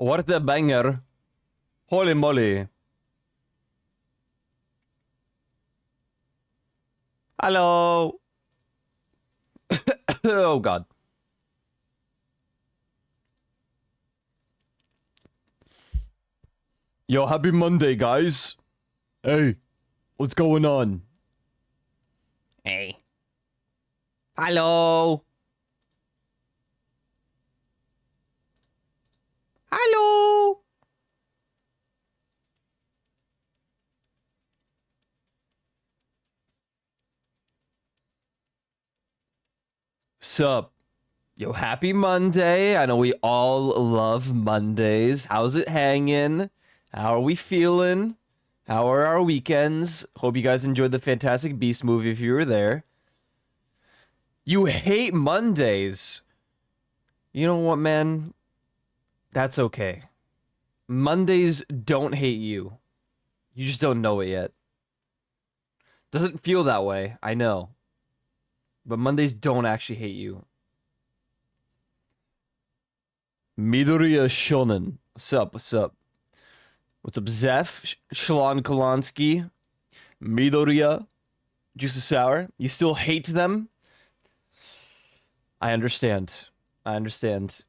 What a banger. Holy moly. Hello. Oh, God. Yo, happy Monday, guys. Hey, what's going on? Hey. Hello. Hello. Sup? Yo, happy Monday. I know we all love Mondays. How's it hanging? How are we feeling? How are our weekends? Hope you guys enjoyed the Fantastic Beast movie if you were there. You hate Mondays. You know what, man? That's okay. Mondays don't hate you. You just don't know it yet. Doesn't feel that way, I know. But Mondays don't actually hate you. Midoriya Shonen. What's up? What's up? What's up, Zeph? Shalon Kolonsky? Midoriya? Juice of Sour? You still hate them? I understand. I understand.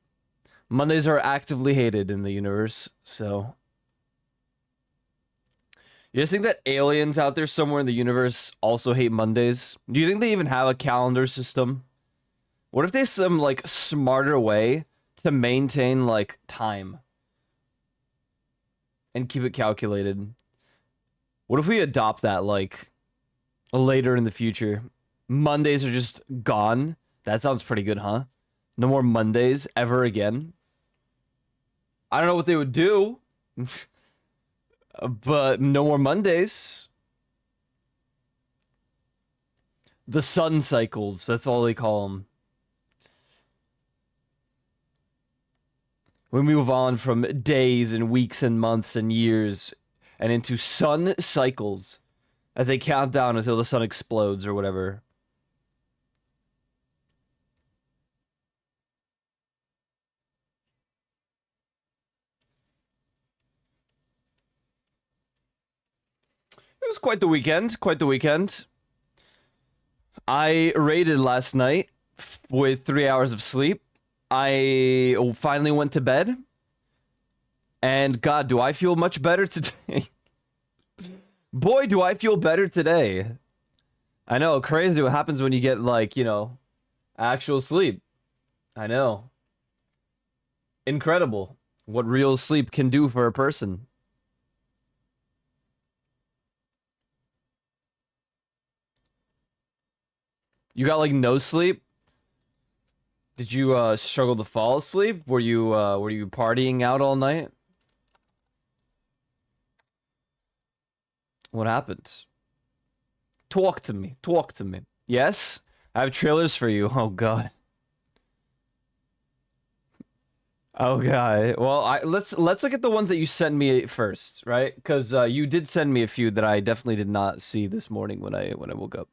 Mondays are actively hated in the universe, so... You guys think that aliens out there somewhere in the universe also hate Mondays? Do you think they even have a calendar system? What if there's some, like, smarter way to maintain, like, time? And keep it calculated? What if we adopt that, like, later in the future? Mondays are just gone? That sounds pretty good, huh? No more Mondays ever again? I don't know what they would do. But no more Mondays. The sun cycles, that's all they call them. We move on from days and weeks and months and years and into sun cycles as they count down until the sun explodes or whatever. It was quite the weekend, quite the weekend. I raided last night with 3 hours of sleep. I finally went to bed. And God, do I feel much better today. Boy, do I feel better today. I know, crazy what happens when you get, like, you know, actual sleep. I know. Incredible what real sleep can do for a person. You got, like, no sleep? Did you struggle to fall asleep? Were you partying out all night? What happened? Talk to me. Talk to me. Yes? I have trailers for you. Oh god. Oh god. Well, let's look at the ones that you sent me first, right? Because you did send me a few that I definitely did not see this morning when I woke up.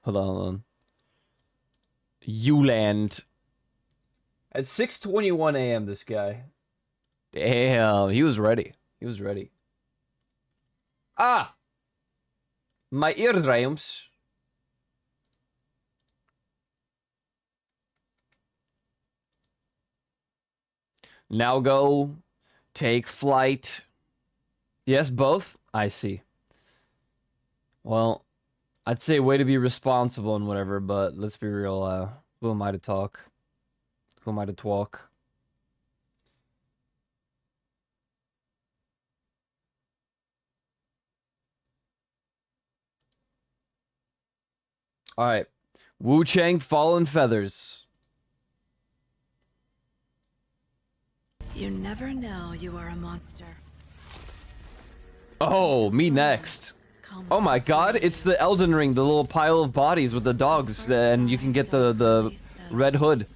Hold on, hold on. Uland. At 6:21 a.m. this guy. Damn, he was ready. He was ready. Ah! My eardrums. Now go. Take flight. Yes, both? I see. Well, I'd say way to be responsible and whatever, but let's be real, who am I to talk? Who am I to talk? Alright. Wu Chang Fallen Feathers. You never know you are a monster. Oh, me next. Oh my god, it's the Elden Ring, the little pile of bodies with the dogs, and you can get the red hood.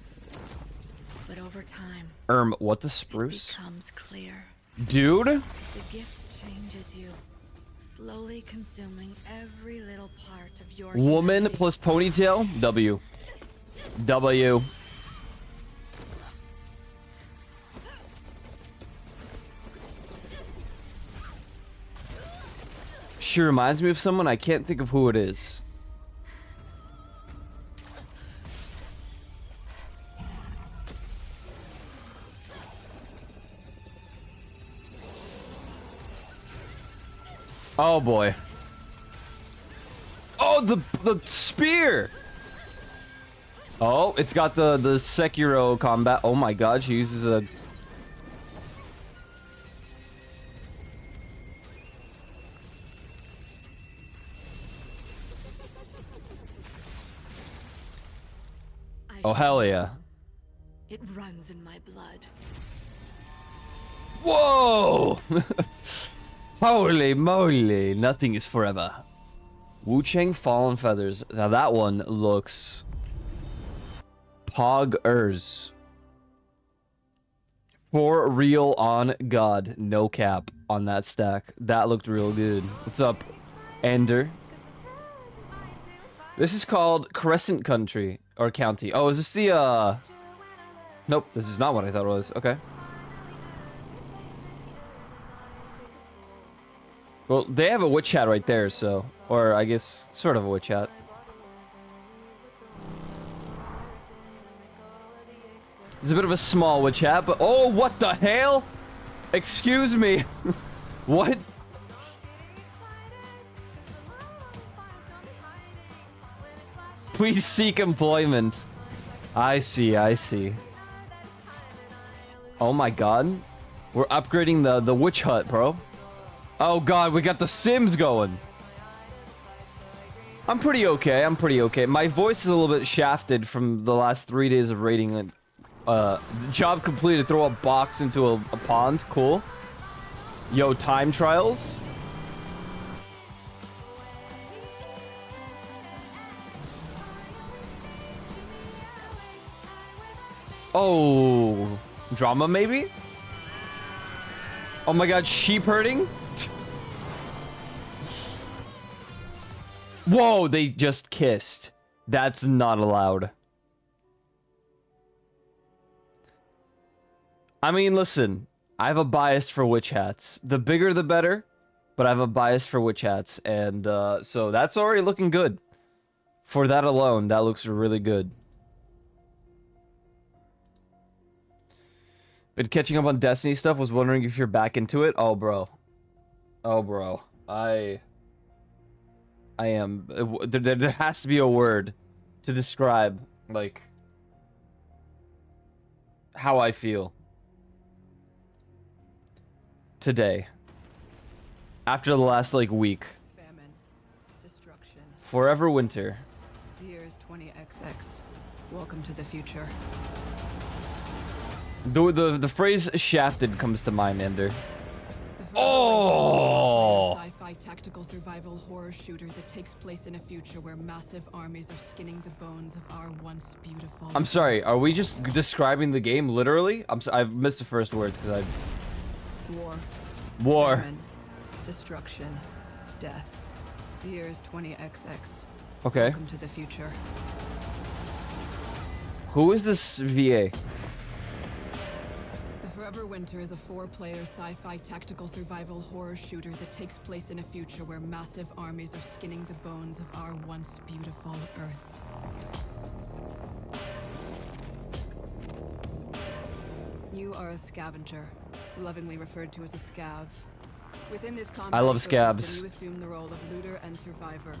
But over time, What the spruce? it becomes clear. Dude? The gift changes you, slowly consuming every little part of your Woman humanity. plus ponytail? W. W. She reminds me of someone. I can't think of who it is. Oh boy. Oh, the spear. Oh, it's got the Sekiro combat. Oh my god, she uses a... Oh hell yeah. It runs in my blood. Whoa! Holy moly, nothing is forever. Wu Chang Fallen Feathers. Now that one looks poggers. For real, on God, no cap on that stack. That looked real good. What's up, Ender? This is called Crescent Country or County. Oh, is this the Nope, this is not what I thought it was. Okay. Well, they have a witch hat right there, so... Or, I guess, sort of a witch hat. It's a bit of a small witch hat, but... Oh, what the hell? Excuse me. What? Please seek employment. I see, I see. Oh my god. We're upgrading the witch hut, bro. Oh god, we got the Sims going. I'm pretty okay. I'm pretty okay. My voice is a little bit shafted from the last 3 days of raiding it. Job completed. Throw a box into a pond. Cool. Yo, time trials. Oh, drama maybe? Oh my god, sheep herding? Whoa, they just kissed. That's not allowed. I mean, listen, I have a bias for witch hats. The bigger the better, but I have a bias for witch hats. And so that's already looking good. For that alone, that looks really good. Been catching up on Destiny stuff, was wondering if you're back into it. Oh, bro. Oh, bro. I am... There has to be a word to describe, like, how I feel today. After the last, like, week. Famine, destruction. Forever winter. The year is 20XX. Welcome to the future. The phrase shafted comes to mind, Ender. The Oh! Sci-fi tactical survival horror shooter that takes place in a future where massive armies are skinning the bones of our once beautiful. I'm sorry, are we just describing the game literally? I've missed the first words because War. War. Famine, destruction. Death. The year is 20XX. Okay. Welcome to the future. Who is this VA? Forever Winter is a 4-player sci-fi tactical survival horror shooter that takes place in a future where massive armies are skinning the bones of our once beautiful Earth. You are a scavenger, lovingly referred to as a scav. Within this combat I love ecosystem, scabs. you assume the role of looter and survivor.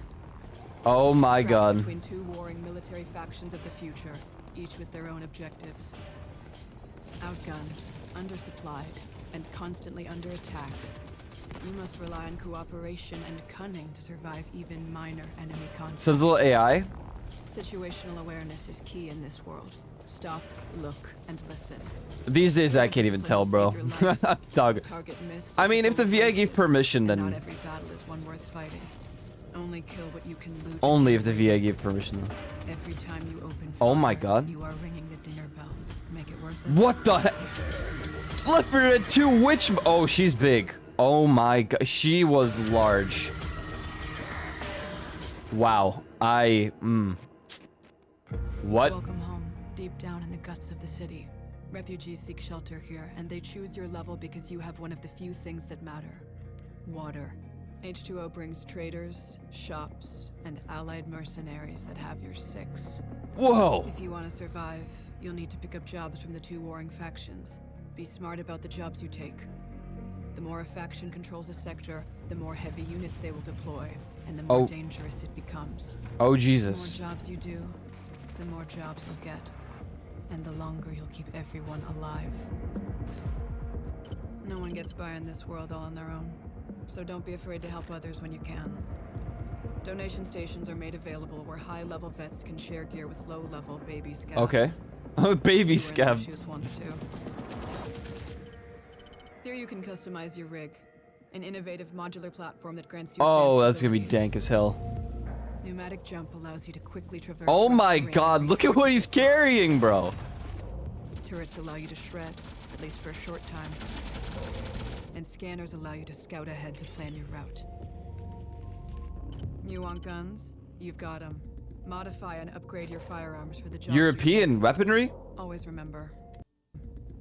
Oh my Trapped god. between two warring military factions of the future, each with their own objectives. Outgunned, undersupplied, and constantly under attack, you must rely on cooperation and cunning to survive even minor enemy contact. So there's a little AI. Situational awareness is key in this world. Stop, look, and listen. These days I can't even tell, bro. Dog. Target missed I is mean, if the VA bullet gave posted, permission, and then... not every battle is one worth fighting. Only kill what you can loot. Only if the VA gave permission. Every time you open Oh my fire, god. you are ringing the dinner bell. Make it worth it. What the heck? Flipper at 2 witch... Oh, she's big. Oh my god. She was large. Wow. What? Welcome home, deep down in the guts of the city. Refugees seek shelter here, and they choose your level because you have one of the few things that matter. Water. H2O brings traders, shops, and allied mercenaries that have your six. Whoa! If you want to survive, you'll need to pick up jobs from the two warring factions. Be smart about the jobs you take. The more a faction controls a sector, the more heavy units they will deploy, and the more dangerous it becomes. Oh, The Jesus. more jobs you do, the more jobs you'll get. And the longer you'll keep everyone alive. No one gets by in this world all on their own, so don't be afraid to help others when you can. Donation stations are made available where high-level vets can share gear with low-level baby scabs. Okay. Baby scab. Wants to. Here you can customize your rig. An innovative modular platform that grants you Oh, advanced that's gonna be abilities. dank as hell. Pneumatic jump allows you to quickly traverse. Oh rough my terrain god, and look at what he's carrying, bro. Turrets allow you to shred, at least for a short time. And scanners allow you to scout ahead to plan your route. You want guns? You've got them. Modify and upgrade your firearms for the job. European weaponry? Always remember.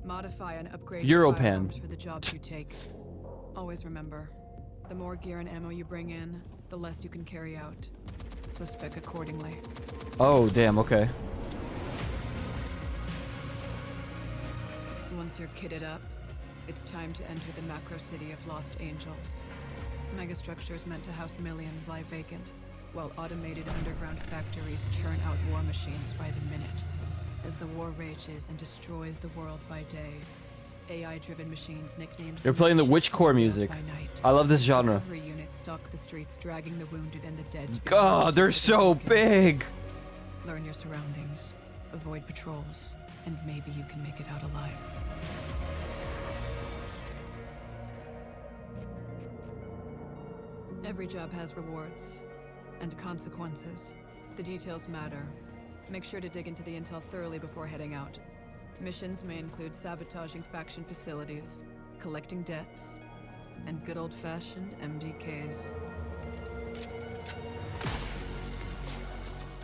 Modify and upgrade Europan. your firearms for the jobs you take. Always remember. The more gear and ammo you bring in, the less you can carry out. So spec accordingly. Oh, damn, okay. Once you're kitted up, it's time to enter the macro city of Lost Angels. Megastructures meant to house millions lie vacant, while automated underground factories churn out war machines by the minute. As the war rages and destroys the world by day, AI-driven machines nicknamed... You're playing the witchcore music. by night. I love this genre. Recovery units stalk the streets, dragging the wounded and the dead. to be God, brought they're to the so market. big. Learn your surroundings, avoid patrols, and maybe you can make it out alive. Every job has rewards and consequences. The details matter. Make sure to dig into the intel thoroughly before heading out. Missions may include sabotaging faction facilities, collecting debts, and good old-fashioned MDKs.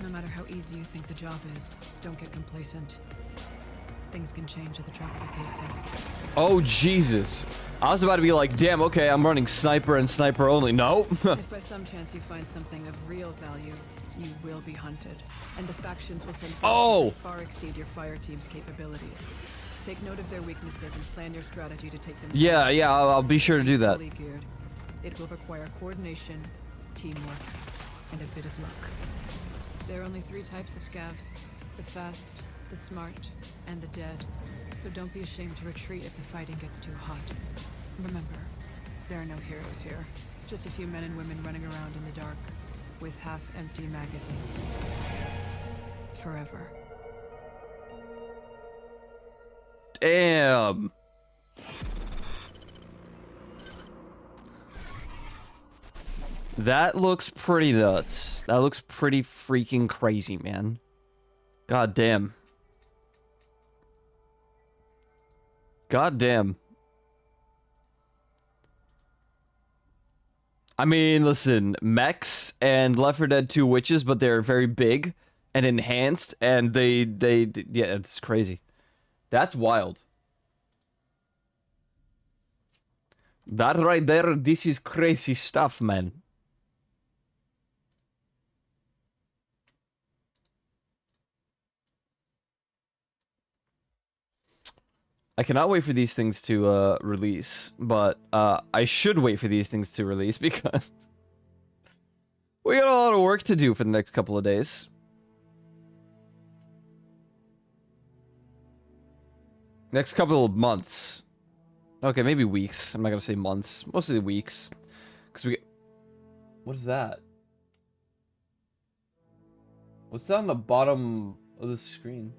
No matter how easy you think the job is, don't get complacent. Things can change at the drop of a casing. Oh, Jesus. I was about to be like, damn, okay, I'm running sniper and sniper only. No. If by some chance you find something of real value, you will be hunted. And the factions will send forces that far exceed your fire team's capabilities. Take note of their weaknesses and plan your strategy to take them down. Yeah, I'll be sure to do that. Fully geared. It will require coordination, teamwork, and a bit of luck. There are only 3 types of scavs. The fast, the smart, and the dead. So don't be ashamed to retreat if the fighting gets too hot. Remember, there are no heroes here. Just a few men and women running around in the dark, with half-empty magazines. Forever. Damn. That looks pretty nuts. That looks pretty freaking crazy, man. God damn. God damn. I mean, listen, mechs and Left 4 Dead 2 witches, but they're very big and enhanced, and yeah, it's crazy. That's wild. That right there, this is crazy stuff, man. I cannot wait for these things to release, but I should wait for these things to release because we got a lot of work to do for the next couple of days. Next couple of months. Okay, maybe weeks. I'm not gonna say months. Mostly weeks. Because we... What is that? What's that on the bottom of the screen?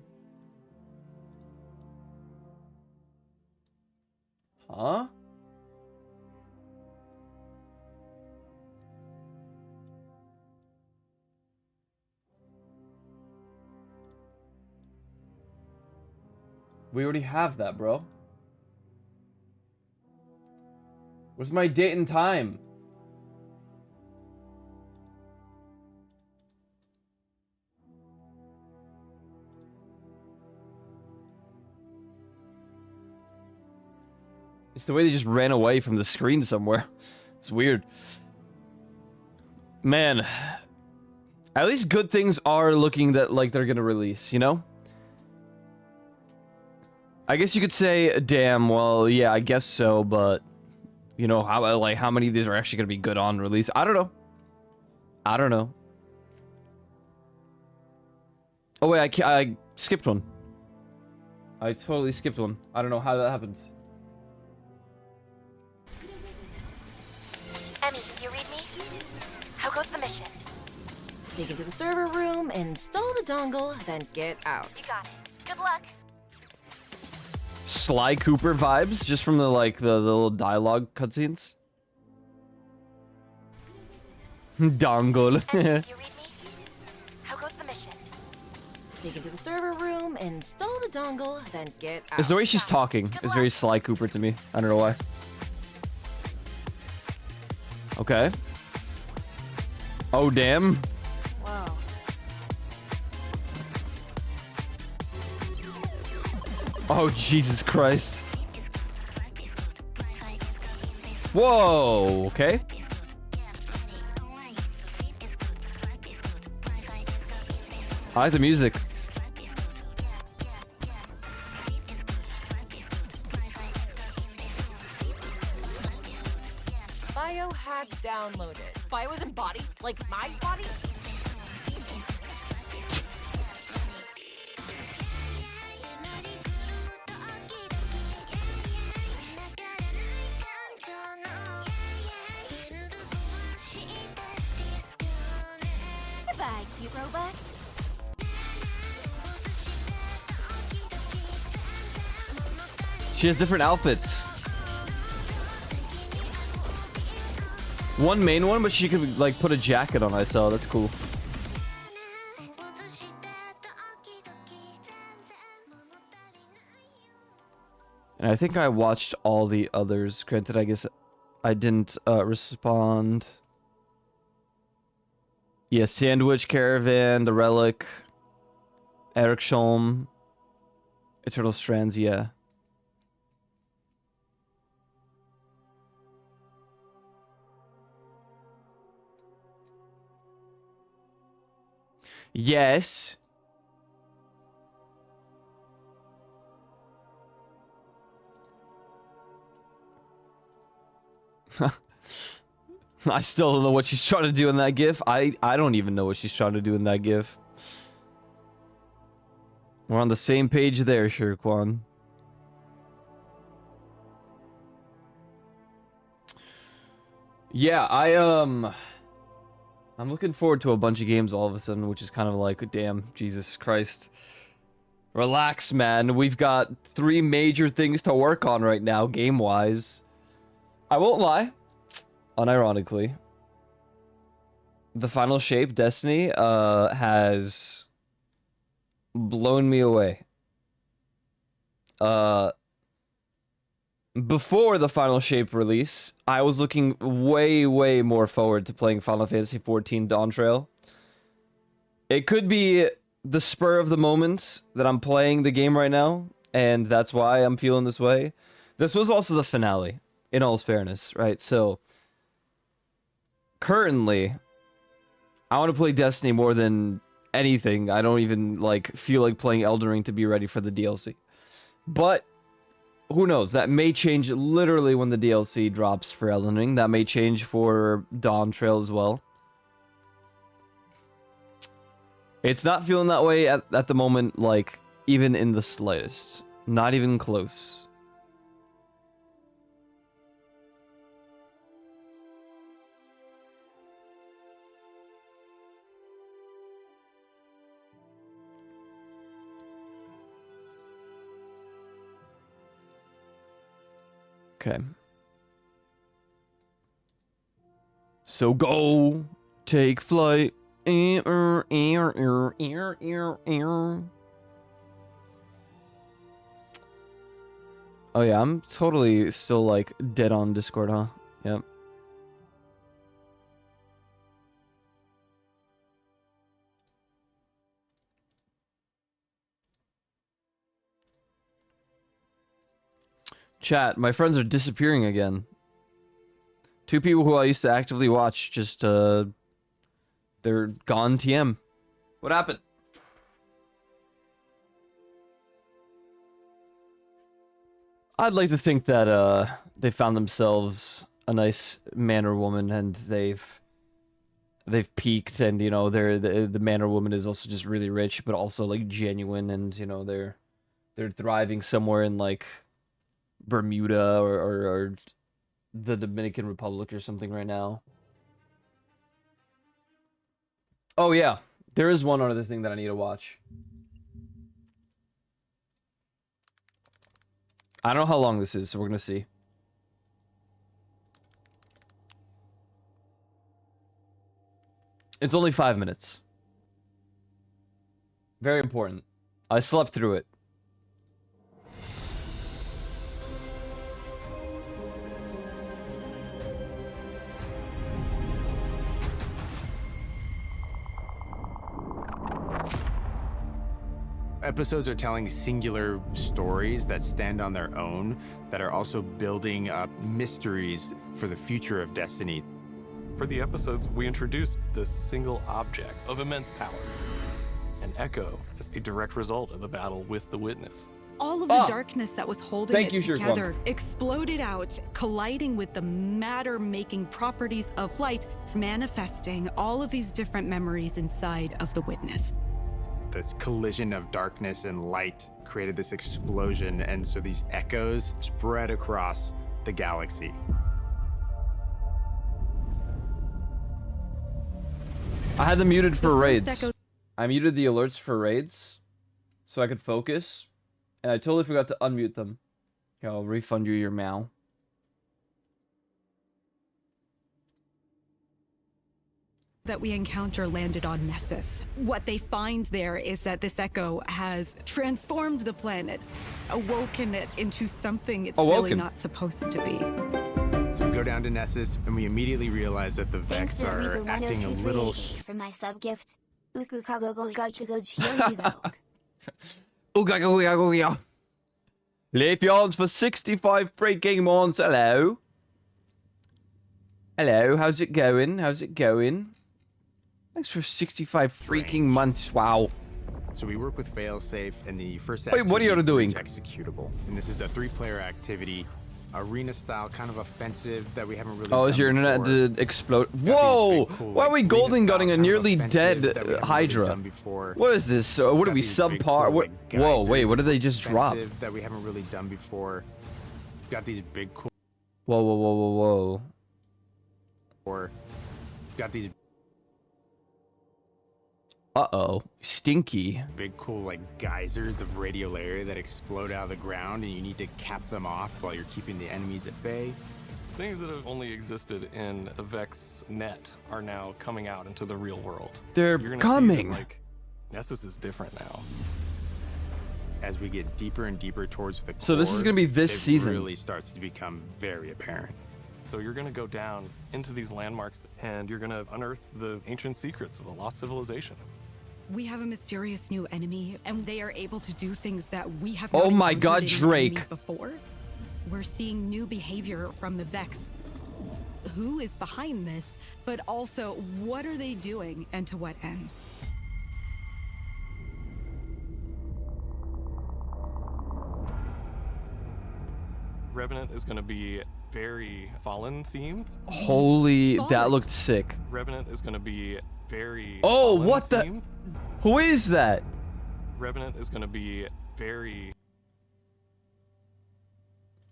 Huh? We already have that, bro. Where's my date and time? It's the way they just ran away from the screen somewhere. It's weird. Man, at least good things are looking that like they're gonna release, you know? I guess you could say, damn, well, yeah, I guess so, but you know, how many of these are actually gonna be good on release? I don't know. I don't know. Oh wait, I skipped one. I totally skipped one. I don't know how that happens. Emmy, you read me? How goes the mission? Dig into the server room, install the dongle, then get out. You got it. Good luck. Sly Cooper vibes, just from the the little dialogue cutscenes. Dongle. Emmy, you read me? How goes the mission? Dig into the server room, install the dongle, then get out. It's the way she's talking is very Sly Cooper to me. I don't know why. Okay. Oh, damn. Whoa. Oh, Jesus Christ. Whoa, okay. I like the music. Biohack downloaded. Bio is embodied? Like my body? Goodbye, you robot. She has different outfits. One main one, but she could like put a jacket on, I saw. That's cool. And I think I watched all the others. Granted, I guess I didn't respond. Yeah, Sandwich Caravan, The Relic, Eric Sholm, Eternal Strands, yeah. Yes. I still don't know what she's trying to do in that gif. I don't even know what she's trying to do in that gif. We're on the same page there, Shirkwan. Yeah, I'm looking forward to a bunch of games all of a sudden, which is kind of like, damn, Jesus Christ. Relax, man. We've got 3 major things to work on right now, game-wise. I won't lie. Unironically, the Final Shape Destiny has blown me away. Before the Final Shape release, I was looking way more forward to playing Final Fantasy XIV Dawn Trail. It could be the spur of the moment that I'm playing the game right now, and that's why I'm feeling this way. This was also the finale, in all fairness, right? So currently, I want to play Destiny more than anything. I don't even feel like playing Elden Ring to be ready for the DLC. But who knows? That may change literally when the DLC drops for Elden Ring. That may change for Dawn Trail as well. It's not feeling that way at the moment, even in the slightest. Not even close. Okay. So go, take flight. Oh yeah, I'm totally still dead on Discord, huh? Yep. Chat, my friends are disappearing again. 2 people who I used to actively watch just They're gone TM. What happened? I'd like to think that they found themselves a nice man or woman, and they've peaked, and you know the man or woman is also just really rich, but also like genuine, and you know they're thriving somewhere in like Bermuda or the Dominican Republic or something right now. Oh yeah, there is one other thing that I need to watch. I don't know how long this is, so we're gonna see. It's only 5 minutes. Very important. I slept through it. Episodes are telling singular stories that stand on their own, that are also building up mysteries for the future of Destiny. For the episodes, we introduced this single object of immense power. An echo is a direct result of the battle with the Witness. All of the darkness that was holding Thank it you, together exploded out, colliding with the matter-making properties of light, manifesting all of these different memories inside of the Witness. This collision of darkness and light created this explosion, and so these echoes spread across the galaxy. I had them muted for The first raids. echo- I muted the alerts for raids so I could focus, and I totally forgot to unmute them. Here, I'll refund you your Mao. That we encounter landed on Nessus. What they find there is that this echo has transformed the planet, awoken it into something it's really Awoken. not supposed to be. So we go down to Nessus, and we immediately realize that the Thanks Vex to are Reaper acting a little 1023 for my sub gift. Leafyons for 65 freaking months. Hello. Hello, how's it going? How's it going? Thanks for 65 freaking months. Wow. So we work with Failsafe, and the first Wait, what are you activity doing? is executable. And this is a 3-player activity, arena style, kind of offensive that we haven't really Oh, is done your internet before. to explode? Got these Whoa! big, cool, Why are we like, golden arena-style gunning a kind of nearly offensive dead that we haven't really Hydra? done before. What is this? What are Got we these big, subpar? cool, What? like, Whoa! Wait, geysers what did they just drop? offensive that we haven't really done before. Got these big cool. Whoa! Whoa! Whoa! Whoa! Whoa! Got these Uh-oh. Stinky. big cool like geysers of radiolaria that explode out of the ground, and you need to cap them off while you're keeping the enemies at bay. Things that have only existed in the Vex net are now coming out into the real world. They're You're gonna coming. See that, like, Nessus is different now. As we get deeper and deeper towards the core, So this is gonna be this it season. really starts to become very apparent. So you're gonna go down into these landmarks, and you're gonna unearth the ancient secrets of a lost civilization. We have a mysterious new enemy, and they are able to do things that we have Oh not my encountered God, in an Drake. enemy before. We're seeing new behavior from the Vex. Who is behind this, but also what are they doing and to what end? Revenant is gonna be very Fallen themed. Holy, that Fallen. looked sick. Revenant is gonna be very Oh, Fallen what the- themed. Who is that? Revenant is gonna be very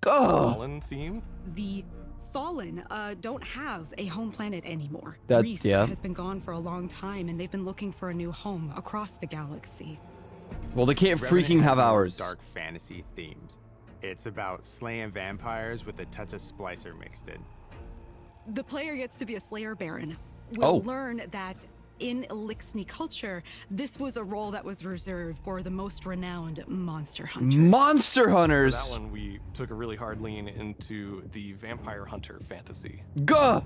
Oh, Fallen themed. The Fallen don't have a home planet anymore. That- Reese yeah. has been gone for a long time, and they've been looking for a new home across the galaxy. well, they can't Revenant freaking has have more ours. Dark fantasy themes. It's about slaying vampires with a touch of Splicer mixed in. The player gets to be a Slayer Baron. We'll Oh. learn that in Elixni culture, this was a role that was reserved for the most renowned monster hunters. Monster For hunters. that one, we took a really hard lean into the vampire hunter fantasy. Gah.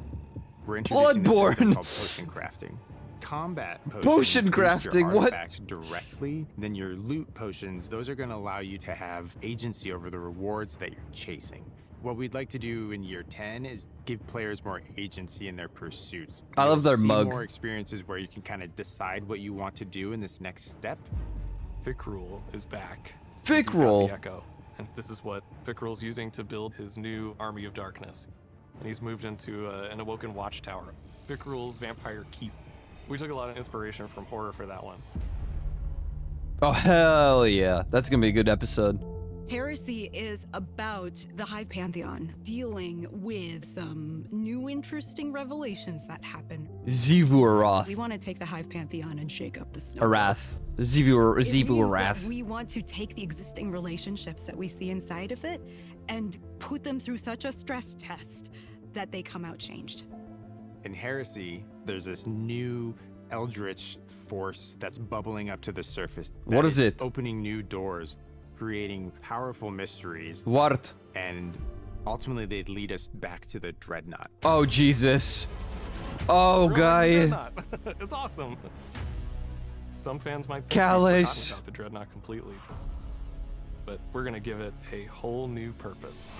We're introducing a Bloodborne. system called potion crafting. Combat potions Potion boost your crafting, what? artifact directly. Then your loot potions, those are going to allow you to have agency over the rewards that you're chasing. What we'd like to do in year 10 is give players more agency in their pursuits. I love their see mug. more experiences where you can kind of decide what you want to do in this next step. Fickrul is back. Fickrul. He's got the Echo, and this is what Fickrul's using to build his new army of darkness. And he's moved into an awoken watchtower. Fickrul's vampire keep. We took a lot of inspiration from horror for that one. Oh, hell yeah. That's going to be a good episode. Heresy is about the Hive Pantheon dealing with some new interesting revelations that happen. Zivu Arath. We want to take the Hive Pantheon and shake up the snow. Arath. Zivu It means that Arath. we want to take the existing relationships that we see inside of it and put them through such a stress test that they come out changed. In Heresy, there's this new eldritch force that's bubbling up to the surface. What that is it? Opening new doors, creating powerful mysteries, What? and ultimately they'd lead us back to the Dreadnought. Oh, Jesus. Oh, We're on guy. the Dreadnought. It's awesome. Some fans might think we've Callis. forgotten about the Dreadnought completely, but we're gonna give it a whole new purpose.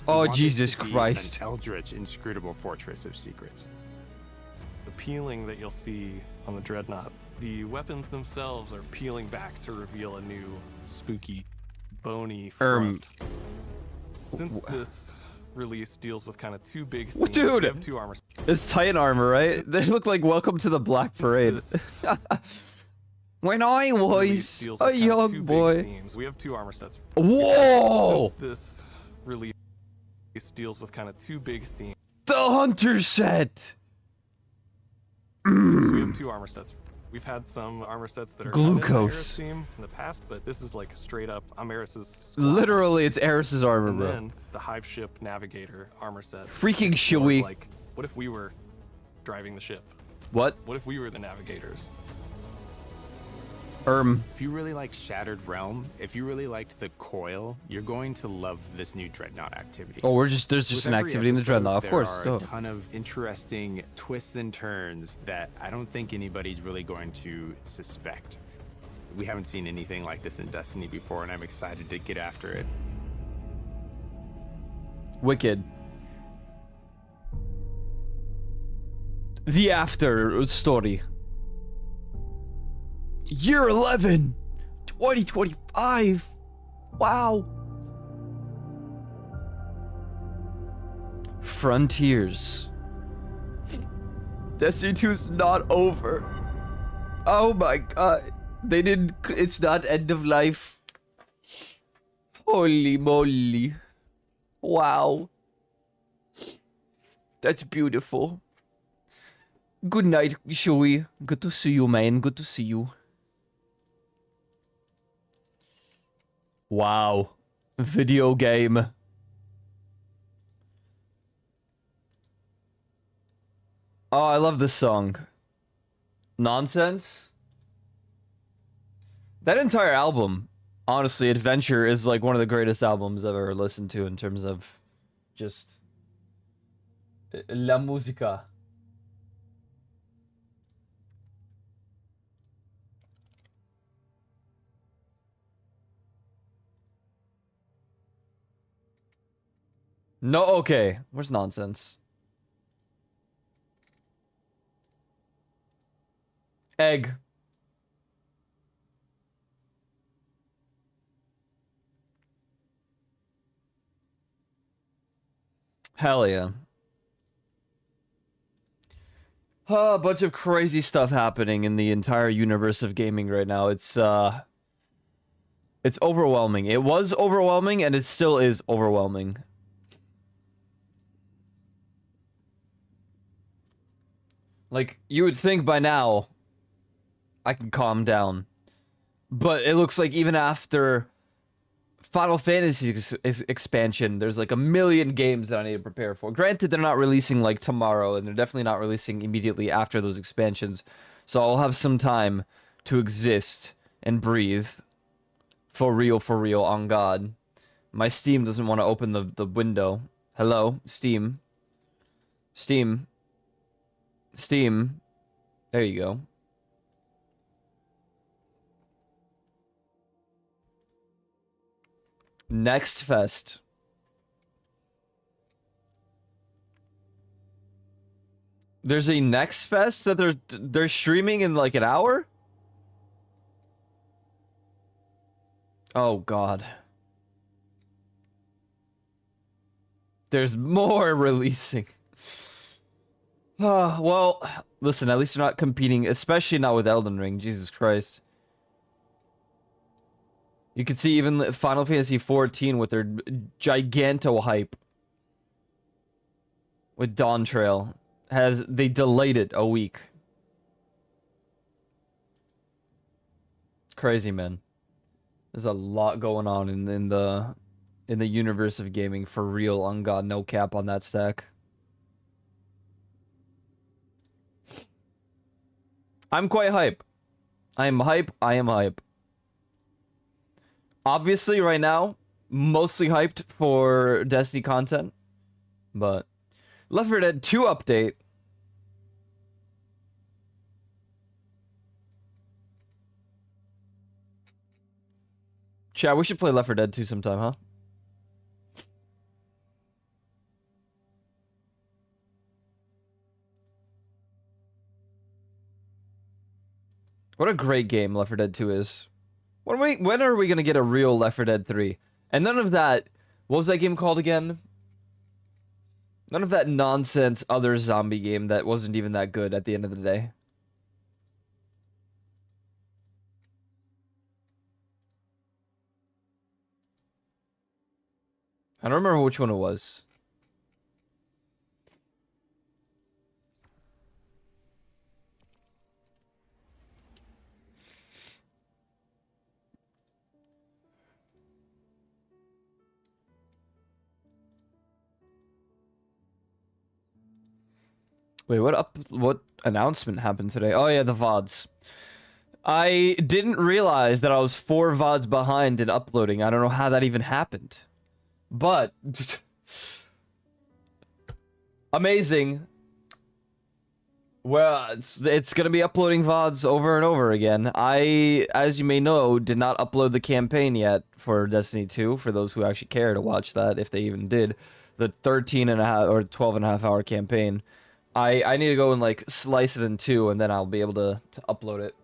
Oh, We want this Jesus to be Christ. An eldritch, inscrutable fortress of secrets. The peeling that you'll see on the Dreadnought, the weapons themselves are peeling back to reveal a new spooky, bony front. Since this release deals with kind of two big themes, Dude! we have two armor. It's Titan armor, right? They look like Welcome to the Black Parade. This When I release was deals a with kind of young two big boy. themes. We have two armor sets. Whoa! Since this release deals with kind of two big themes. The Hunter set! So we have two armor sets. We've had some armor sets that are kind of in the Glucose. Eris theme in the past, but this is like straight up Amaris's squad. Literally, it's Eris's armor, And bro. then the Hive Ship Navigator armor set. Freaking It's more shoey. Like, what if we were driving the ship? What? What if we were the navigators? If you really like Shattered Realm, if you really liked the Coil, you're going to love this new Dreadnought activity. Oh, there's just With an every activity in the episode, Dreadnought, of course. There are Oh. a ton of interesting twists and turns that I don't think anybody's really going to suspect. We haven't seen anything like this in Destiny before, and I'm excited to get after it. Wicked. The after story. Year 11, 2025. Wow. Frontiers. Destiny 2's not over. Oh my god. They didn't. It's not end of life. Holy moly. Wow. That's beautiful. Good night, Shoei. Good to see you, man. Good to see you. Wow. Video game. Oh, I love this song. Nonsense? That entire album, honestly, Adventure is like one of the greatest albums I've ever listened to in terms of just la música. No, okay. Where's Nonsense? Egg. Hell yeah. A bunch of crazy stuff happening in the entire universe of gaming right now. It's overwhelming. It was overwhelming and it still is overwhelming. Like, you would think by now I can calm down. But it looks like even after Final Fantasy expansion, there's like a million games that I need to prepare for. Granted, they're not releasing like tomorrow, and they're definitely not releasing immediately after those expansions. So I'll have some time to exist and breathe. For real, on God. My Steam doesn't want to open the window. Hello, Steam. Steam. Steam. There you go. Next Fest. There's a Next Fest that they're streaming in like an hour? Oh god. There's more releasing. Well, listen, at least they're not competing, especially not with Elden Ring. Jesus Christ. You can see even Final Fantasy 14 with their giganto hype with Dawn Trail they delayed it a week. Crazy, man. There's a lot going on in the universe of gaming for real. On God, no cap on that stack. I'm quite hype. I am hype. I am hype. Obviously, right now, mostly hyped for Destiny content, but Left 4 Dead 2 update. Chat, we should play Left 4 Dead 2 sometime, huh? What a great game Left 4 Dead 2 is. When are we gonna get a real Left 4 Dead 3? And none of that. What was that game called again? None of that nonsense other zombie game that wasn't even that good at the end of the day. I don't remember which one it was. Wait, what announcement happened today? Oh yeah, the VODs. I didn't realize that I was 4 VODs behind in uploading. I don't know how that even happened. But amazing. Well, it's gonna be uploading VODs over and over again. I, as you may know, did not upload the campaign yet for Destiny 2, for those who actually care to watch that, if they even did. The 13 and a half or 12 and a half hour campaign. I need to go and like slice it in 2, and then I'll be able to upload it.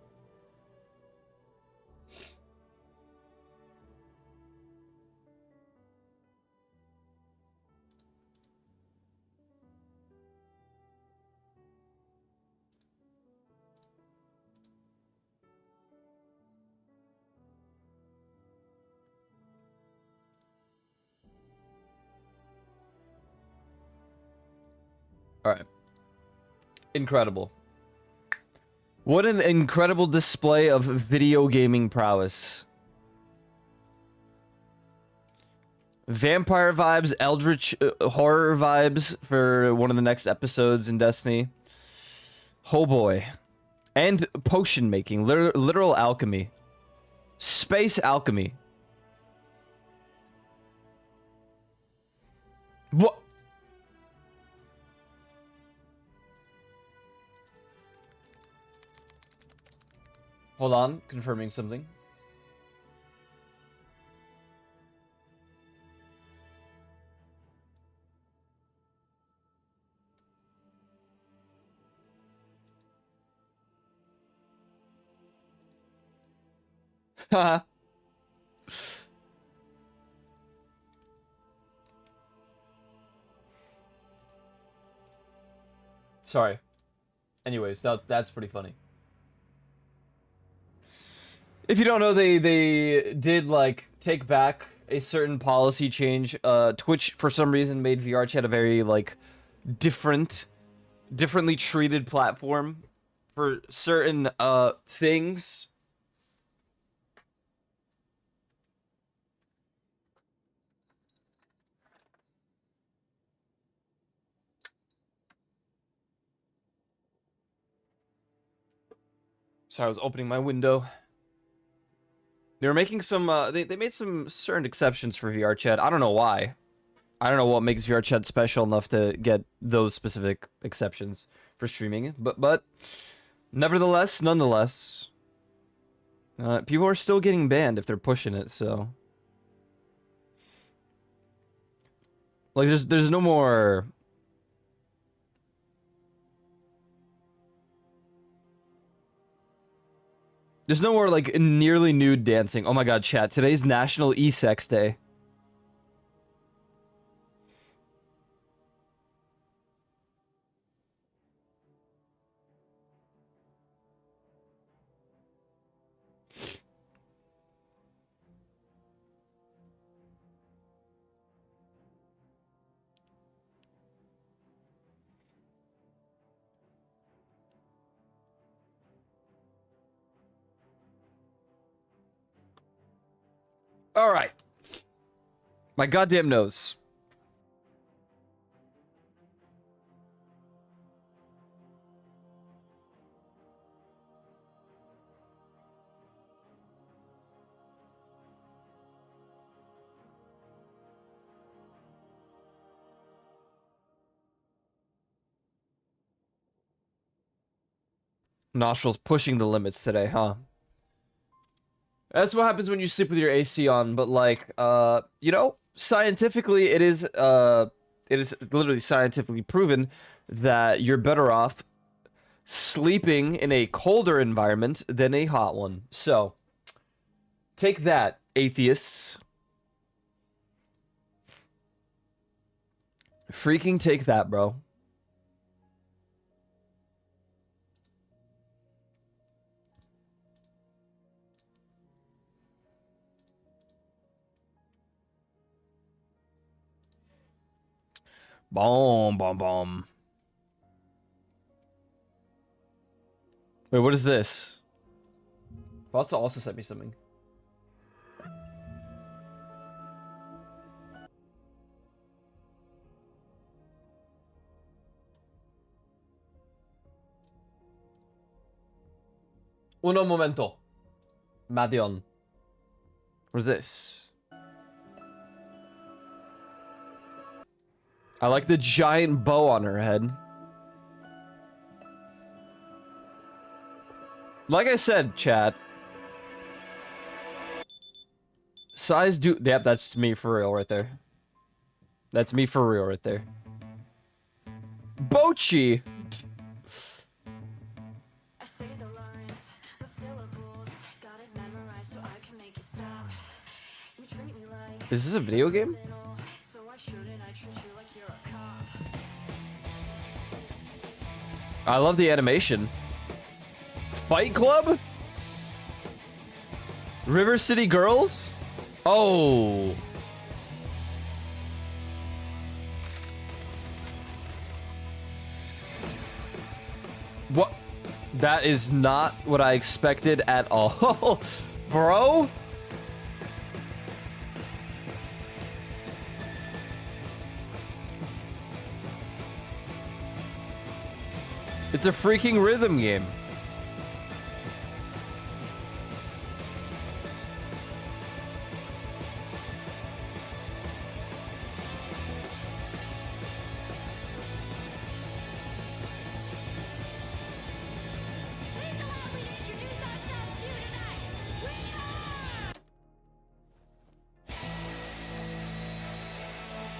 All right. Incredible. What an incredible display of video gaming prowess. Vampire vibes, eldritch horror vibes for one of the next episodes in Destiny. Oh boy. And potion making, literal alchemy. Space alchemy. What? Hold on, confirming something. Haha. Sorry. Anyways, that's pretty funny. If you don't know, they did like take back a certain policy change. Twitch for some reason made VR chat a very like differently treated platform for certain things. Sorry, I was opening my window. They were making some, they made some certain exceptions for VR chat. I don't know why. I don't know what makes VR chat special enough to get those specific exceptions for streaming. But nonetheless, people are still getting banned if they're pushing it, so. Like there's no more. There's no more like nearly nude dancing. Oh my god, chat. Today's National E-Sex Day. All right. My goddamn nose. Nostrils pushing the limits today, huh? That's what happens when you sleep with your AC on, but like, you know, scientifically it is literally scientifically proven that you're better off sleeping in a colder environment than a hot one. So, take that, atheists. Freaking take that, bro. Boom, boom, boom. Wait, what is this? Foster also sent me something. Uno momento. Madion. What is this? I like the giant bow on her head. Like I said, chat. Size do... Yep, that's me for real right there. That's me for real right there. Bochi! I say the lines, the syllables, got it memorized so I can make you stop. You treat me like Is this a video game? so I shouldn't. I treat you like you're a cop. I love the animation. Fight Club? River City Girls? Oh. What? That is not what I expected at all. Bro? It's a freaking rhythm game.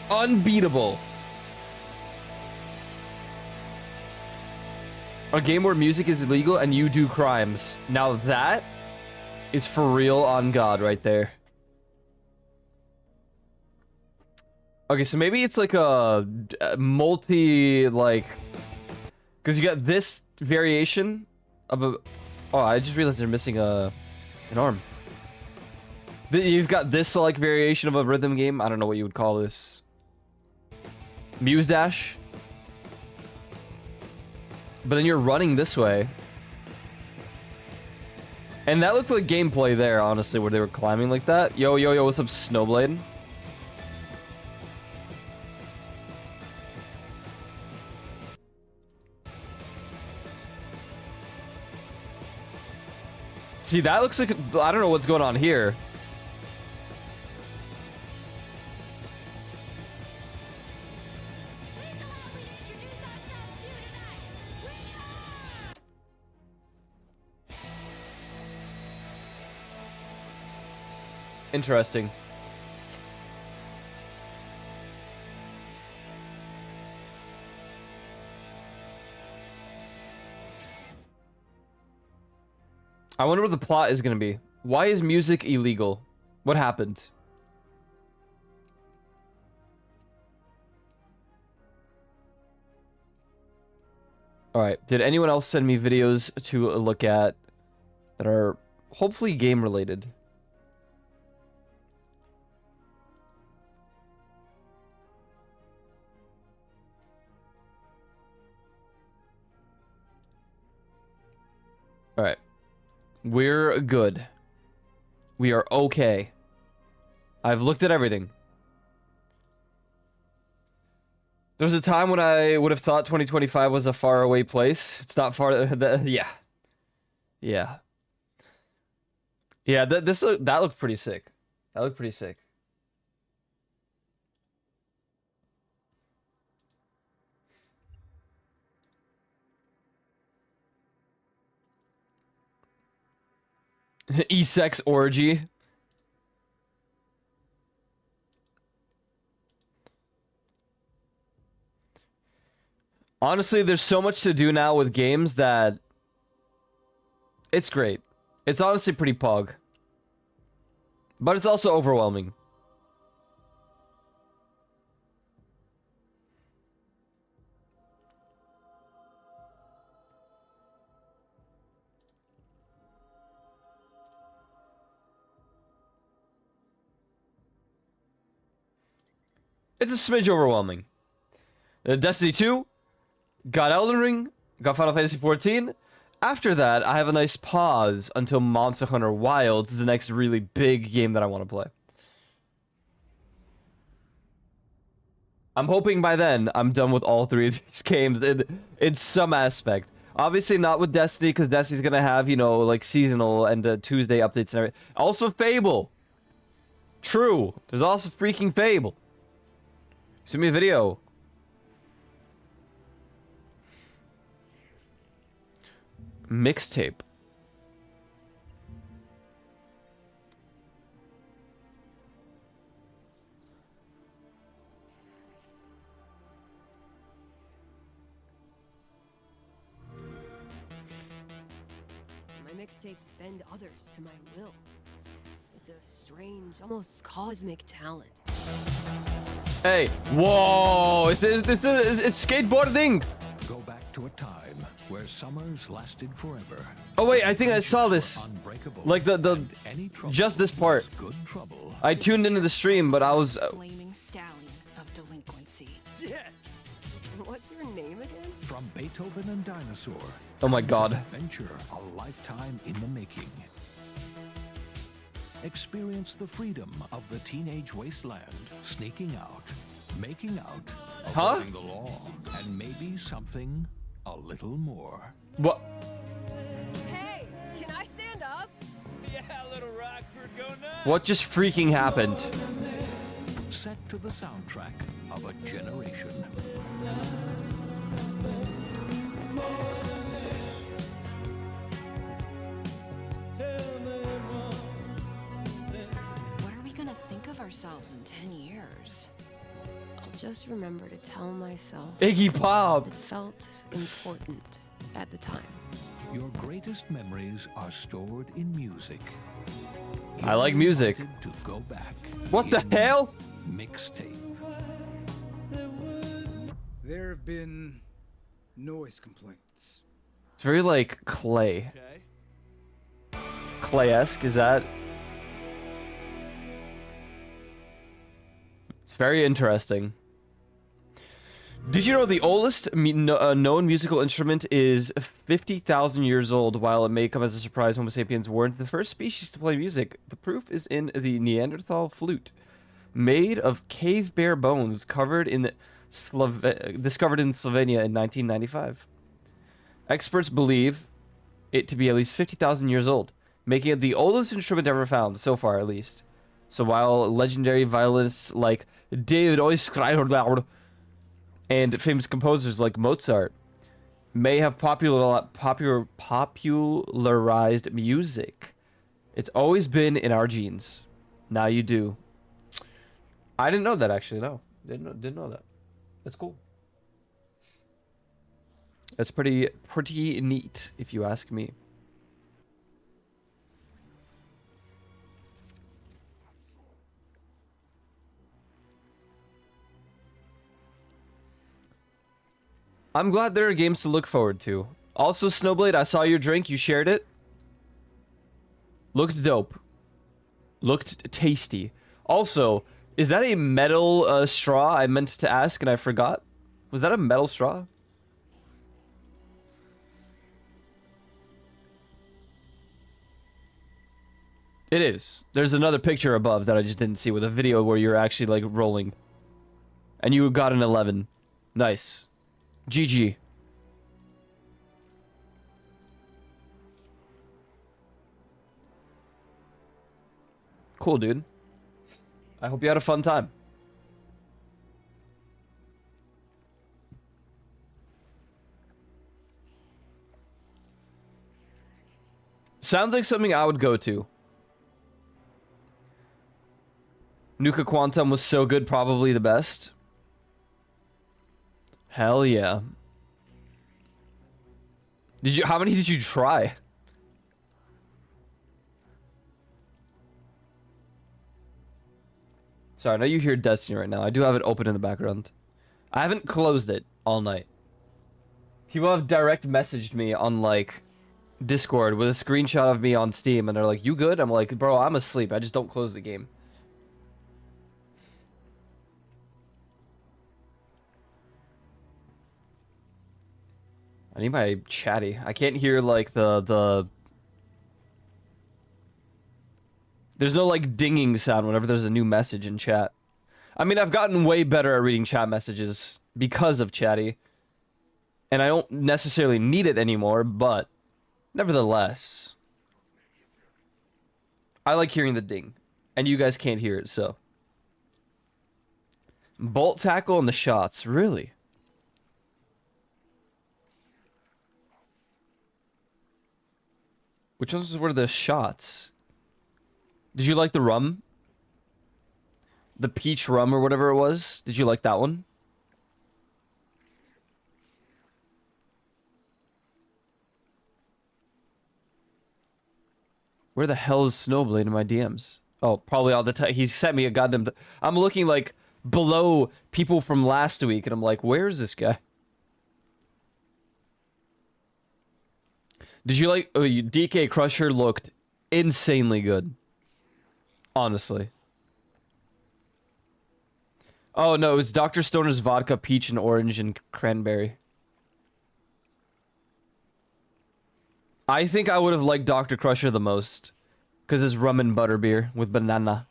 Unbeatable. A game where music is illegal and you do crimes. Now that is for real on God right there. Okay, so maybe it's like a multi, like... Because you got this variation of a... Oh, I just realized they're missing an arm. You've got this, like, variation of a rhythm game. I don't know what you would call this. Muse Dash. But then you're running this way. And that looked like gameplay there, honestly, where they were climbing like that. Yo, yo, yo, what's up, Snowblade? See, that looks like... I don't know what's going on here. Interesting. I wonder what the plot is gonna be. Why is music illegal? What happened? Alright, did anyone else send me videos to look at that are hopefully game related? Alright. We're good. We are okay. I've looked at everything. There was a time when I would have thought 2025 was a faraway place. It's not far. Yeah. Yeah. Yeah, that looked pretty sick. That looked pretty sick. E-sex orgy. Honestly, there's so much to do now with games that it's great. It's honestly pretty pog. But it's also overwhelming. It's a smidge overwhelming. Destiny 2, got Elden Ring, got Final Fantasy 14. After that, I have a nice pause until Monster Hunter Wilds is the next really big game that I want to play. I'm hoping by then I'm done with all three of these games in some aspect. Obviously not with Destiny, because Destiny's gonna have, you know, like seasonal and Tuesday updates and everything. Also Fable. True. There's also freaking Fable. Send me a video. Mixtape. My mixtapes bend others to my will. It's a strange, almost cosmic talent. Hey, whoa! It's skateboarding. Go back to a time where summers lasted forever. Oh wait, I think I saw this. Like the just this part. I tuned into the stream, but I was. Flaming stallion of delinquency. Yes. What's your name again? From Beethoven and Dinosaur. Oh my God. Adventure, a lifetime in the making. Experience the freedom of the teenage wasteland, sneaking out, making out, avoiding the law, and maybe something a little more. What? Hey, can I stand up? Yeah, little Rockford, go nuts. What just freaking happened? Set to the soundtrack of a generation. What are we gonna think of ourselves in 10 years? I'll just remember to tell myself Iggy Pop. it felt important at the time. Your greatest memories are stored in music. I like music. Wanted to go back. What the in hell? Mixtape. There have been noise complaints. It's very like Clay. Clay-esque, is that? It's very interesting. Did you know the oldest known musical instrument is 50,000 years old? While it may come as a surprise, Homo sapiens weren't the first species to play music. The proof is in the Neanderthal flute, made of cave bear bones, discovered in Slovenia in 1995. Experts believe it to be at least 50,000 years old, making it the oldest instrument ever found, so far at least. So while legendary violinists like David Oistrakh and famous composers like Mozart may have popularized music, it's always been in our genes. Now you do. I didn't know that, actually. No, didn't know that. That's cool. That's pretty neat, if you ask me. I'm glad there are games to look forward to. Also, Snowblade, I saw your drink. You shared it. Looked dope. Looked tasty. Also, is that a metal straw? I meant to ask and I forgot. Was that a metal straw? It is. There's another picture above that I just didn't see with a video where you're actually like rolling. And you got an 11. Nice. GG. Cool, dude. I hope you had a fun time. Sounds like something I would go to. Nuka Quantum was so good, probably the best. Hell yeah. How many did you try? Sorry, I know you hear Destiny right now. I do have it open in the background. I haven't closed it all night. People have direct messaged me on, like, Discord with a screenshot of me on Steam, and they're like, "You good?" I'm like, "Bro, I'm asleep. I just don't close the game." I need my chatty. I can't hear, like, the... There's no, like, dinging sound whenever there's a new message in chat. I mean, I've gotten way better at reading chat messages because of chatty. And I don't necessarily need it anymore, but... Nevertheless... I like hearing the ding. And you guys can't hear it, so... Bolt tackle and the shots. Really? Which ones were the shots? Did you like the rum? The peach rum or whatever it was? Did you like that one? Where the hell is Snowblade in my DMs? Oh, probably all the time. He sent me a goddamn... I'm looking like below people from last week and I'm like, where is this guy? Did you like... Oh, DK Crusher looked insanely good. Honestly. Oh, no. It's Dr. Stoner's vodka, peach, and orange, and cranberry. I think I would have liked Dr. Crusher the most. Because it's rum and butterbeer with banana.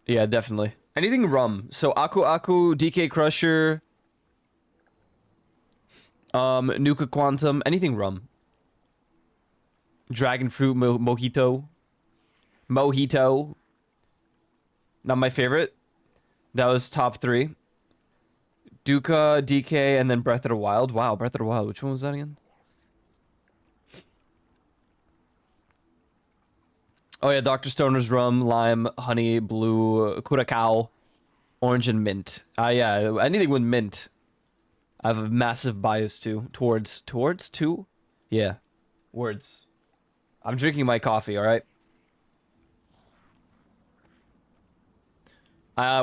Yeah, definitely. Anything rum. So, Aku Aku, DK Crusher... Nuka Quantum, anything rum. Dragon fruit mojito. Mojito. Not my favorite. That was top 3. Duca, DK, and then Breath of the Wild. Wow, Breath of the Wild. Which one was that again? Oh yeah, Dr. Stoner's rum, lime, honey, blue, curacao, orange, and mint. Yeah, anything with mint. I have a massive bias towards two? Yeah. Words. I'm drinking my coffee, alright?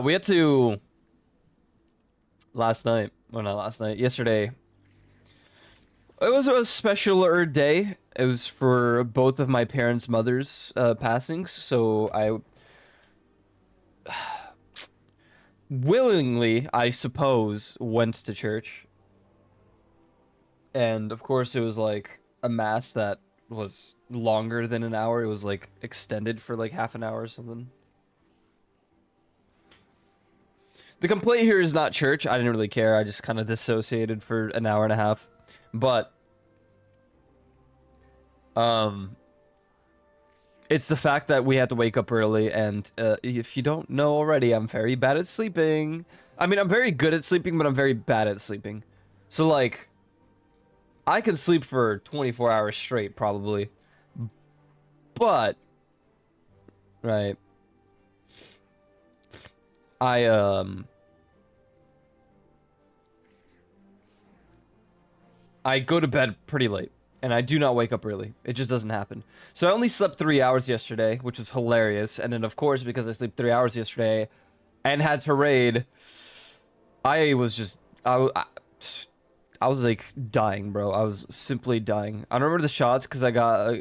We had to... Last night. Well, not last night. Yesterday. It was a specialer day. It was for both of my parents' mothers' passings, so I... willingly, I suppose, went to church. And, of course, it was, like, a mass that was longer than an hour. It was, like, extended for, like, half an hour or something. The complaint here is not church. I didn't really care. I just kind of dissociated for an hour and a half. But... it's the fact that we had to wake up early, and if you don't know already, I'm very bad at sleeping. I mean, I'm very good at sleeping, but I'm very bad at sleeping. So, like... I can sleep for 24 hours straight, probably. But... Right. I go to bed pretty late. And I do not wake up early. It just doesn't happen. So I only slept 3 hours yesterday, which was hilarious. And then, of course, because I slept 3 hours yesterday, and had to raid, I was just I was like dying, bro. I was simply dying. I remember the shots because I got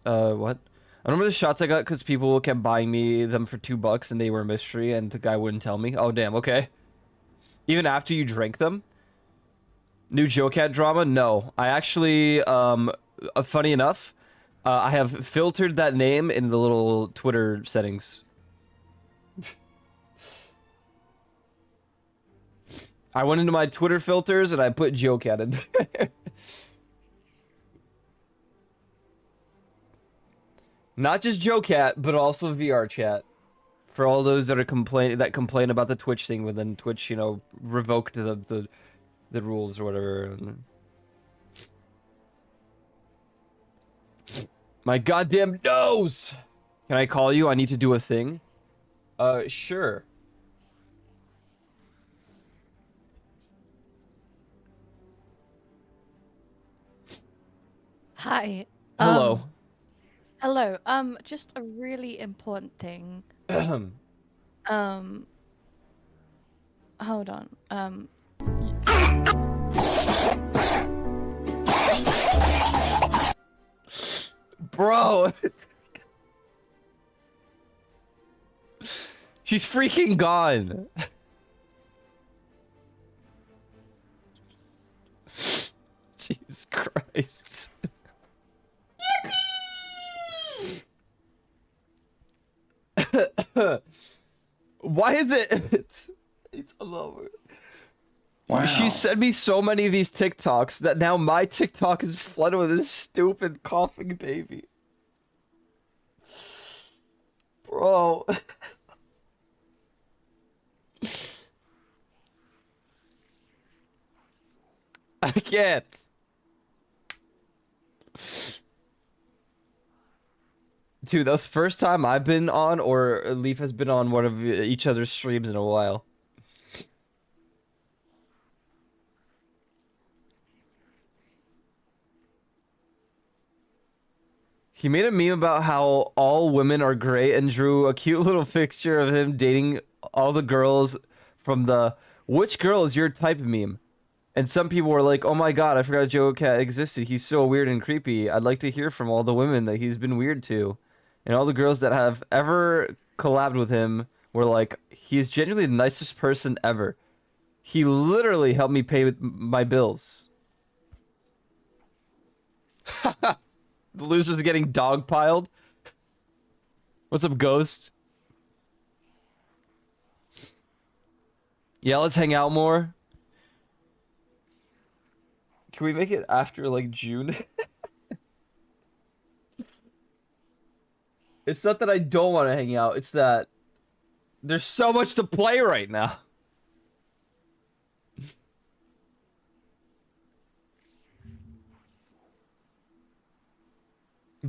what? I remember the shots I got because people kept buying me them for $2 and they were a mystery and the guy wouldn't tell me. Oh damn, okay. Even after you drank them. New Joe Cat drama? No, I actually funny enough, I have filtered that name in the little Twitter settings. I went into my Twitter filters and I put Joe Cat in there. Not just Joe Cat, but also VR chat. For all those that are complain about the Twitch thing, when then Twitch, you know, revoked the rules or whatever. My goddamn nose! Can I call you? I need to do a thing. Sure. Hi. Hello. Hello. Just a really important thing. Hold on. Bro. She's freaking gone. Jesus Christ. Why is it? It's all over. Wow. She sent me so many of these TikToks that now my TikTok is flooded with this stupid coughing baby. Bro. I can't. Dude, that's the first time I've been on, or Leaf has been on one of each other's streams in a while. He made a meme about how all women are great and drew a cute little picture of him dating all the girls from the "which girl is your type" meme. And some people were like, oh my god, I forgot Joe Cat existed. He's so weird and creepy. I'd like to hear from all the women that he's been weird to. And all the girls that have ever collabed with him were like, he's genuinely the nicest person ever. He literally helped me pay my bills. The losers are getting dogpiled. What's up, Ghost? Yeah, let's hang out more. Can we make it after, like, June? It's not that I don't want to hang out. It's that there's so much to play right now.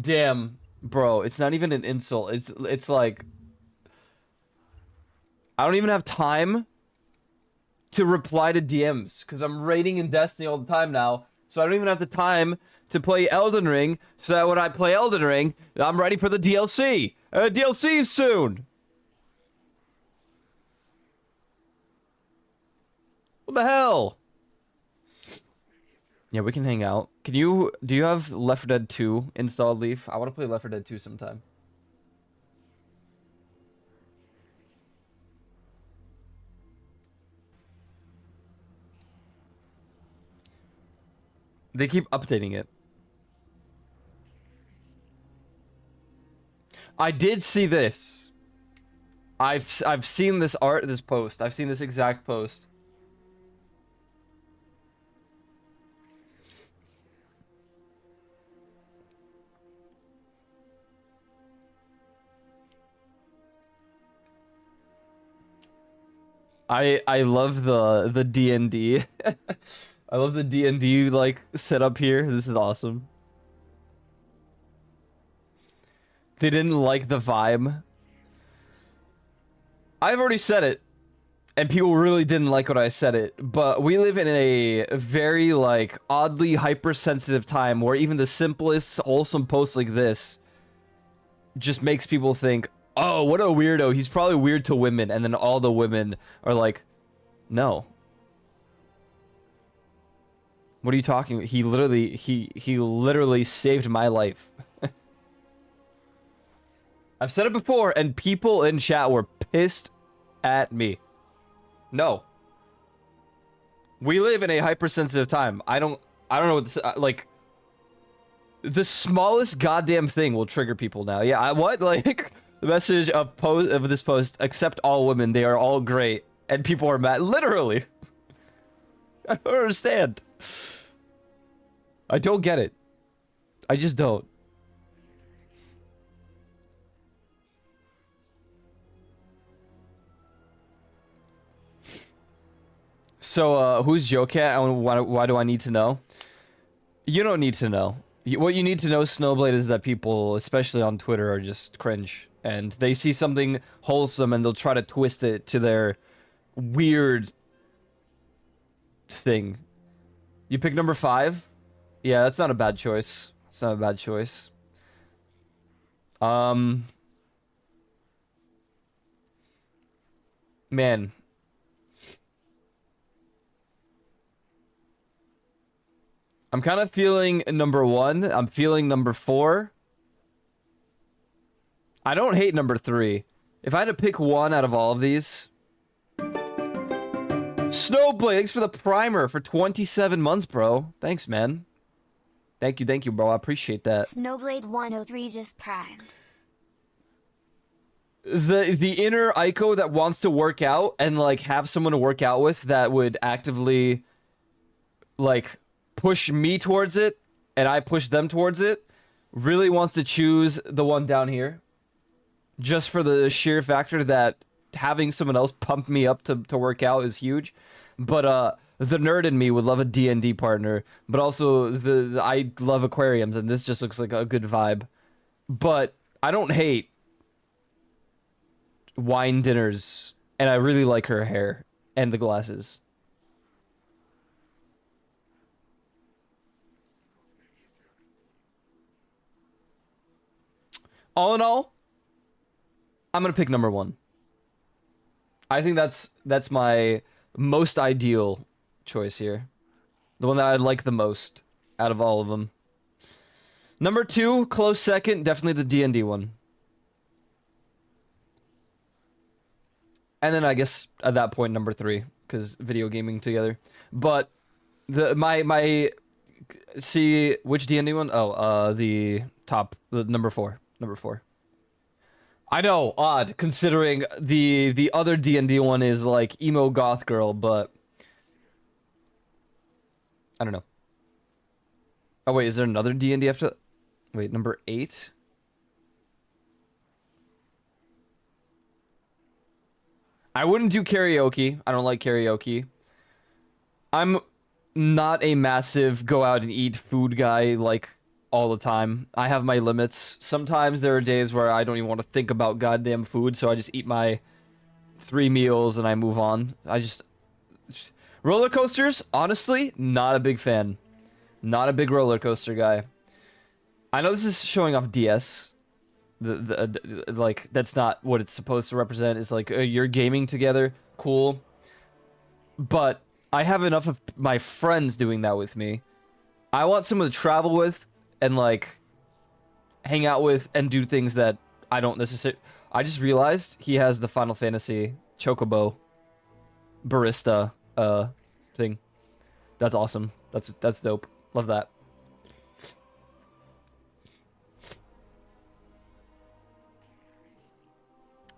Damn, bro. It's not even an insult. It's like... I don't even have time to reply to DMs because I'm raiding in Destiny all the time now, so I don't even have the time to play Elden Ring, so that when I play Elden Ring, I'm ready for the DLC. DLC is soon. What the hell? Yeah, we can hang out. Do you have Left 4 Dead 2 installed, Leaf? I want to play Left 4 Dead 2 sometime. They keep updating it. I did see this. I've seen this post. I've seen this exact post. I love the D&D. I love the D&D like setup here. This is awesome. They didn't like the vibe. I've already said it, and people really didn't like what I said it, but we live in a very like oddly hypersensitive time where even the simplest wholesome post like this just makes people think, oh, what a weirdo. He's probably weird to women. And then all the women are like, no. What are you talking? He literally saved my life. I've said it before, and people in chat were pissed at me. No. We live in a hypersensitive time. I don't know what this, like, the smallest goddamn thing will trigger people now. Yeah, what? Like, the message of this post, accept all women, they are all great, and people are mad. Literally. I don't understand. I don't get it. I just don't. So, who's Joe Cat and why do I need to know? You don't need to know. What you need to know, Snowblade, is that people, especially on Twitter, are just cringe. And they see something wholesome and they'll try to twist it to their weird thing. You pick number 5? Yeah, that's not a bad choice. It's not a bad choice. Man. I'm kind of feeling number 1. I'm feeling number 4. I don't hate number 3. If I had to pick one out of all of these... Snowblade, thanks for the primer for 27 months, bro. Thanks, man. Thank you, bro. I appreciate that. Snowblade 103 just primed. The inner Ico that wants to work out and, like, have someone to work out with that would actively, like, push me towards it, and I push them towards it, really wants to choose the one down here. Just for the sheer factor that having someone else pump me up to work out is huge. But the nerd in me would love a D&D partner, but also I love aquariums, and this just looks like a good vibe. But I don't hate wine dinners, and I really like her hair and the glasses. All in all, I'm gonna pick number 1. I think that's my most ideal choice here. The one that I like the most out of all of them. Number 2, close second, definitely the D&D one. And then I guess at that point number 3, because video gaming together. But my see which D&D one? Oh, the number 4. Number 4. I know, odd, considering the other D&D one is like emo goth girl, but I don't know. Oh wait, is there another D&D after? Wait, number 8? I wouldn't do karaoke. I don't like karaoke. I'm not a massive go out and eat food guy, like, all the time. I have my limits. Sometimes there are days where I don't even want to think about goddamn food, so I just eat my 3 meals and I move on. Roller coasters, honestly, not a big fan. Not a big roller coaster guy. I know this is showing off DS. Like, that's not what it's supposed to represent. It's like, you're gaming together, cool. But I have enough of my friends doing that with me. I want someone to travel with and, like, hang out with and do things that I don't necessarily... I just realized he has the Final Fantasy Chocobo barista thing. That's awesome. That's dope. Love that.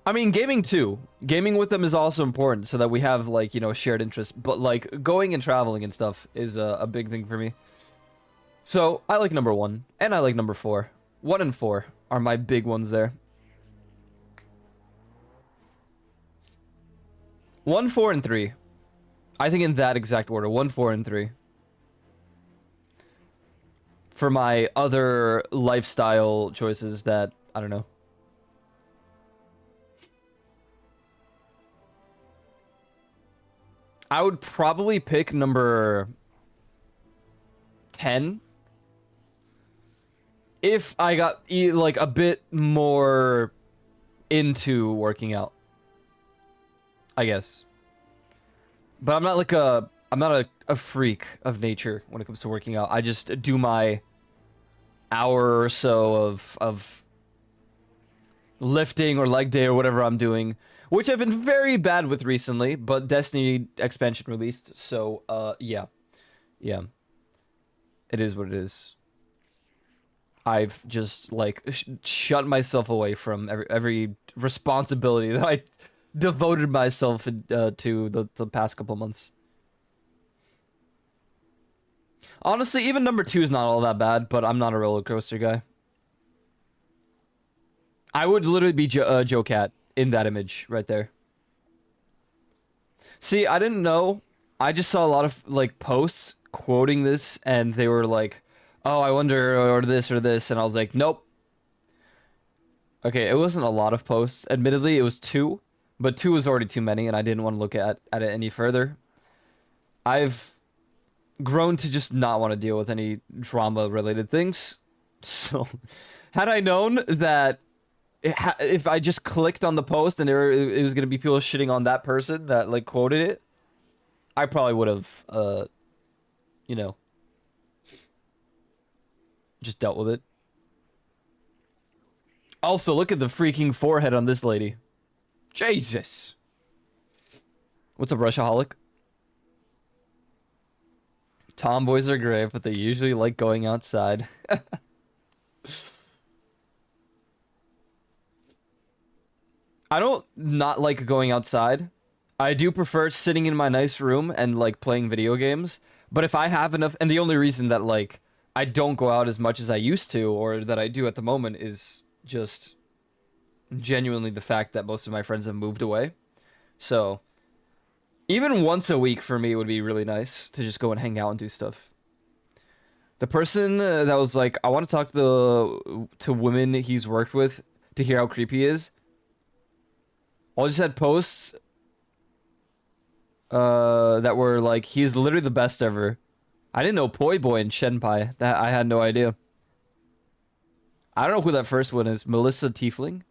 I mean, gaming too. Gaming with them is also important so that we have, like, you know, shared interests. But, like, going and traveling and stuff is a big thing for me. So, I like number 1, and I like number 4. 1 and 4 are my big ones there. 1, 4, and 3. I think in that exact order. 1, 4, and 3. For my other lifestyle choices that, I don't know. I would probably pick number 10 if I got like a bit more into working out, I guess. But I'm not like a freak of nature when it comes to working out. I just do my hour or so of lifting or leg day or whatever I'm doing, which I've been very bad with recently, but Destiny expansion released, so yeah. It is what it is. I've just like shut myself away from every responsibility that I devoted myself to the past couple months. Honestly, even number 2 is not all that bad, but I'm not a roller coaster guy. I would literally be Joe Cat in that image right there. See, I didn't know. I just saw a lot of like posts quoting this, and they were like, "Oh, I wonder," or this or this, and I was like, "Nope." Okay, it wasn't a lot of posts. Admittedly, it was 2, but 2 was already too many, and I didn't want to look at it any further. I've grown to just not want to deal with any drama-related things. So, had I known that if I just clicked on the post and it was gonna be people shitting on that person that like quoted it, I probably would have, you know, just dealt with it. Also, look at the freaking forehead on this lady. Jesus. What's up, Rushaholic? Tomboys are great, but they usually like going outside. I don't not like going outside. I do prefer sitting in my nice room and like playing video games. But if I have enough, and the only reason that like I don't go out as much as I used to, or that I do at the moment, is just genuinely the fact that most of my friends have moved away. So even once a week for me would be really nice to just go and hang out and do stuff. The person that was like, I want to talk to women he's worked with to hear how creepy he is. All just had posts that were like, he's literally the best ever. I didn't know Poi Boy and Shenpai. That I had no idea. I don't know who that first one is. Melissa Tiefling?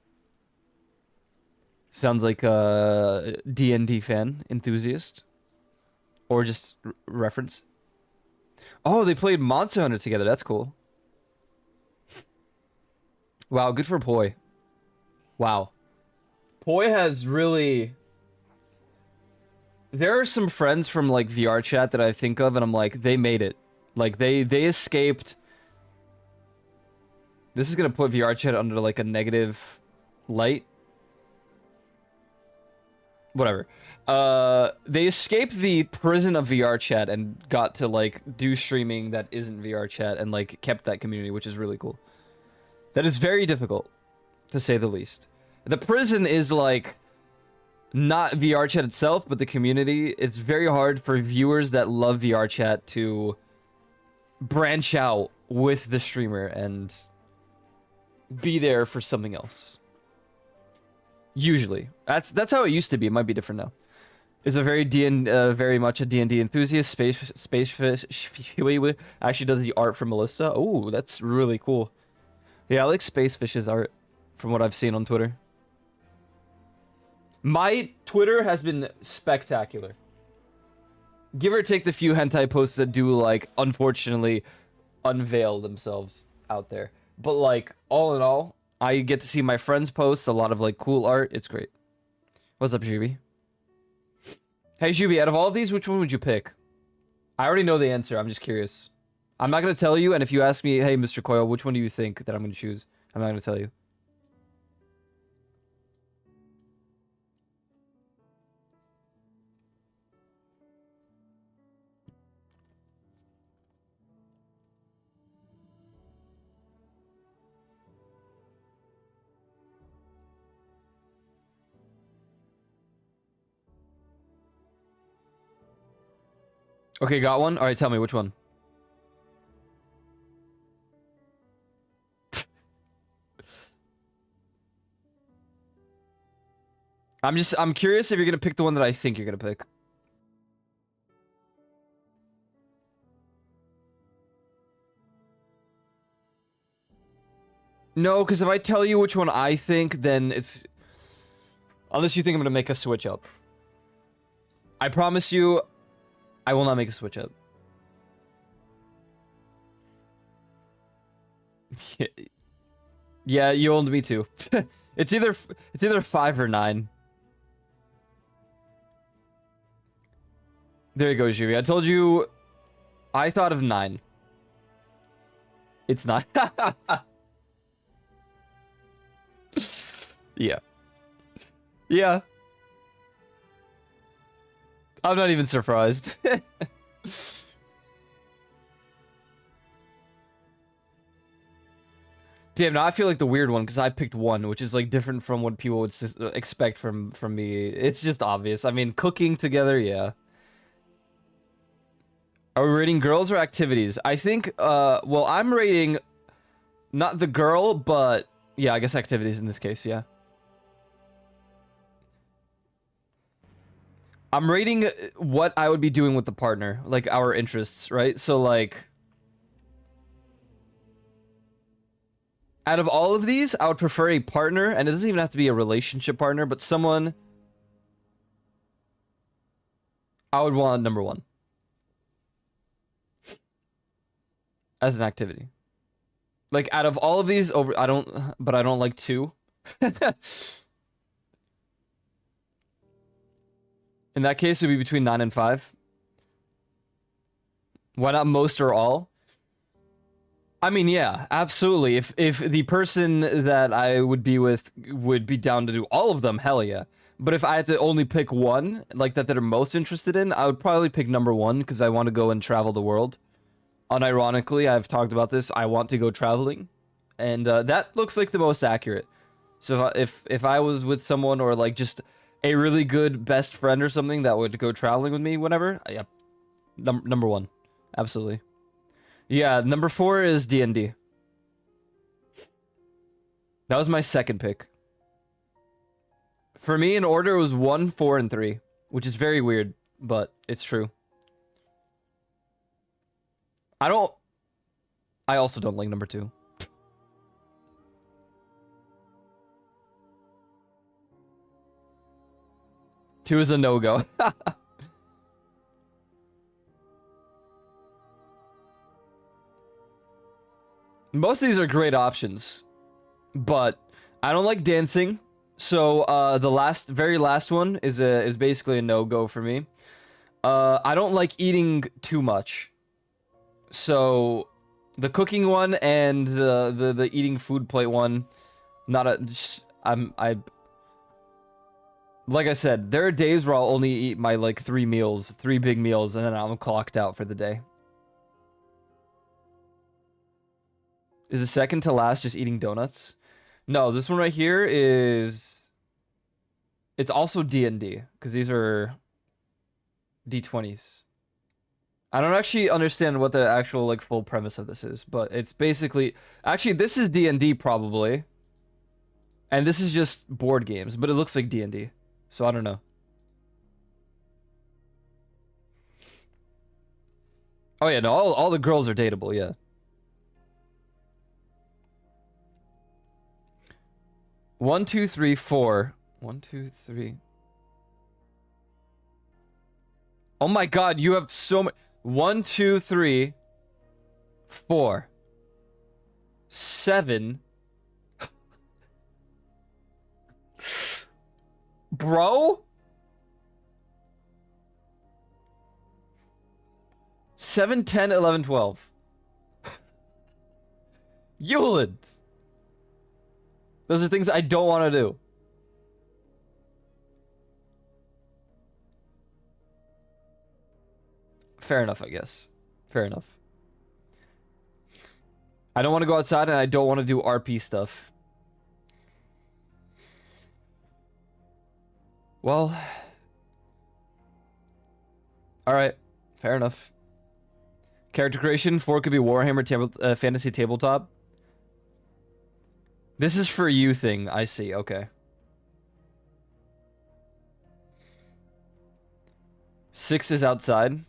Sounds like a D&D fan, enthusiast. Or just reference. Oh, they played Monster Hunter together. That's cool. Wow, good for Poi. Wow. Poi has really... There are some friends from like VR chat that I think of and I'm like, they made it. Like they escaped. This is gonna put VR chat under like a negative light. Whatever. They escaped the prison of VR chat and got to like do streaming that isn't VR chat and like kept that community, which is really cool. That is very difficult, to say the least. The prison is like not VR chat itself, but the community. It's very hard for viewers that love VR chat to branch out with the streamer and be there for something else. Usually, that's how it used to be. It might be different now. Is a very very much a D&D enthusiast. Spacefish actually does the art for Melissa. Oh, that's really cool. Yeah, I like Spacefish's art from what I've seen on Twitter. My Twitter has been spectacular. Give or take the few hentai posts that do, like, unfortunately unveil themselves out there. But, like, all in all, I get to see my friends post a lot of, like, cool art. It's great. What's up, Juby? Hey, Juby, out of all of these, which one would you pick? I already know the answer. I'm just curious. I'm not going to tell you, and if you ask me, hey, Mr. Coyle, which one do you think that I'm going to choose? I'm not going to tell you. Okay, got one? Alright, tell me, which one? I'm curious if you're gonna pick the one that I think you're gonna pick. No, because if I tell you which one I think, then it's... Unless you think I'm gonna make a switch up. I promise you, I will not make a switch up. Yeah, you owned me too. It's either 5 or 9. There you go, Jiri. I told you I thought of 9. It's not. Yeah. Yeah. I'm not even surprised. Damn, now I feel like the weird one because I picked 1, which is like different from what people would expect from me. It's just obvious. I mean, cooking together, yeah. Are we rating girls or activities? I think, well, I'm rating not the girl, but yeah, I guess activities in this case, yeah. I'm rating what I would be doing with the partner, like our interests, right? So like, out of all of these, I would prefer a partner, and it doesn't even have to be a relationship partner, but someone I would want number 1 as an activity. Like out of all of these, I don't like 2. In that case, it would be between 9 and 5. Why not most or all? I mean, yeah, absolutely. If the person that I would be with would be down to do all of them, hell yeah. But if I had to only pick one, like that they're most interested in, I would probably pick number 1 because I want to go and travel the world. Unironically, I've talked about this. I want to go traveling, and that looks like the most accurate. So if I was with someone or like just a really good best friend or something that would go traveling with me, whenever, yeah, number 1, absolutely. Yeah, number 4 is D&D. That was my second pick. For me, in order, it was 1, 4, and 3, which is very weird, but it's true. I also don't like number 2. Two is a no-go. Most of these are great options, but I don't like dancing. So the very last one is basically a no-go for me. I don't like eating too much. So the cooking one and the eating food plate one, not a. Like I said, there are days where I'll only eat my like 3 big meals, and then I'm clocked out for the day. Is the second to last just eating donuts? No, this one right here is... It's also D&D, because these are D20s. I don't actually understand what the actual like full premise of this is, but it's basically... Actually, this is D&D probably. And this is just board games, but it looks like D&D. So I don't know. Oh yeah, no, all the girls are dateable, yeah. One, two, three, 4. 1, 2, 3. Oh my god, you have so much. 1, 2, 3, 4, 7. Bro? 7, 10, 11, 12. Yuland. Those are things I don't want to do. Fair enough, I guess. Fair enough. I don't want to go outside and I don't want to do RP stuff. Well. Alright. Fair enough. Character creation, 4 could be Warhammer Fantasy Tabletop. This is for you thing, I see, okay. 6 is outside.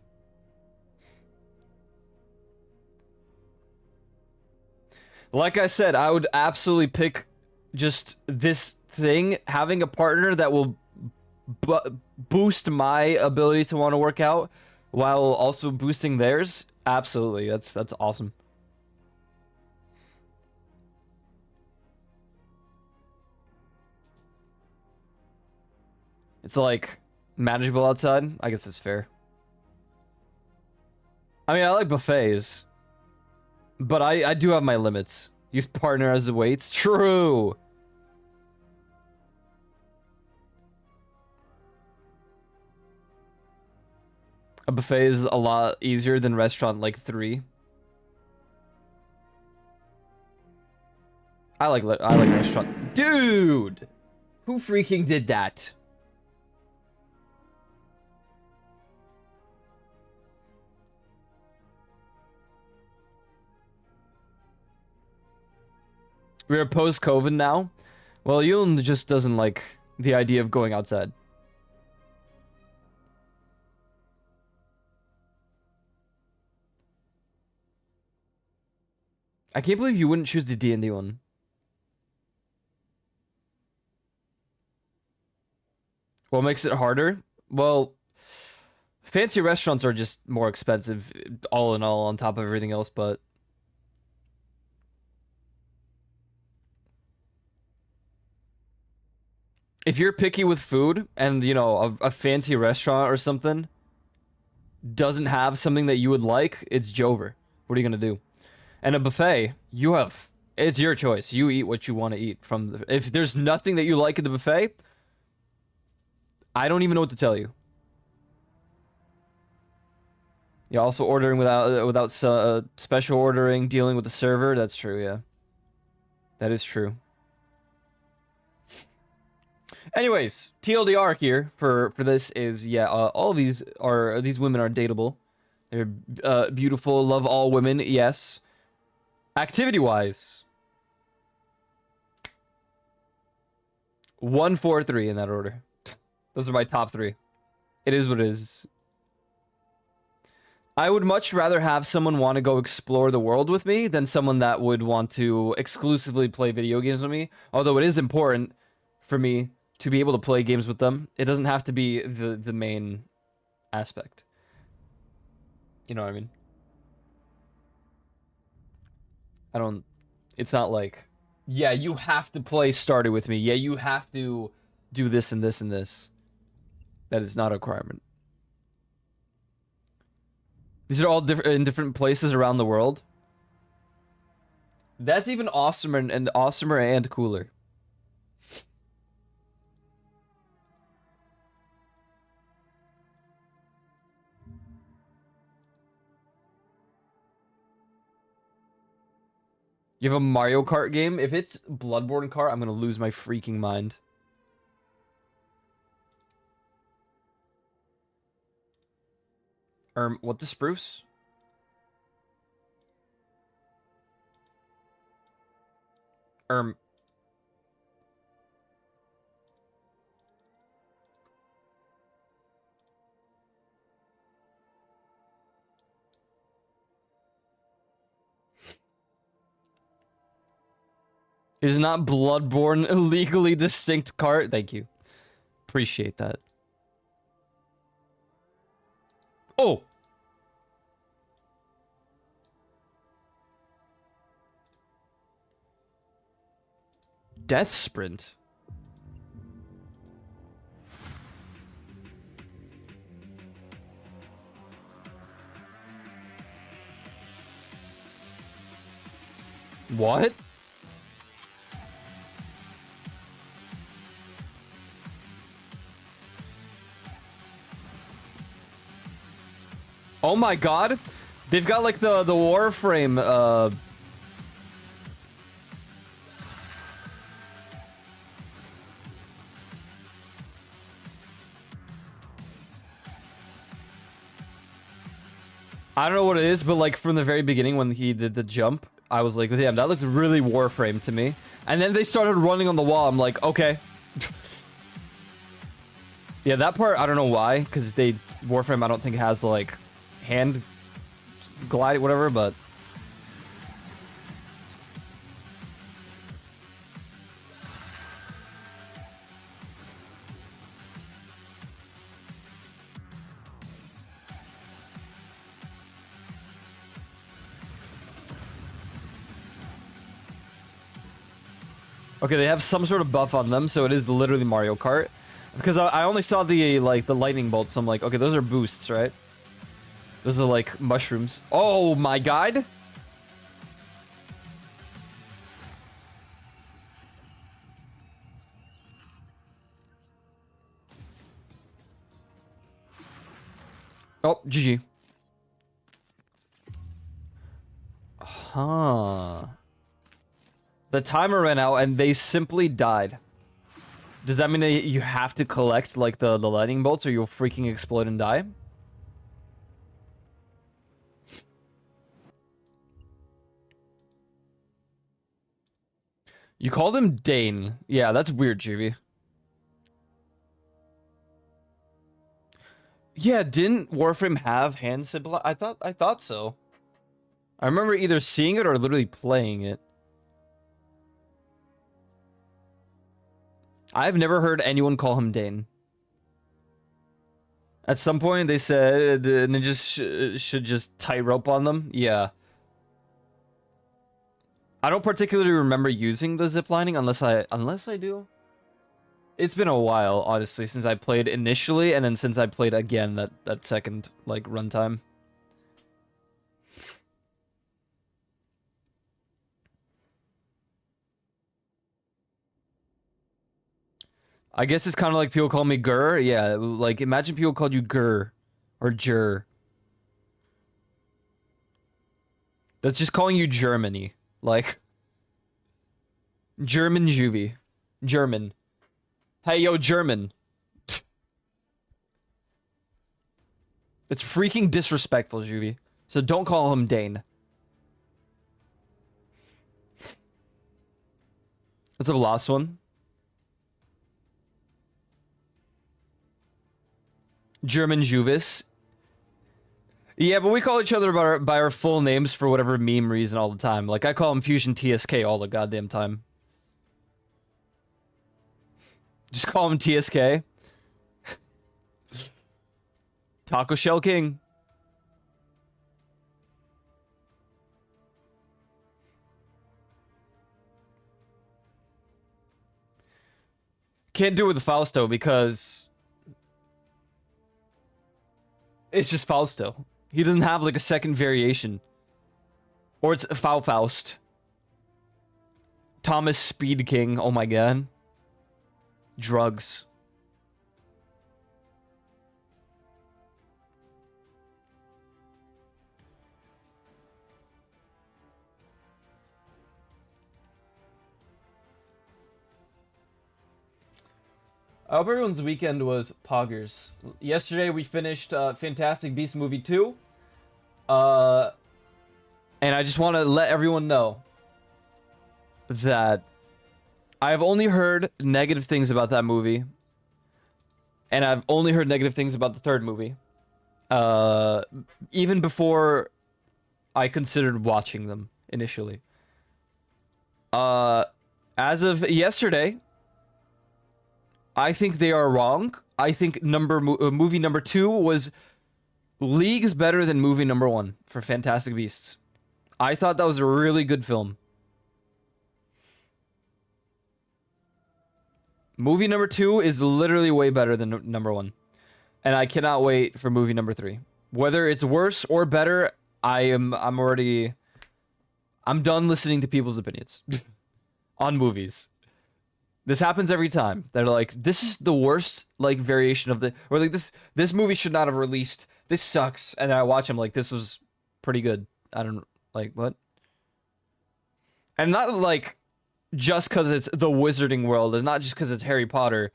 Like I said, I would absolutely pick just this thing. Having a partner that will boost my ability to want to work out while also boosting theirs. Absolutely. That's awesome. It's like manageable outside. I guess it's fair. I mean, I like buffets, but I do have my limits. Use partner as the weights. True. A buffet is a lot easier than restaurant like 3. I like restaurant. Dude, who freaking did that? We're post-COVID now. Well, Yulin just doesn't like the idea of going outside. I can't believe you wouldn't choose the D&D one. What makes it harder? Well, fancy restaurants are just more expensive, all in all, on top of everything else, but... if you're picky with food, and, you know, a fancy restaurant or something doesn't have something that you would like, it's Jover. What are you gonna do? And a buffet, you have... it's your choice. You eat what you want to eat from the... if there's nothing that you like in the buffet, I don't even know what to tell you. You're also ordering without special ordering, dealing with the server. That's true, yeah. That is true. Anyways, TLDR here for this is, yeah, all of these women are dateable. They're beautiful, love all women, yes. Activity-wise, 1, 4, 3 in that order. Those are my top 3. It is what it is. I would much rather have someone want to go explore the world with me than someone that would want to exclusively play video games with me. Although it is important for me to be able to play games with them. It doesn't have to be the main aspect. You know what I mean? It's not like, yeah, you have to play starter with me. Yeah, you have to do this and this and this. That is not a requirement. These are all in different places around the world. That's even awesomer and awesomer and cooler. You have a Mario Kart game? If it's Bloodborne Kart, I'm gonna lose my freaking mind. What the spruce? Is not Bloodborne a legally distinct cart? Thank you. Appreciate that. Oh! Death Sprint. What? Oh my god. They've got like the Warframe I don't know what it is, but like from the very beginning when he did the jump, I was like, damn, that looked really Warframe to me. And then they started running on the wall. I'm like, okay. Yeah, that part, I don't know why, because Warframe I don't think has like hand glide, whatever, but Okay, they have some sort of buff on them, so it is literally Mario Kart. Because I only saw the lightning bolts, so I'm like, okay, those are boosts, right? Those are like mushrooms. Oh my god! Oh, GG. Huh. The timer ran out and they simply died. Does that mean that you have to collect like the lightning bolts or you'll freaking explode and die? You called him Dane. Yeah, that's weird, Juvie. Yeah, didn't Warframe have hand symbol? I thought so. I remember either seeing it or literally playing it. I've never heard anyone call him Dane. At some point, they said ninjas should just tie rope on them. Yeah. I don't particularly remember using the ziplining unless I do. It's been a while, honestly, since I played initially, and then since I played again that second like runtime. I guess it's kind of like people call me Gur. Yeah, like imagine people called you Gur or Jur. That's just calling you Germany. Like German Juvie. German. Hey yo, German. It's freaking disrespectful, Juvie. So don't call him Dane. That's the last one. German Juvis. Yeah, but we call each other by our full names for whatever meme reason all the time. Like, I call him Fusion TSK all the goddamn time. Just call him TSK. Taco Shell King. Can't do it with Fausto because it's just Fausto. He doesn't have like a second variation. Or it's Faust. Thomas Speed King. Oh my god. Drugs. I hope everyone's weekend was poggers. Yesterday we finished Fantastic Beasts Movie 2. And I just want to let everyone know that I've only heard negative things about that movie. And I've only heard negative things about the third movie. Even before I considered watching them initially. As of yesterday, I think they are wrong. I think movie number 2 was leagues better than movie number 1 for Fantastic Beasts. I thought that was a really good film. Movie number 2 is literally way better than number 1. And I cannot wait for movie number 3. Whether it's worse or better, I'm done listening to people's opinions on movies. This happens every time. They're like, this is the worst like variation of the, or like this movie should not have released. This sucks. And then I watch them like, this was pretty good. I don't like what. And not like just because it's the Wizarding World, and not just because it's Harry Potter.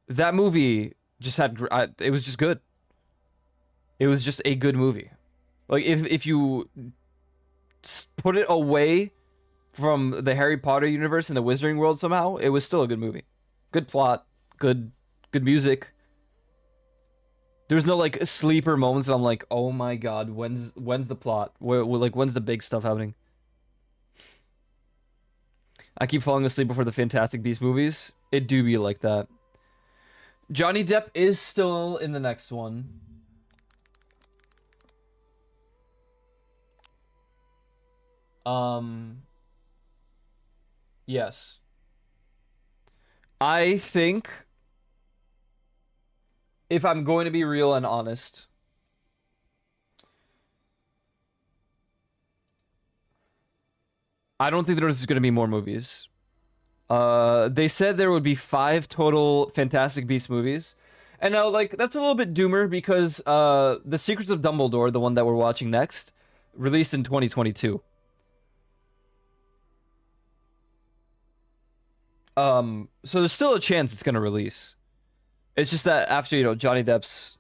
That movie just had, it was just good. It was just a good movie. Like if you put it away from the Harry Potter universe and the Wizarding World somehow, it was still a good movie. Good plot, good music. There's no like sleeper moments that I'm like, oh my god, when's the plot? When's the big stuff happening? I keep falling asleep before the Fantastic Beasts movies. It do be like that. Johnny Depp is still in the next one. Yes. I think, if I'm going to be real and honest, I don't think there's going to be more movies. They said there would be 5 total Fantastic Beasts movies. And now, like, that's a little bit doomer because The Secrets of Dumbledore, the one that we're watching next, released in 2022. So there's still a chance it's going to release. It's just that after, you know, Johnny Depp's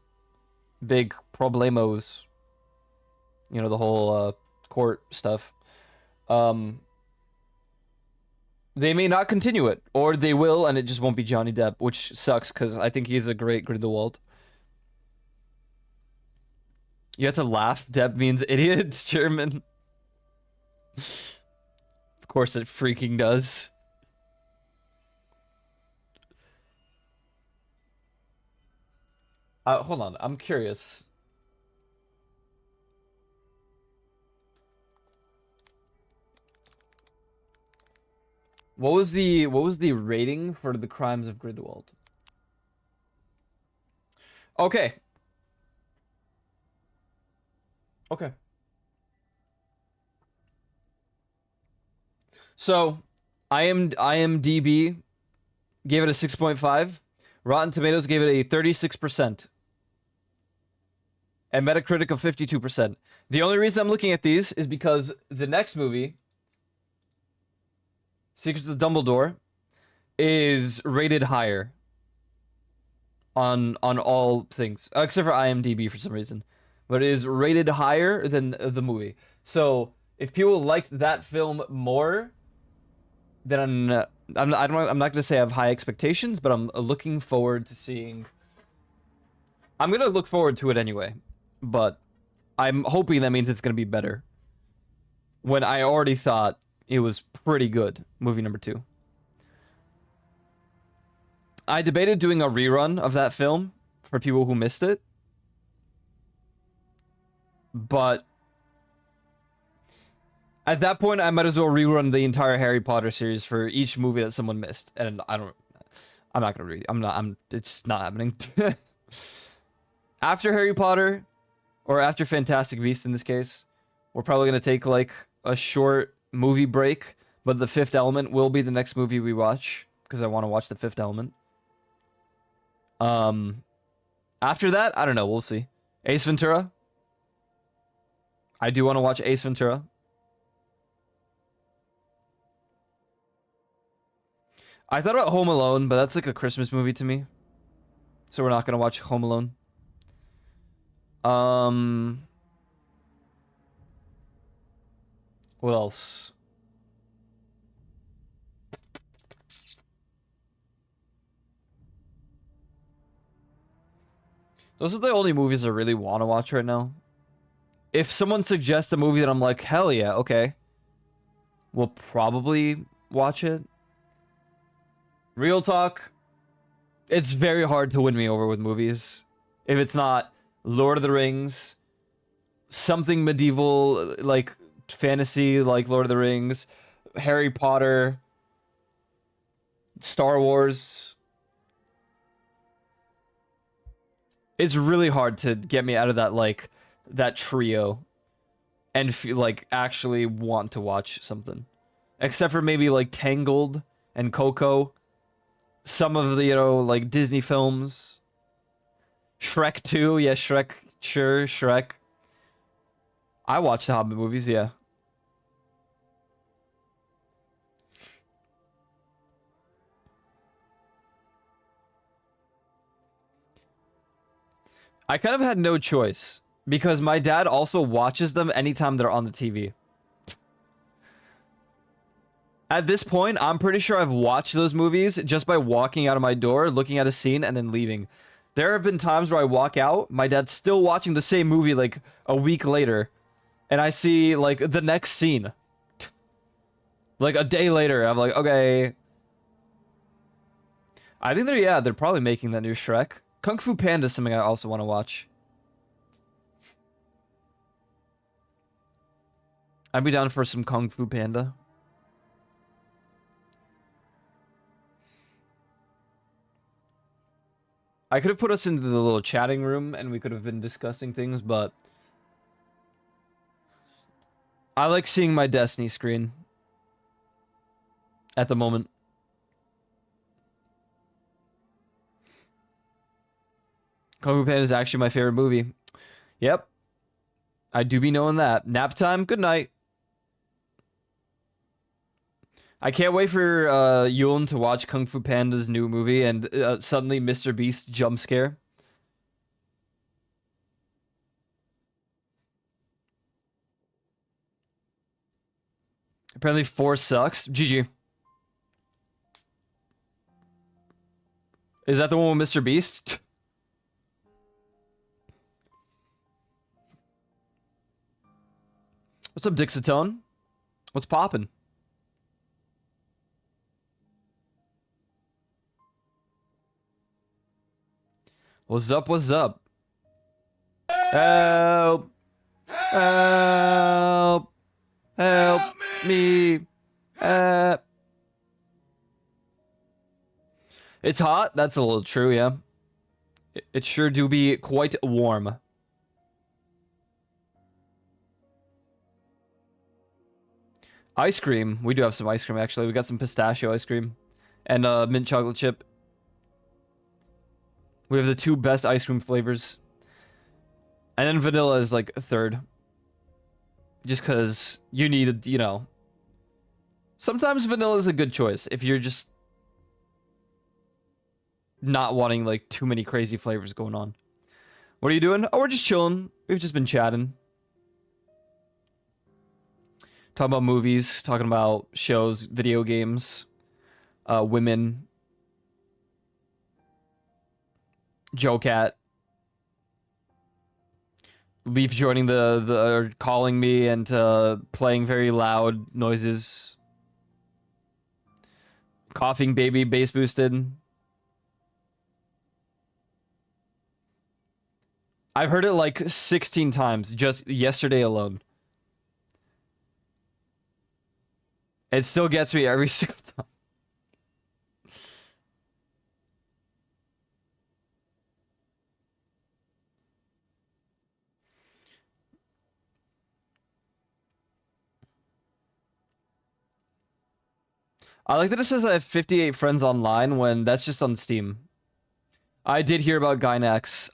big problemos, you know, the whole court stuff, they may not continue it, or they will, and it just won't be Johnny Depp, which sucks because I think he's a great Grindelwald. You have to laugh. Depp means idiot. It's German. Of course it freaking does. Hold on. I'm curious. What was the rating for The Crimes of Grindelwald? Okay. Okay. So, IMDb gave it a 6.5. Rotten Tomatoes gave it a 36%. And Metacritic of 52%. The only reason I'm looking at these is because the next movie, Secrets of Dumbledore, is rated higher on all things, except for IMDb for some reason, but it is rated higher than the movie. So if people liked that film more, then I'm not going to say I have high expectations, but I'm looking forward to seeing. I'm going to look forward to it anyway, but I'm hoping that means it's going to be better. When I already thought it was pretty good, movie number 2. I debated doing a rerun of that film for people who missed it. But at that point, I might as well rerun the entire Harry Potter series for each movie that someone missed. And I'm not going to it's not happening. After Harry Potter, or after Fantastic Beasts in this case, we're probably going to take like a short movie break, but The Fifth Element will be the next movie we watch because I want to watch The Fifth Element. After that, I don't know, we'll see. Ace Ventura. I do want to watch Ace Ventura. I thought about Home Alone, but that's like a Christmas movie to me. So we're not going to watch Home Alone. What else? Those are the only movies I really want to watch right now. If someone suggests a movie that I'm like, hell yeah, okay, we'll probably watch it. Real talk, it's very hard to win me over with movies. If it's not Lord of the Rings, something medieval, like fantasy, like Lord of the Rings, Harry Potter, Star Wars. It's really hard to get me out of that, like, that trio and feel like actually want to watch something. Except for maybe like Tangled and Coco. Some of the, you know, like Disney films. Shrek 2, yeah, Shrek, sure, Shrek. I watch the Hobbit movies, yeah. I kind of had no choice because my dad also watches them anytime they're on the TV. At this point, I'm pretty sure I've watched those movies just by walking out of my door, looking at a scene, and then leaving. There have been times where I walk out, my dad's still watching the same movie like a week later, and I see like the next scene. Like a day later, I'm like, okay. I think they're probably making that new Shrek. Kung Fu Panda is something I also want to watch. I'd be down for some Kung Fu Panda. I could have put us into the little chatting room and we could have been discussing things, but I like seeing my Destiny screen at the moment. Kung Fu Panda is actually my favorite movie. Yep. I do be knowing that. Nap time, good night. I can't wait for Yulin to watch Kung Fu Panda's new movie and suddenly Mr. Beast jump scare. Apparently 4 sucks. GG. Is that the one with Mr. Beast? What's up, Dixitone? What's poppin'? What's up? What's up? Help! Help! Help me! It's hot. That's a little true, yeah. It sure do be quite warm. Ice cream. We do have some ice cream, actually. We got some pistachio ice cream. And mint chocolate chip. We have the 2 best ice cream flavors. And then vanilla is like a third. Just because you need, you know. Sometimes vanilla is a good choice if you're just not wanting like too many crazy flavors going on. What are you doing? Oh, we're just chilling. We've just been chatting. Talking about movies, talking about shows, video games, women. Joe Cat. Leaf joining or calling me and playing very loud noises. Coughing baby bass boosted. I've heard it like 16 times just yesterday alone. It still gets me every single time. I like that it says I have 58 friends online when that's just on Steam. I did hear about Gynax.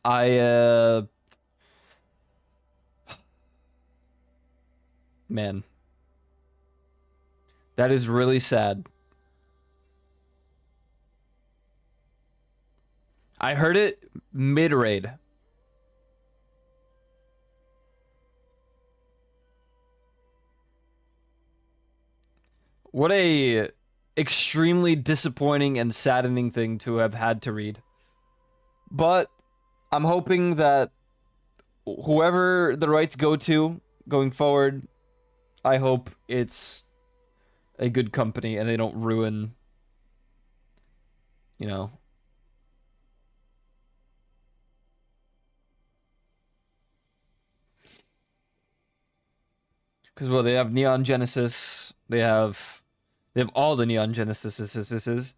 Man. That is really sad. I heard it mid-raid. What a extremely disappointing and saddening thing to have had to read. But I'm hoping that whoever the rights go to going forward, I hope it's a good company and they don't ruin, you know. Because, well, they have Neon Genesis. They have all the Neon Genesises.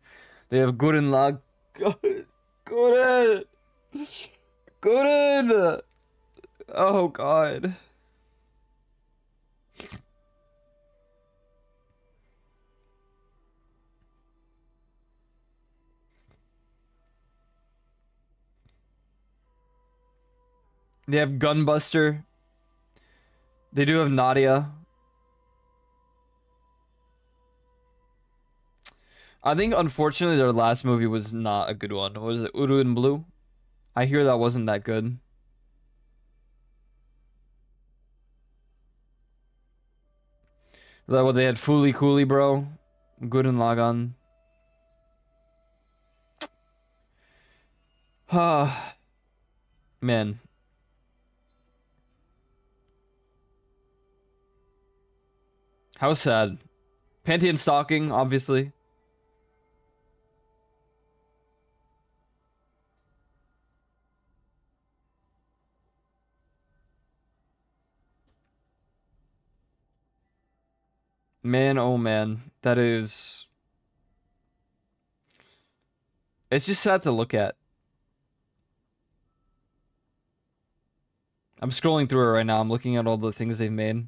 They have Gurren Lag. Gurren! Gurren! Oh, God. They have Gunbuster. They do have Nadia. I think, unfortunately, their last movie was not a good one. What was it? Uru and Blue? I hear that wasn't that good. That what they had Fooly Cooly, bro. Good and Lagan. Man. How sad. Pantheon stalking, obviously. Man, oh man. That is... It's just sad to look at. I'm scrolling through it right now. I'm looking at all the things they've made.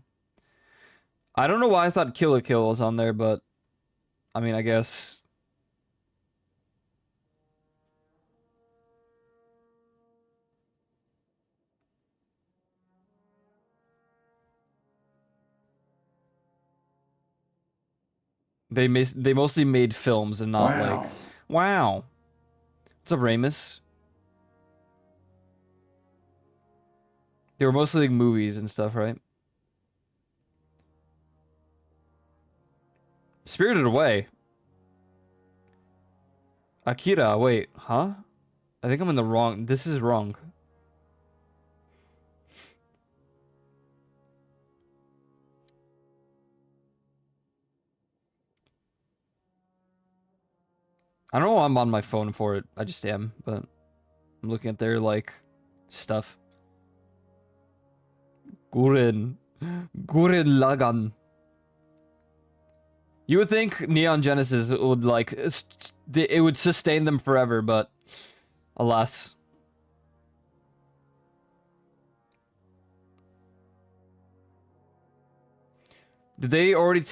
I don't know why I thought Kill la Kill was on there, but I mean, I guess. They mostly made films and not like. Wow. What's up, Ramus? They were mostly like movies and stuff, right? Spirited Away. Akira, wait, huh? I think I'm in the wrong. This is wrong. I don't know why I'm on my phone for it. I just am, but I'm looking at their like stuff. Gurren Lagann. You would think Neon Genesis would like it would sustain them forever, but alas. Did they already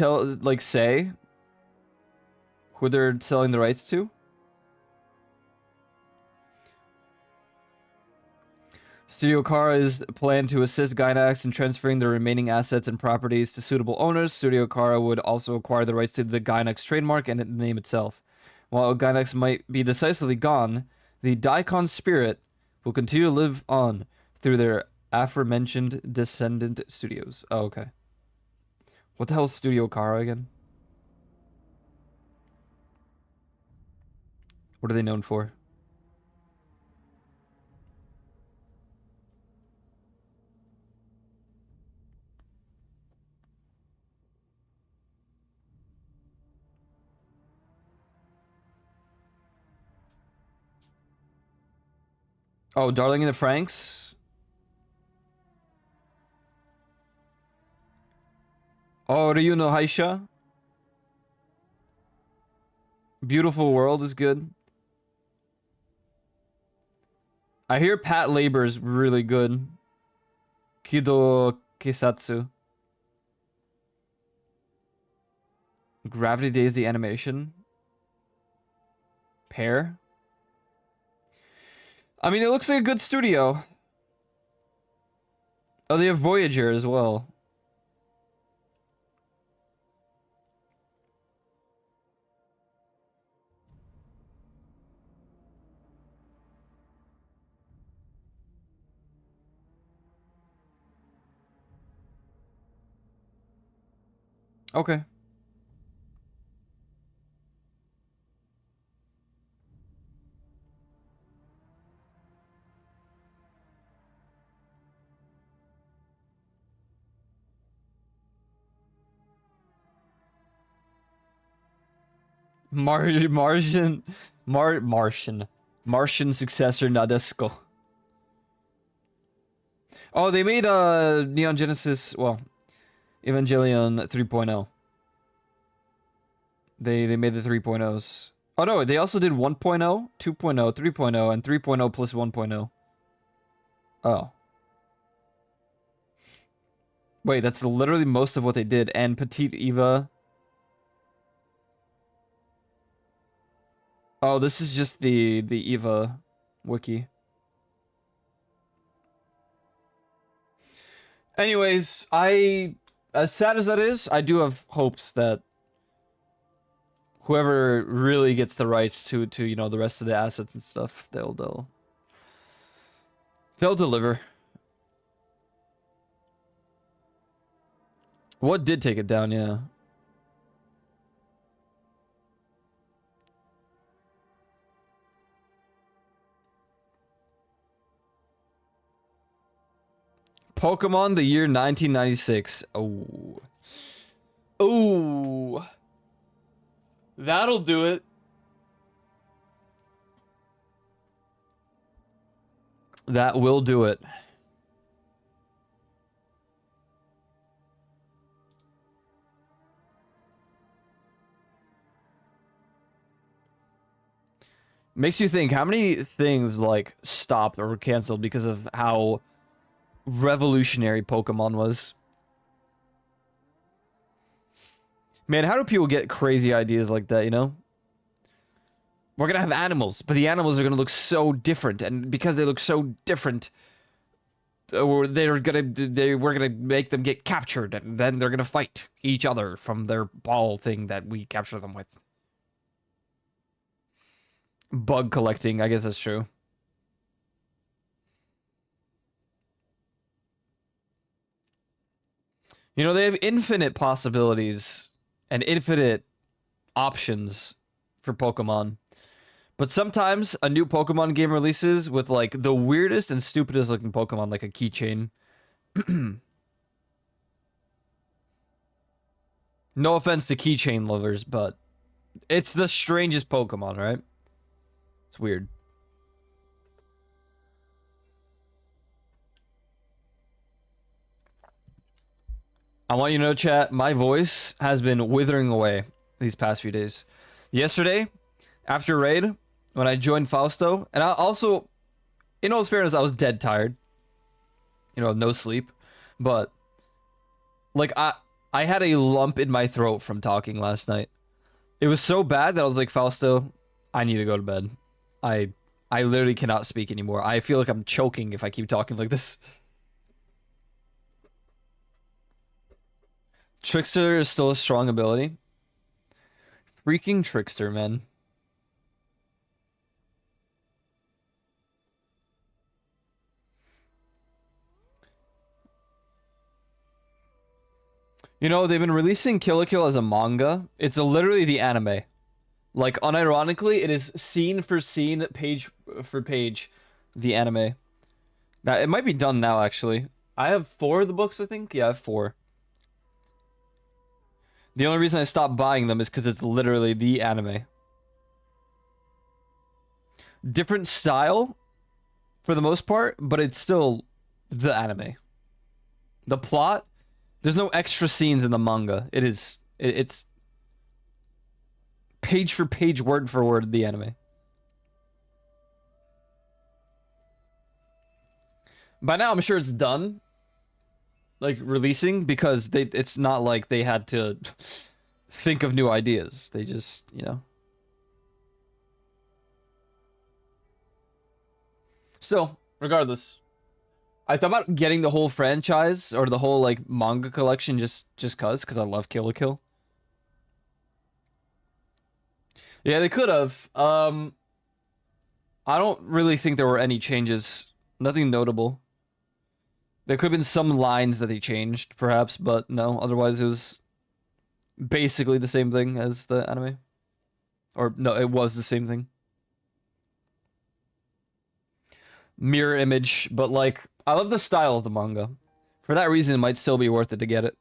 say who they're selling the rights to? Studio Kara is planned to assist Gainax in transferring the remaining assets and properties to suitable owners. Studio Kara would also acquire the rights to the Gainax trademark and the name itself. While Gainax might be decisively gone, the Daikon spirit will continue to live on through their aforementioned descendant studios. Oh, okay. What the hell is Studio Kara again? What are they known for? Oh, Darling in the Franxx? Oh, Ryu no Haisha? Beautiful World is good. I hear Pat Labor's really good. Kido Kisatsu. Gravity Days the animation. Pair. I mean, it looks like a good studio. Oh, they have Voyager as well. Okay. Martian successor Nadesco. Oh, they made Neon Genesis, well, Evangelion 3.0. They made the 3.0s. Oh no, they also did 1.0, 2.0, 3.0, and 3.0 plus 1.0. Oh. Wait, that's literally most of what they did. And Petite Eva. Oh, this is just the Eva wiki. Anyways, as sad as that is, I do have hopes that whoever really gets the rights to you know the rest of the assets and stuff, they'll deliver. What did take it down? Yeah. Pokemon the year 1996. Oh. Oh. That'll do it. That will do it. Makes you think how many things like stopped or were canceled because of how revolutionary Pokemon was. Man, how do people get crazy ideas like that, you know? We're gonna have animals, but the animals are gonna look so different, and because they look so different, we're gonna make them get captured, and then they're gonna fight each other from their ball thing that we capture them with. Bug collecting, I guess that's true. You know, they have infinite possibilities and infinite options for Pokemon. But sometimes a new Pokemon game releases with like the weirdest and stupidest looking Pokemon, like a keychain. No offense to keychain lovers, but it's the strangest Pokemon, right? It's weird. I want you to know, chat, my voice has been withering away these past few days. Yesterday, after raid, when I joined Fausto, and I also, in all fairness, I was dead tired. You know, no sleep. But, like, I had a lump in my throat from talking last night. It was so bad that I was like, Fausto, I need to go to bed. I literally cannot speak anymore. I feel like I'm choking if I keep talking like this. Trickster is still a strong ability. Freaking Trickster, man. You know, they've been releasing Kill la Kill as a manga. It's literally the anime. Like, unironically, it is scene for scene, page for page, the anime. Now, it might be done now, actually. I have 4 of the books, I think. Yeah, I have 4. The only reason I stopped buying them is because it's literally the anime. Different style, for the most part, but it's still the anime. The plot, there's no extra scenes in the manga. It's page for page, word for word, the anime. By now, I'm sure it's done. Like, releasing, because it's not like they had to think of new ideas. They just, you know. Still, regardless, I thought about getting the whole franchise or the whole like manga collection just because I love Kill la Kill. Yeah, they could have. I don't really think there were any changes. Nothing notable. There could have been some lines that they changed, perhaps, but no. Otherwise, it was basically the same thing as the anime. Or, no, it was the same thing. Mirror image, but, like, I love the style of the manga. For that reason, it might still be worth it to get it.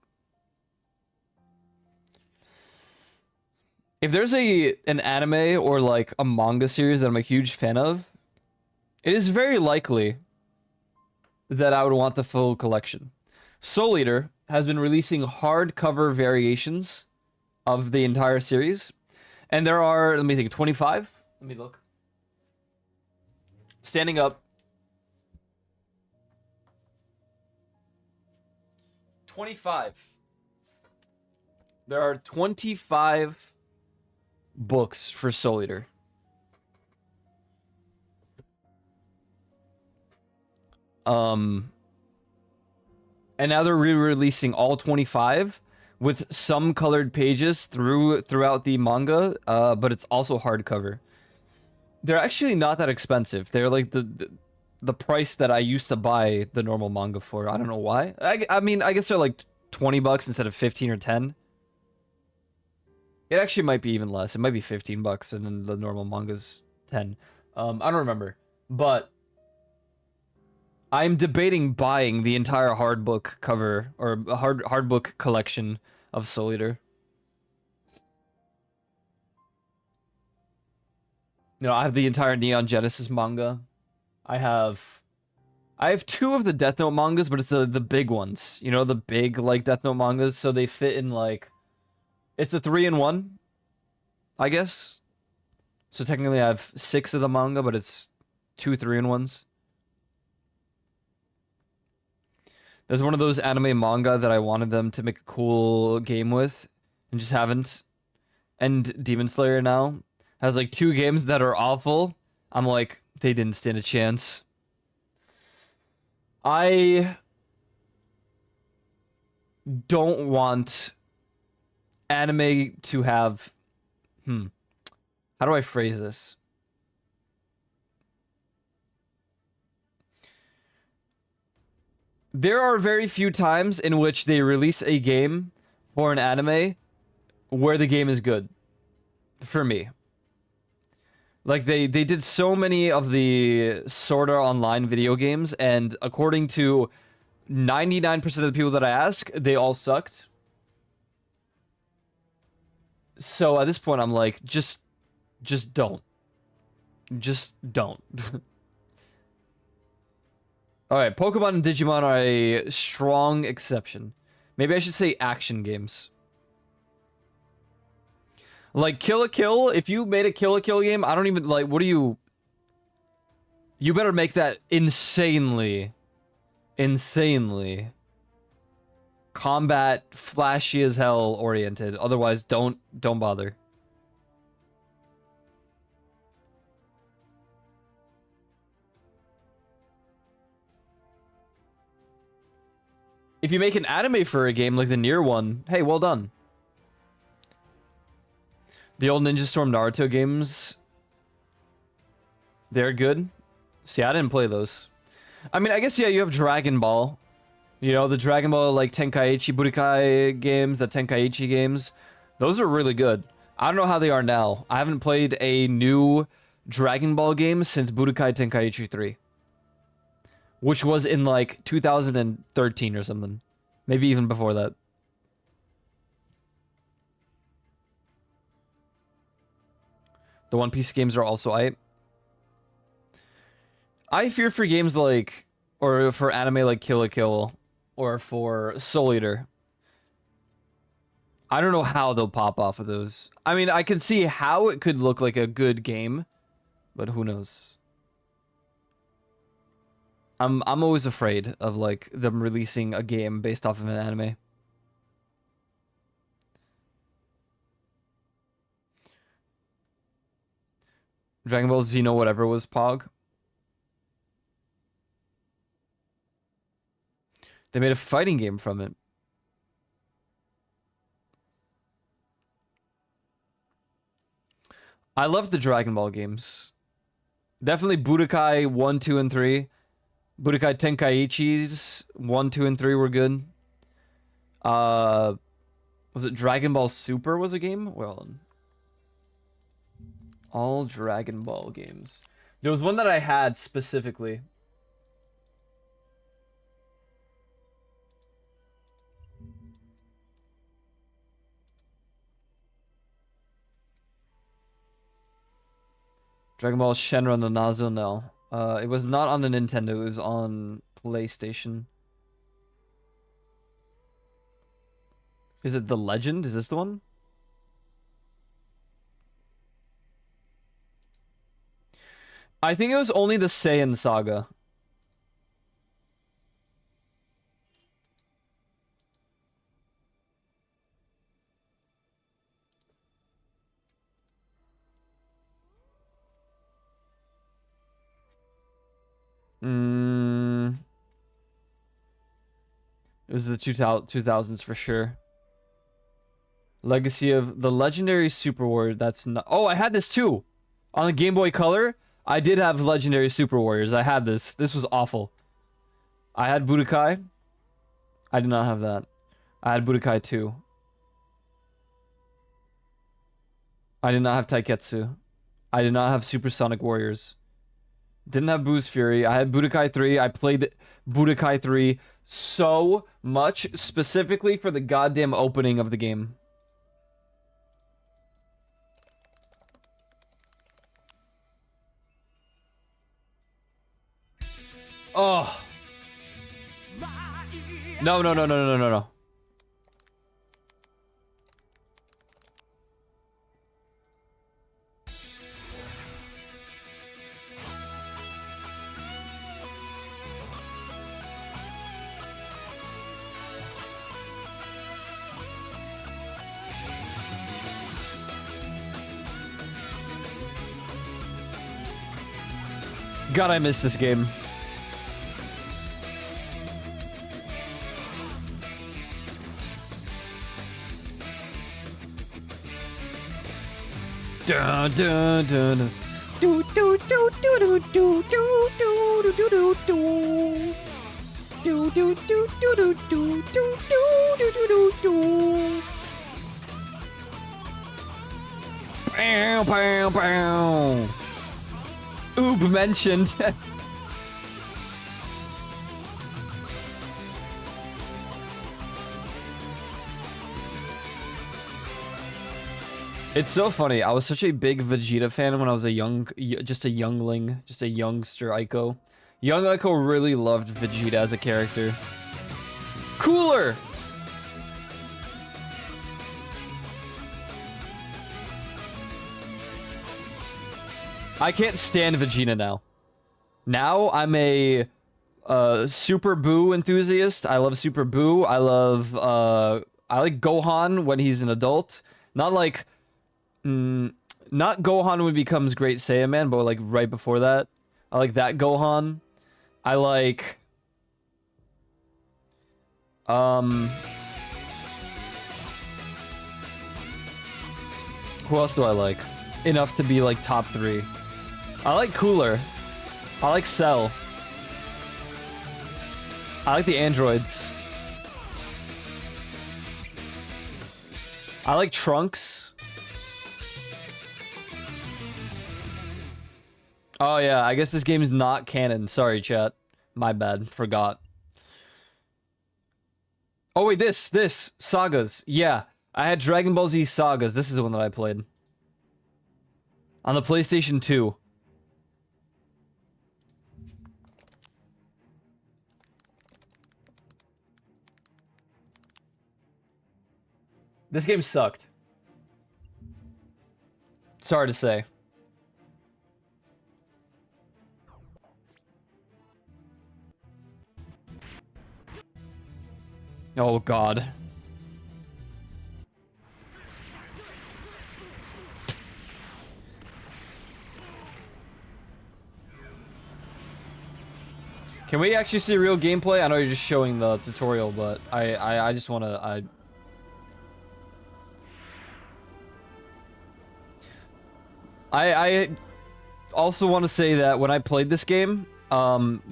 If there's an anime or, like, a manga series that I'm a huge fan of, it is very likely that I would want the full collection. Soul Eater has been releasing hardcover variations of the entire series. And there are, let me think, 25? Let me look. Standing up. 25. There are 25 books for Soul Eater. And now they're re-releasing all 25 with some colored pages throughout the manga, but it's also hardcover. They're actually not that expensive. They're like the price that I used to buy the normal manga for. I don't know why. I mean, I guess they're like $20 instead of 15 or 10. It actually might be even less. It might be $15 and then the normal manga's 10. I don't remember. But I'm debating buying the entire hard book cover or a hard book collection of Soul Eater. You know, I have the entire Neon Genesis manga. I have 2 of the Death Note mangas, but it's the big ones. You know, the big like Death Note mangas, so they fit in like it's a 3-in-1, I guess. So technically I have 6 of the manga, but it's 2 3-in-1s. There's one of those anime manga that I wanted them to make a cool game with, and just haven't. And Demon Slayer now has like 2 games that are awful. I'm like, they didn't stand a chance. I don't want anime to have... How do I phrase this? There are very few times in which they release a game for an anime where the game is good. For me. Like, they did so many of the Sword Art Online video games, and according to 99% of the people that I ask, they all sucked. So at this point, I'm like, just don't. Just don't. Alright, Pokemon and Digimon are a strong exception. Maybe I should say action games. Like, Kill la Kill, if you made a Kill la Kill game, I don't even, like, what do you... You better make that insanely combat, flashy as hell oriented. Otherwise, don't bother. If you make an anime for a game like the Nier one, hey, well done. The old Ninja Storm Naruto games, they're good. See, I didn't play those. I mean, I guess, yeah, you have Dragon Ball. You know, the Dragon Ball, like, Tenkaichi Budokai games, the Tenkaichi games. Those are really good. I don't know how they are now. I haven't played a new Dragon Ball game since Budokai Tenkaichi 3. Which was in, like, 2013 or something. Maybe even before that. The One Piece games are also I fear for games like, or for anime like Kill la Kill, or for Soul Eater. I don't know how they'll pop off of those. I mean, I can see how it could look like a good game, but who knows? I'm always afraid of like them releasing a game based off of an anime. Dragon Ball Xeno whatever was Pog. They made a fighting game from it. I love the Dragon Ball games. Definitely Budokai 1, 2, and 3. Budokai Tenkaichi's 1, 2, and 3 were good. Was it Dragon Ball Super was a game? Well, all Dragon Ball games. There was one that I had specifically. Dragon Ball Shenron no Nazo, no. It was not on the Nintendo, it was on PlayStation. Is it The Legend? Is this the one? I think it was only the Saiyan Saga. It was the 2000s for sure. Legacy of the Legendary Super Warrior. That's not... Oh, I had this too! On the Game Boy Color, I did have Legendary Super Warriors. I had this. This was awful. I had Budokai. I did not have that. I had Budokai 2. I did not have Taiketsu. I did not have Supersonic Warriors. Didn't have Boost Fury. I had Budokai 3. I played Budokai 3 so much, specifically for the goddamn opening of the game. Oh. No, no, no, no, no, no, no. God, I miss this game. Dun, dun, dun, dun. Do, do, do, do, do, do, do, do, do, do, do. Do, do, do, do, do, do, do, do, do, do, do. Bow, bow, bow. Oob mentioned. It's so funny. I was such a big Vegeta fan when I was just a youngling, just a youngster Ico. Young Ico really loved Vegeta as a character. Cooler! I can't stand Vegeta now. Now I'm a Super Buu enthusiast. I love Super Buu. I like Gohan when he's an adult. Not like not Gohan when he becomes Great Saiyaman, but like right before that. I like that Gohan. I like who else do I like? Enough to be like top 3. I like Cooler. I like Cell. I like the androids. I like Trunks. Oh yeah, I guess this game is not canon. Sorry, chat. My bad. Forgot. Oh wait, this Sagas. Yeah, I had Dragon Ball Z Sagas. This is the one that I played on the PlayStation 2. This game sucked. Sorry to say. Oh god. Can we actually see real gameplay? I know you're just showing the tutorial, but I just want to I also want to say that when I played this game,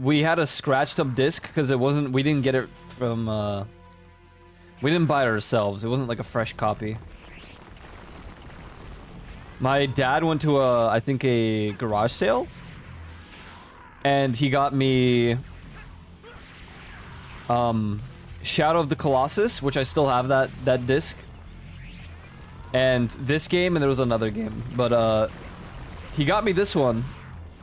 we had a scratched up disc because we didn't get it from we didn't buy it ourselves. It wasn't like a fresh copy. My dad went to I think a garage sale, and he got me Shadow of the Colossus, which I still have that disc, and this game, and there was another game, but he got me this one,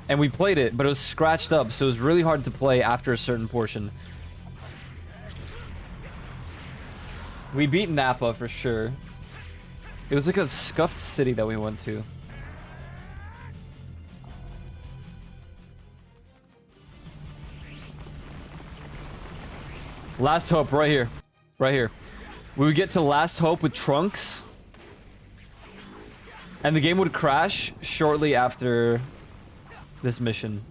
and we played it, but it was scratched up, so it was really hard to play after a certain portion. We beat Nappa for sure. It was like a scuffed city that we went to. Last Hope, right here. Right here. We would get to Last Hope with Trunks, and the game would crash shortly after this mission.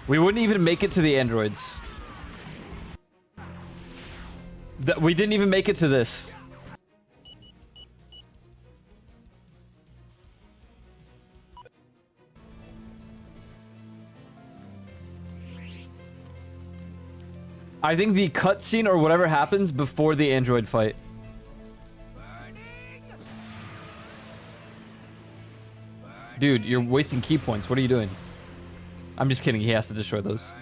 We wouldn't even make it to the androids. We didn't even make it to this. I think the cutscene or whatever happens before the android fight. Dude, you're wasting key points. What are you doing? I'm just kidding. He has to destroy those.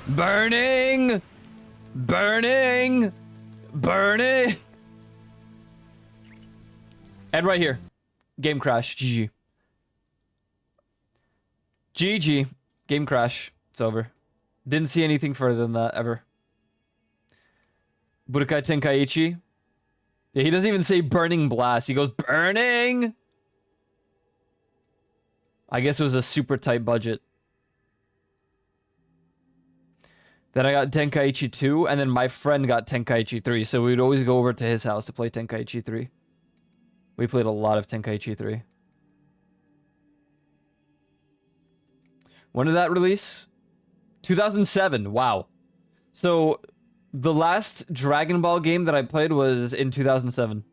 Burning! Burning! Burning! And right here. Game crash. GG. GG. Game crash. It's over. Didn't see anything further than that, ever. Budokai Tenkaichi. Yeah, he doesn't even say burning blast. He goes, burning! I guess it was a super tight budget. Then I got Tenkaichi 2, and then my friend got Tenkaichi 3, so we'd always go over to his house to play Tenkaichi 3. We played a lot of Tenkaichi 3. When did that release? 2007. Wow. So the last Dragon Ball game that I played was in 2007.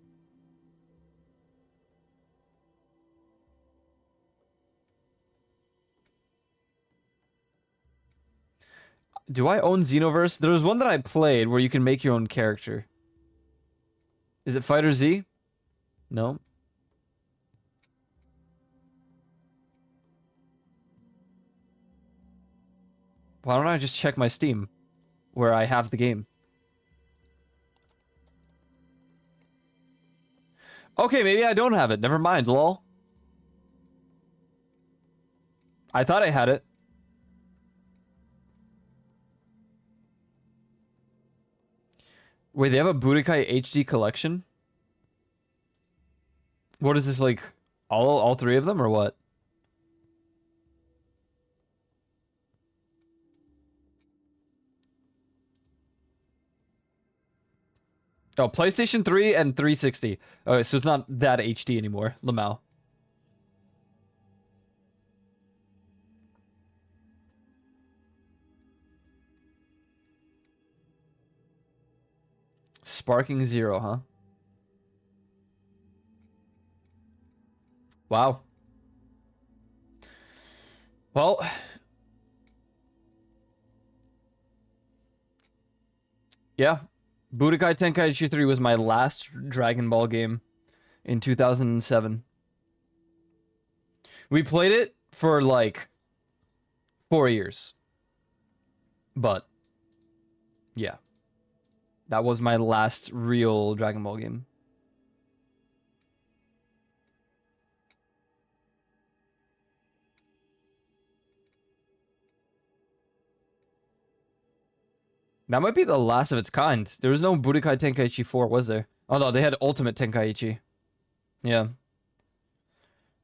Do I own Xenoverse? There was one that I played where you can make your own character. Is it Fighter Z? No. Why don't I just check my Steam where I have the game? Okay, maybe I don't have it. Never mind, lol. I thought I had it. Wait, they have a Budokai HD collection? What is this, like, all three of them, or what? Oh, PlayStation 3 and 360. Okay, so it's not that HD anymore, Lamau. Sparking Zero, huh? Wow. Well, yeah. Budokai Tenkaichi 3 was my last Dragon Ball game in 2007. We played it for like 4 years. But yeah. That was my last real Dragon Ball game. That might be the last of its kind. There was no Budokai Tenkaichi 4, was there? Oh no, they had Ultimate Tenkaichi. Yeah.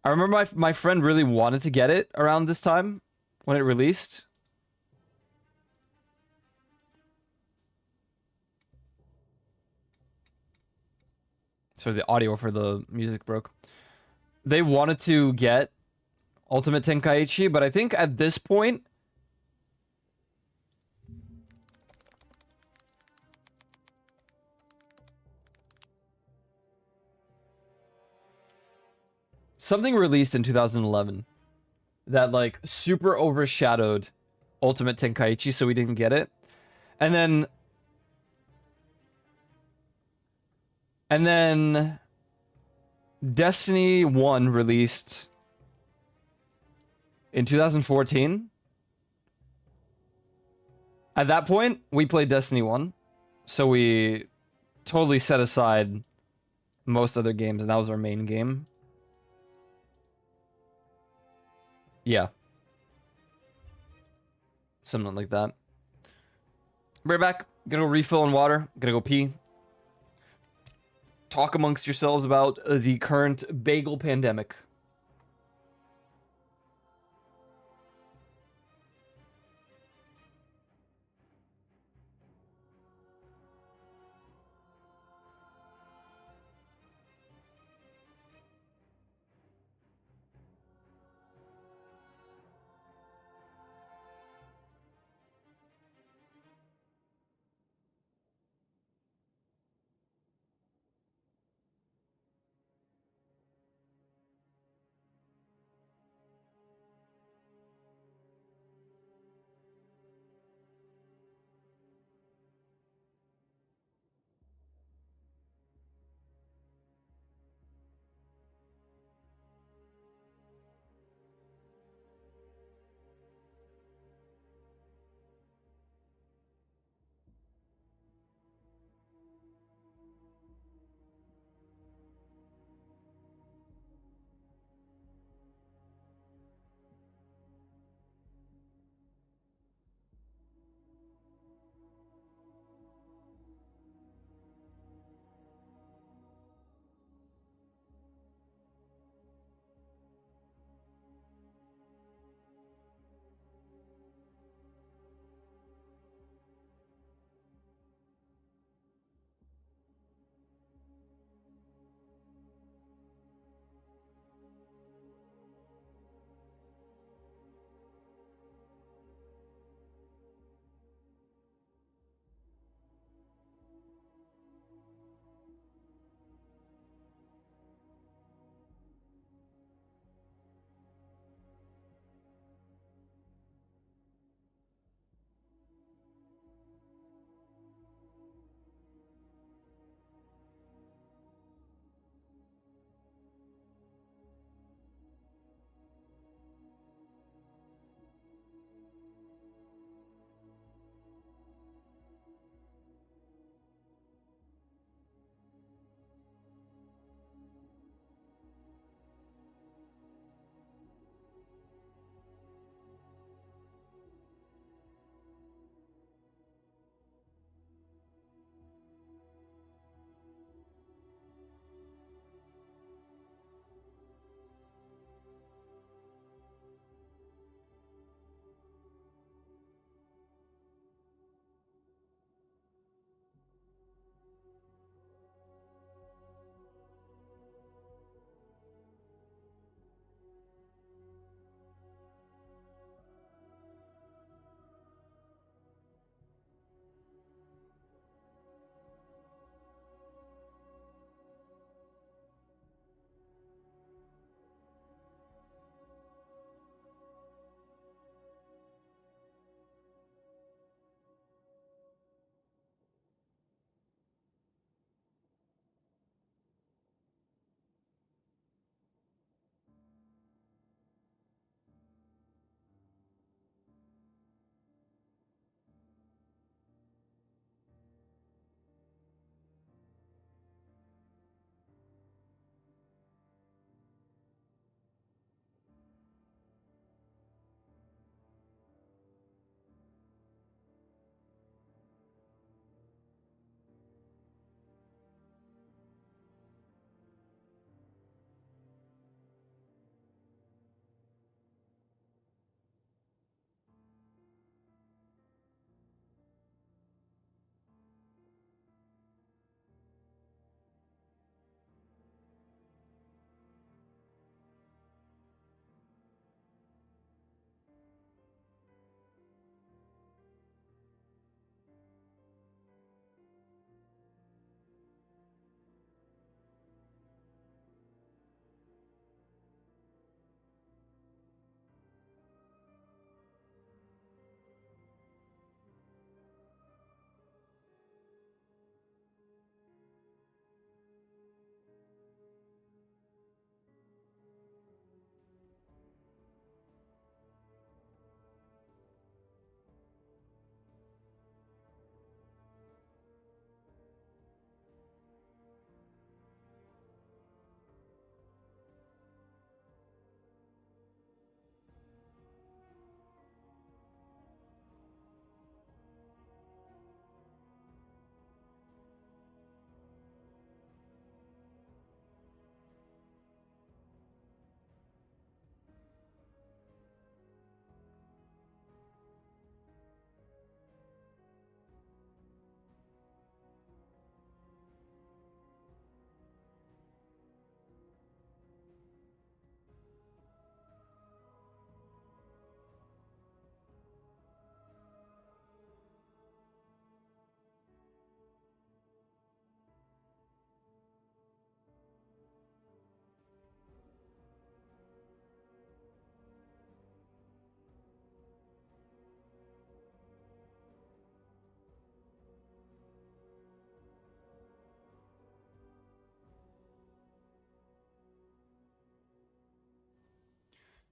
I remember my friend really wanted to get it around this time when it released. Sorry, the audio for the music broke. They wanted to get Ultimate Tenkaichi, but I think at this point, something released in 2011 that like super overshadowed Ultimate Tenkaichi, so we didn't get it. And then Destiny 1 released in 2014. At that point, we played Destiny 1, so we totally set aside most other games, and that was our main game. Yeah. Something like that. Right back. Gonna go refill on water. Gonna go pee. Talk amongst yourselves about the current bagel pandemic.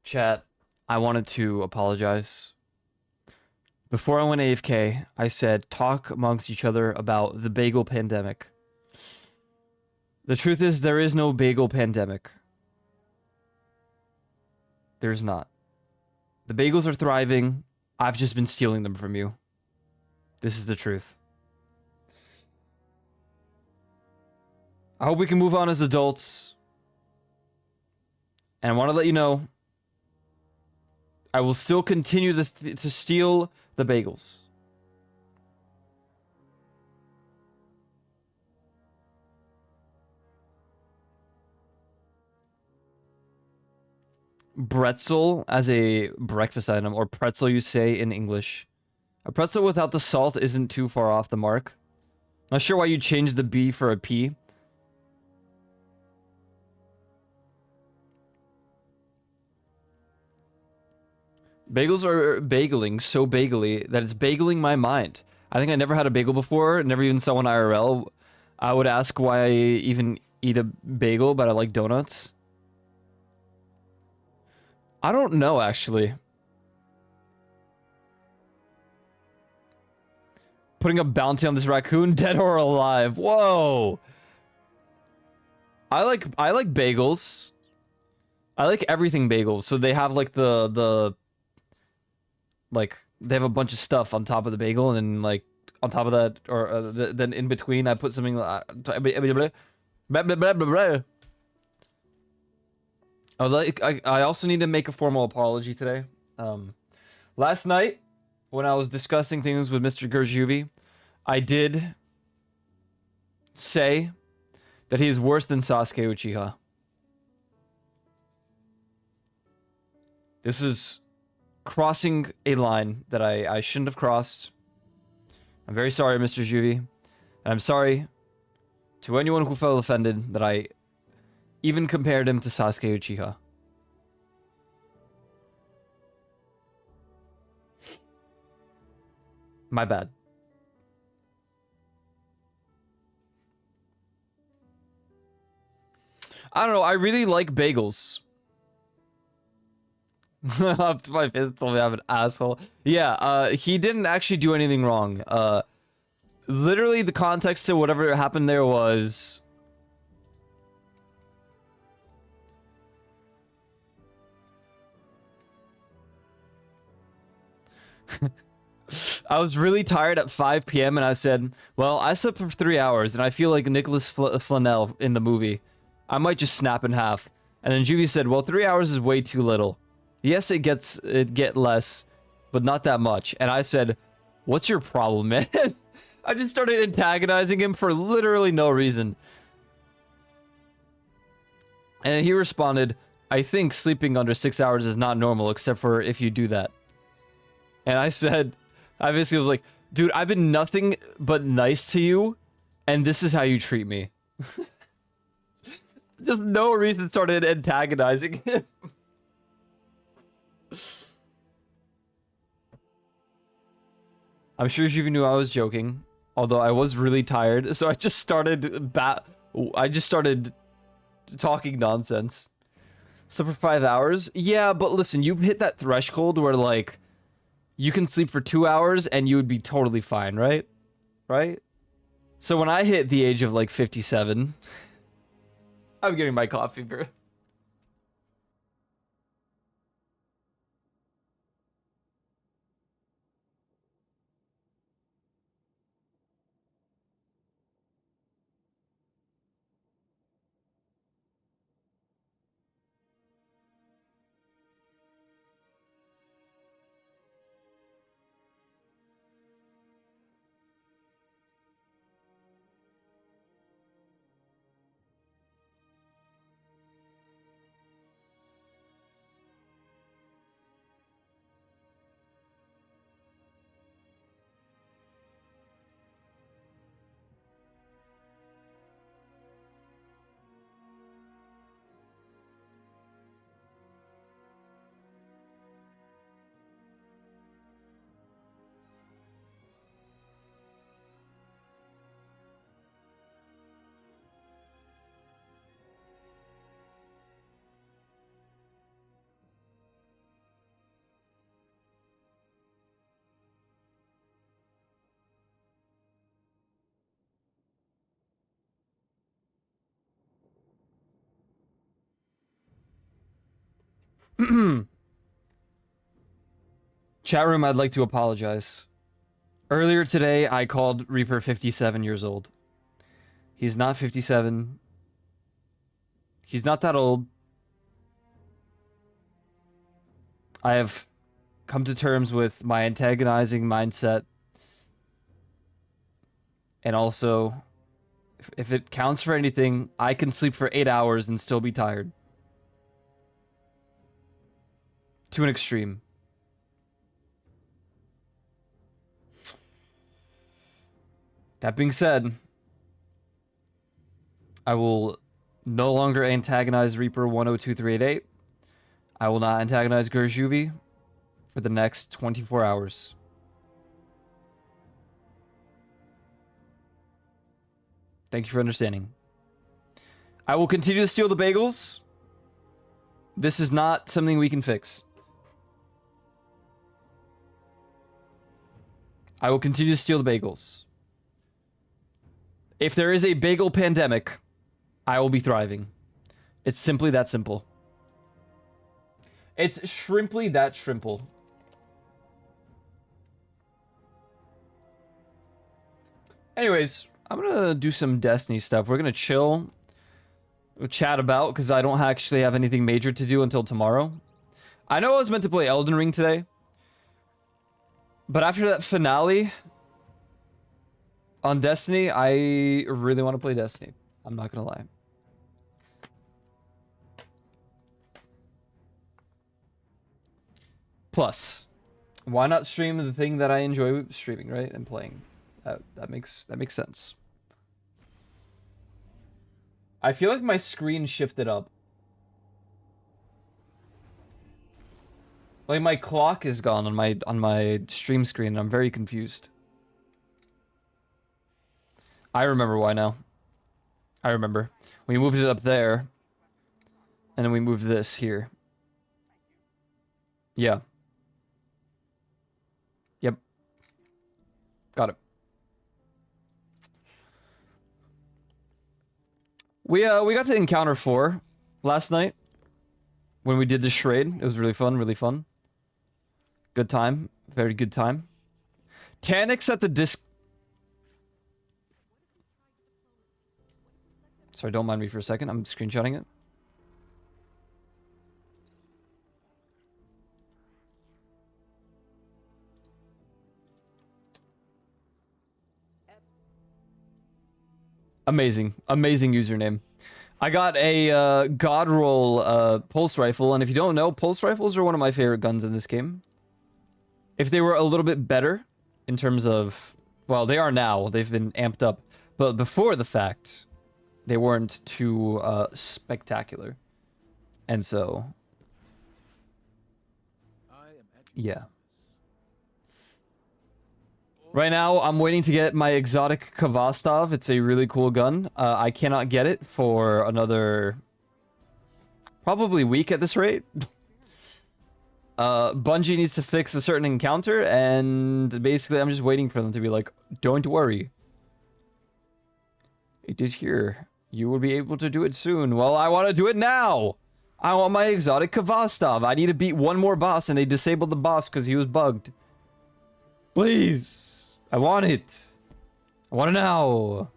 Chat, I wanted to apologize. Before I went AFK, I said talk amongst each other about the bagel pandemic. The truth is, there is no bagel pandemic. There's not. The bagels are thriving. I've just been stealing them from you. This is the truth. I hope we can move on as adults. And I want to let you know, I will still continue to steal the bagels. Bretzel as a breakfast item, or pretzel you say in English. A pretzel without the salt isn't too far off the mark. Not sure why you changed the B for a P. Bagels are bageling so bagely that it's bageling my mind. I think I never had a bagel before, never even saw one IRL. I would ask why I even eat a bagel, but I like donuts. I don't know, actually. Putting a bounty on this raccoon, dead or alive. Whoa. I like bagels. I like everything bagels. So they have like the like they have a bunch of stuff on top of the bagel, and then like on top of that, or then in between, I put something. I also need to make a formal apology today. Last night, when I was discussing things with Mr. Gurjuvi, I did say that he is worse than Sasuke Uchiha. This is crossing a line that I shouldn't have crossed. I'm very sorry, Mr. Juvi. And I'm sorry to anyone who felt offended that I even compared him to Sasuke Uchiha. My bad. I don't know, I really like bagels. Up to my fist told me I'm an asshole. Yeah, he didn't actually do anything wrong. Literally the context to whatever happened there was... I was really tired at 5 p.m. and I said, well, I slept for 3 hours and I feel like Nicholas Flanell in the movie. I might just snap in half. And then Juvie said, well, 3 hours is way too little. Yes, it get less, but not that much. And I said, what's your problem, man? I just started antagonizing him for literally no reason. And he responded, I think sleeping under 6 hours is not normal, except for if you do that. And I said, I basically was like, dude, I've been nothing but nice to you, and this is how you treat me. Just no reason started antagonizing him. I'm sure Juvi knew I was joking, although I was really tired, so I just started talking nonsense. So for 5 hours? Yeah, but listen, you've hit that threshold where, like, you can sleep for 2 hours and you would be totally fine, right? Right? So when I hit the age of, like, 57... I'm getting my coffee, bro. Chat room, I'd like to apologize. Earlier today, I called Reaper 57 years old. He's not 57. He's not that old. I have come to terms with my antagonizing mindset. And also, if it counts for anything, I can sleep for 8 hours and still be tired. To an extreme. That being said, I will no longer antagonize Reaper 102388. I will not antagonize Gurjuvi for the next 24 hours. Thank you for understanding. I will continue to steal the bagels. This is not something we can fix. I will continue to steal the bagels. If there is a bagel pandemic, I will be thriving. It's simply that simple. It's shrimply that shrimple. Anyways, I'm gonna do some Destiny stuff. We're gonna chill, chat about, because I don't actually have anything major to do until tomorrow. I know I was meant to play Elden Ring today, but after that finale on Destiny, I really want to play Destiny. I'm not gonna lie. Plus, why not stream the thing that I enjoy streaming, right? And playing. That makes sense. I feel like my screen shifted up. Like my clock is gone on my stream screen. I'm very confused. I remember why now. I remember. We moved it up there. And then we moved this here. Yeah. Yep. Got it. We got to encounter 4 last night when we did the charade. It was really fun, really fun. Good time. Very good time. Tanix at the disc. Sorry, don't mind me for a second. I'm screenshotting it. Amazing. Amazing username. I got a God Roll pulse rifle, and if you don't know, pulse rifles are one of my favorite guns in this game. If they were a little bit better in terms of... Well, they are now. They've been amped up. But before the fact, they weren't too spectacular. And so... Yeah. Right now, I'm waiting to get my exotic Kvastov. It's a really cool gun. I cannot get it for another... probably week at this rate. Bungie needs to fix a certain encounter, and basically I'm just waiting for them to be like, don't worry. It is here. You will be able to do it soon. Well, I want to do it now! I want my exotic Kvastov. I need to beat one more boss, and they disabled the boss because he was bugged. Please! I want it! I want it now!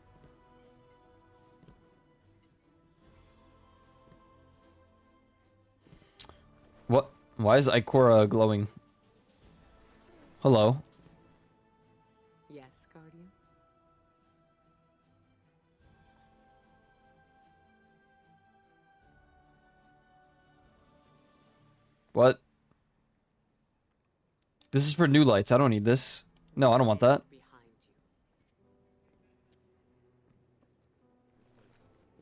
What? Why is Ikora glowing? Hello? Yes, Guardian. What? This is for new lights. I don't need this. No, I don't want that.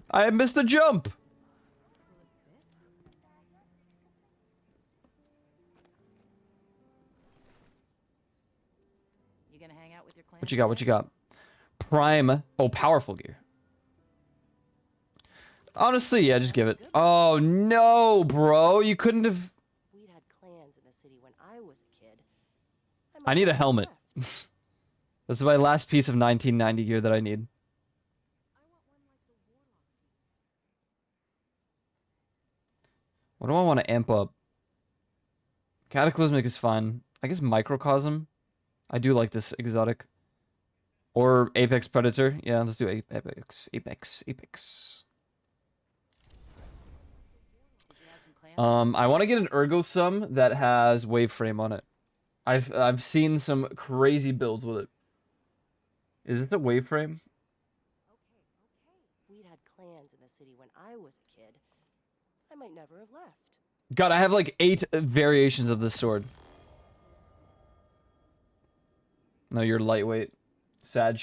I missed the jump! What you got? What you got? Prime. Oh, powerful gear. Honestly, yeah, just give it. Oh, no, bro. You couldn't have... We'd had clans in the city when I was a kid. I need a helmet. This is my last piece of 1990 gear that I need. What do I want to amp up? Cataclysmic is fine. I guess Microcosm. I do like this exotic. Or Apex Predator. Yeah, let's do Apex. Apex. I want to get an Ergosum that has wave frame on it. I've seen some crazy builds with it. Is this a wave frame? We'd had clans in the city when I was a kid. I might never have left. God, I have like 8 variations of this sword. No, you're lightweight. Sag.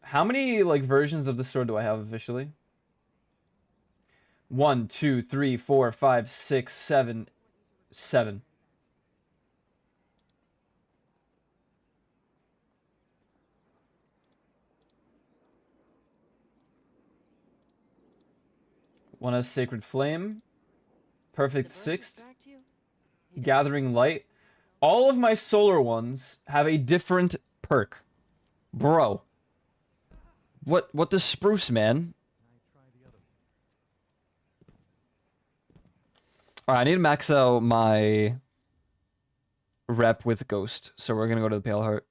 How many like versions of the sword do I have officially? 1, 2, 3, 4, 5, 6, 7, 7. One has Sacred Flame, Perfect Sixth, Gathering Light. All of my solar ones have a different perk. Bro. What the spruce, man? Alright, I need to max out my rep with Ghost, so we're gonna go to the Pale Heart.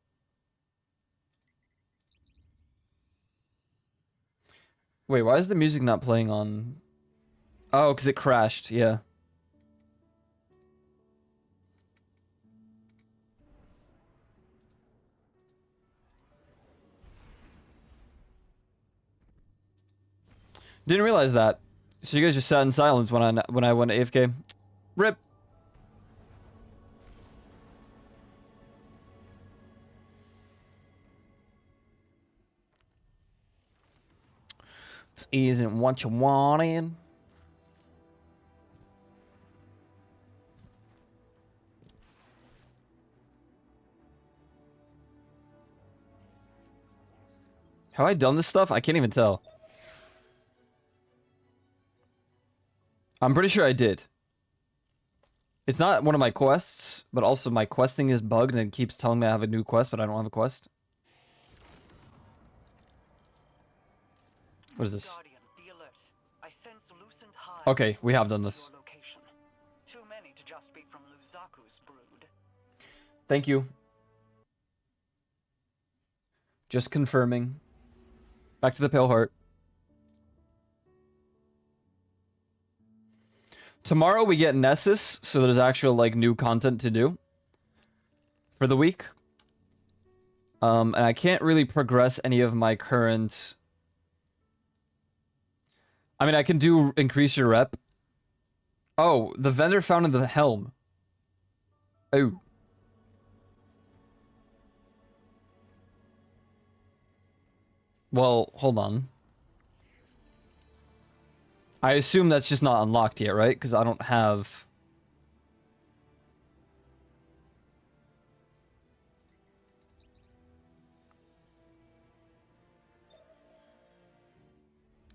Wait, why is the music not playing on... Oh, because it crashed, yeah. Didn't realize that. So you guys just sat in silence when I went AFK. Rip. This isn't what you wanted. Have I done this stuff? I can't even tell. I'm pretty sure I did. It's not one of my quests, but also my questing is bugged and it keeps telling me I have a new quest, but I don't have a quest. What is this? Okay, we have done this. Thank you. Just confirming. Back to the Pale Heart. Tomorrow we get Nessus, so there's actual like new content to do for the week. And I can't really progress any of my current... I mean, I can do increase your rep. Oh, the vendor found in the helm. Oh. Well, hold on. I assume that's just not unlocked yet, right? Because I don't have...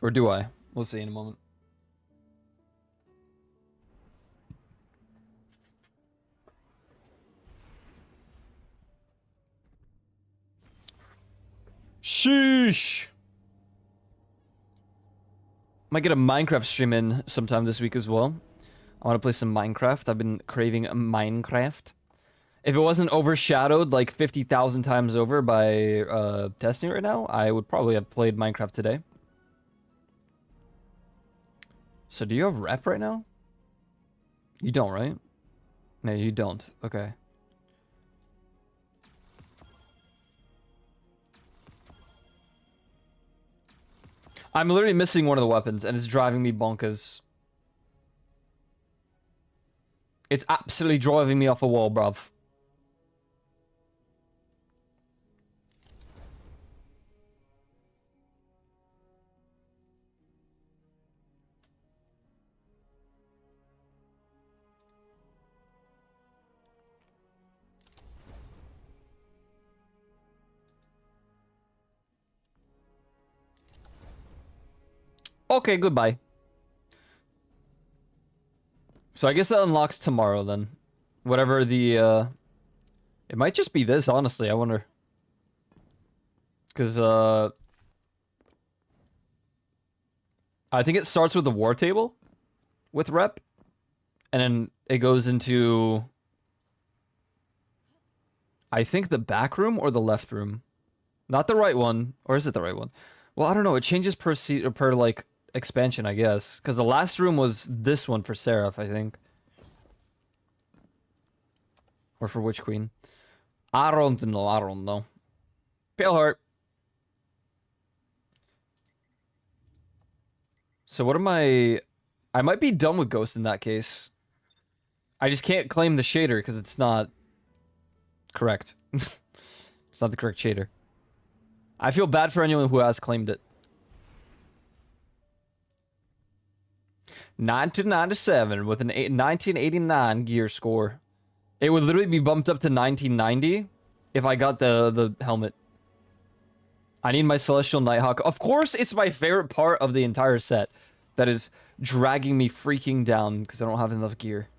Or do I? We'll see in a moment. Sheesh! Might get a Minecraft stream in sometime this week as well. I want to play some Minecraft. I've been craving Minecraft. If it wasn't overshadowed like 50,000 times over by testing right now, I would probably have played Minecraft today. So do you have rep right now? You don't, right? No, you don't. Okay. I'm literally missing one of the weapons, and it's driving me bonkers. It's absolutely driving me off a wall, bruv. Okay, goodbye. So I guess that unlocks tomorrow then. Whatever the, It might just be this, honestly, I wonder. Because, I think it starts with the war table with rep, and then it goes into, I think, the back room or the left room. Not the right one, or is it the right one? Well, I don't know. It changes per like expansion, I guess, because the last room was this one for Seraph, I think, or for Witch Queen. I don't know. I don't know. Pale Heart. So what am I might be done with Ghost in that case. I just can't claim the shader because it's not correct. It's not the correct shader. I feel bad for anyone who has claimed it. 1997 with an 1989 gear score. It would literally be bumped up to 1990 if I got the helmet. I need my Celestial Nighthawk. Of course, it's my favorite part of the entire set that is dragging me freaking down because I don't have enough gear.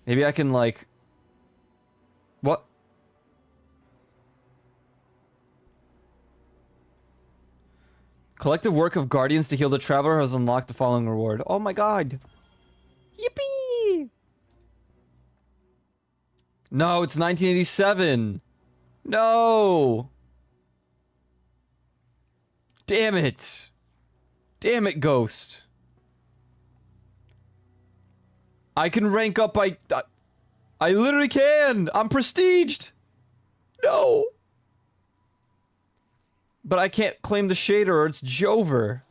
Maybe I can, like... What? Collective work of Guardians to heal the Traveler has unlocked the following reward. Oh my god. Yippee! No, it's 1987. No! Damn it. Damn it, Ghost. I can rank up by... I literally can! I'm prestiged! No! But I can't claim the shader or it's Jover.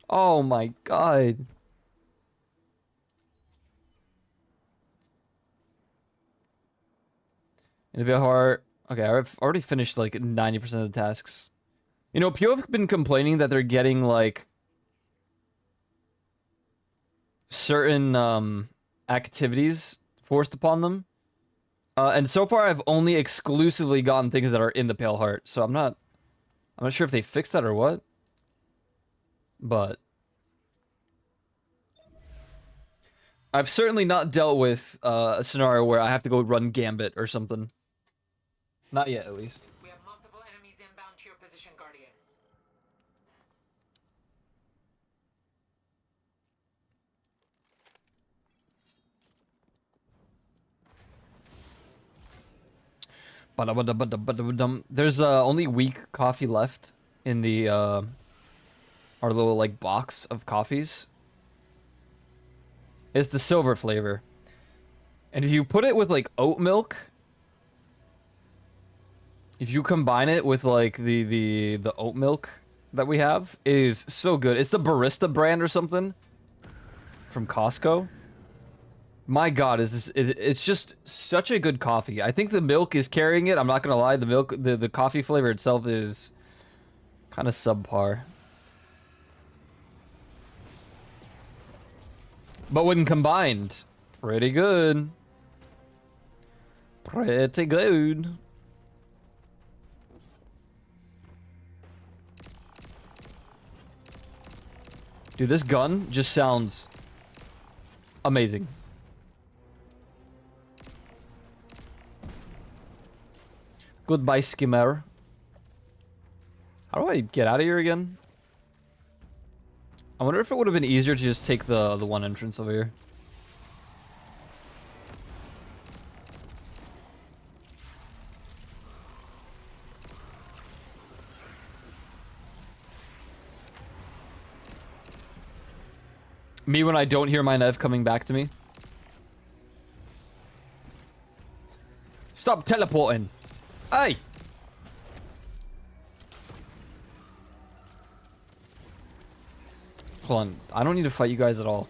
Oh my god. It'll be hard. Okay, I've already finished like 90% of the tasks. You know, people have been complaining that they're getting like certain activities forced upon them. And so far I've only exclusively gotten things that are in the Pale Heart. So I'm not sure if they fixed that or what. But I've certainly not dealt with a scenario where I have to go run Gambit or something. Not yet, at least. We have multiple enemies inbound to your position, Guardian. There's only weak coffee left in the our little like box of coffees. It's the silver flavor. And if you put it with like oat milk, if you combine it with like the oat milk that we have, it is so good. It's the Barista brand or something from Costco. My god, it's just such a good coffee. I think the milk is carrying it. I'm not gonna lie, the coffee flavor itself is kind of subpar. But when combined, pretty good. Pretty good. Dude, this gun just sounds amazing. Goodbye, Skimmer. How do I get out of here again? I wonder if it would have been easier to just take the one entrance over here. Me when I don't hear my Nev coming back to me. Stop teleporting. Hey! Hold on. I don't need to fight you guys at all.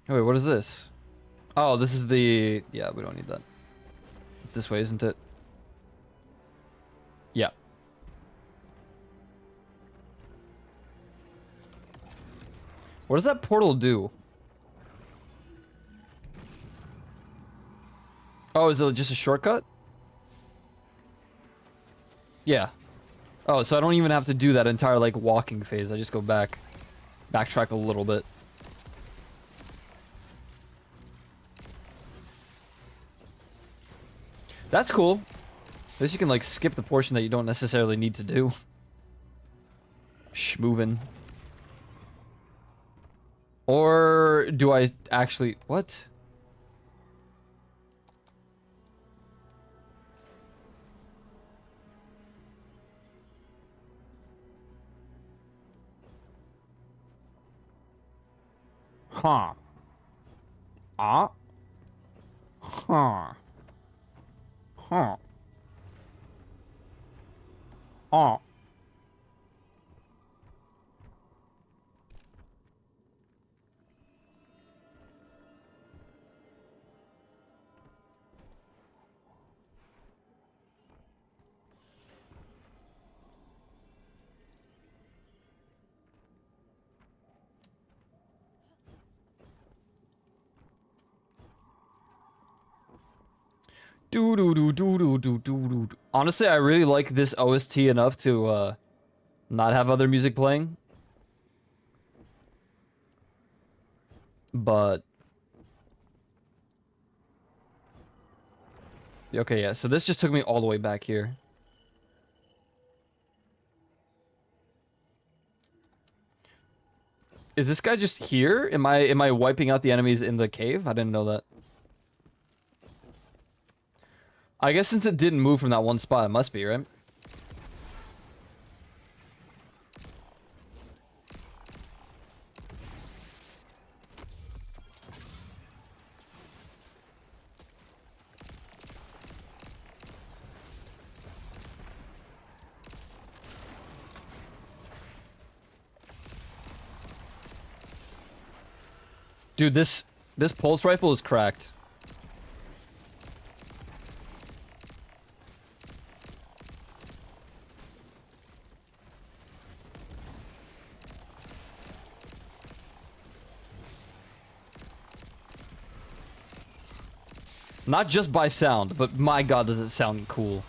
Oh, wait, what is this? Oh, this is the... Yeah, we don't need that. It's this way, isn't it? Yeah. What does that portal do? Oh, is it just a shortcut? Yeah. Oh, so I don't even have to do that entire, like, walking phase. I just go backtrack a little bit. That's cool. At least you can like skip the portion that you don't necessarily need to do. Schmovin'. Or do I actually... What? Huh. Ah. Huh. Huh. Oh. Honestly, I really like this OST enough to not have other music playing. But okay, yeah. So this just took me all the way back here. Is this guy just here? Am I wiping out the enemies in the cave? I didn't know that. I guess since it didn't move from that one spot, it must be, right? Dude, this pulse rifle is cracked. Not just by sound, but my god, does it sound cool.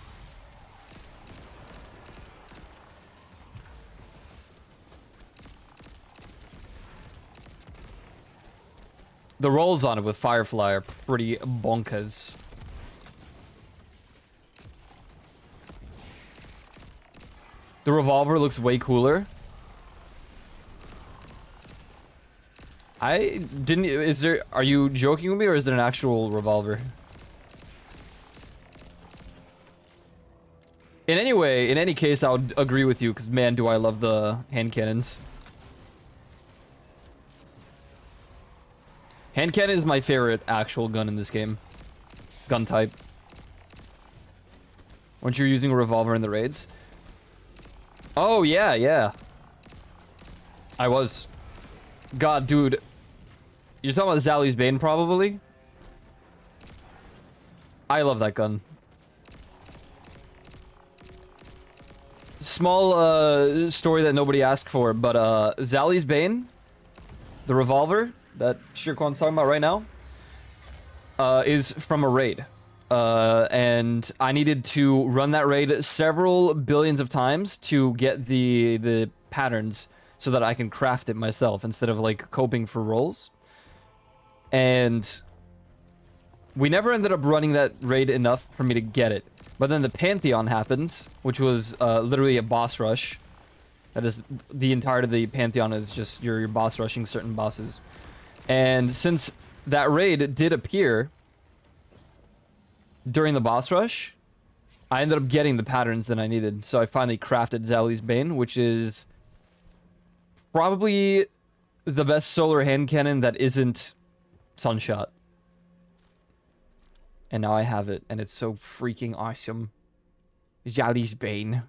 The rolls on it with Firefly are pretty bonkers. The revolver looks way cooler. I didn't... Is there... Are you joking with me, or is there an actual revolver? In any case, I would agree with you, because man, do I love the hand cannons. Hand cannon is my favorite actual gun in this game. Gun type. Weren't you using a revolver in the raids? Oh, yeah, yeah. I was. God, dude. You're talking about Zali's Bane, probably? I love that gun. Small story that nobody asked for, but Zali's Bane, the revolver that Shirkwan's talking about right now, is from a raid. And I needed to run that raid several billions of times to get the patterns so that I can craft it myself instead of like coping for rolls. And we never ended up running that raid enough for me to get it. But then the Pantheon happened, which was literally a boss rush. That is, the entirety of the Pantheon is just you're boss rushing certain bosses. And since that raid did appear during the boss rush, I ended up getting the patterns that I needed. So I finally crafted Zali's Bane, which is probably the best solar hand cannon that isn't Sunshot. And now I have it, and it's so freaking awesome. Zali's Bane.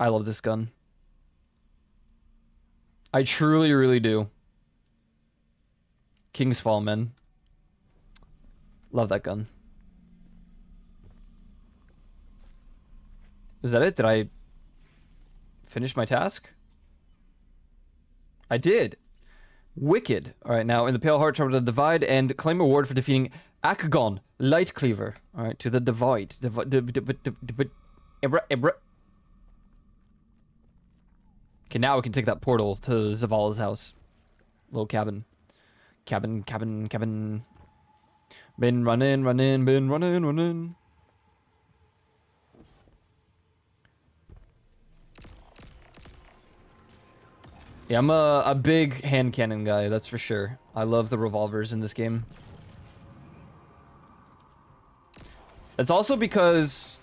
I love this gun. I truly, really do. King's Fall, man. Love that gun. Is that it? Did I finish my task? I did. Wicked. Alright, now in the Pale Heart, travel to the Divide and claim a reward for defeating Akagon, Light Cleaver. Alright, to the Divide. Okay, now we can take that portal to Zavala's house. Little cabin. Cabin. Been running. Yeah, I'm a big hand cannon guy, that's for sure. I love the revolvers in this game. It's also because,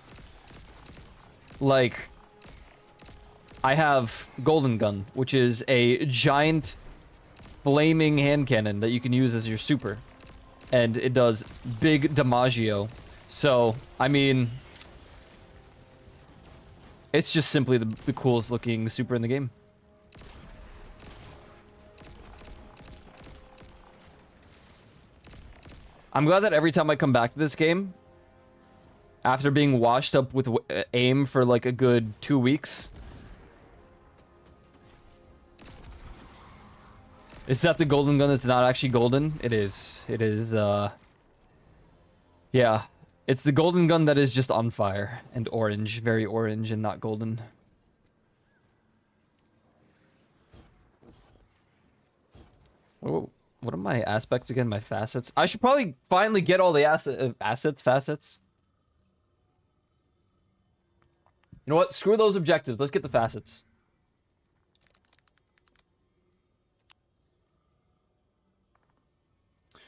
like, I have Golden Gun, which is a giant flaming hand cannon that you can use as your super. And it does big damaggio. So, I mean, it's just simply the coolest looking super in the game. I'm glad that every time I come back to this game, after being washed up with aim for like a good 2 weeks. Is that the golden gun that's not actually golden? It is. It is, yeah. It's the golden gun that is just on fire. And orange. Very orange and not golden. Oh, what are my aspects again? My facets? I should probably finally get all the facets. You know what? Screw those objectives. Let's get the facets.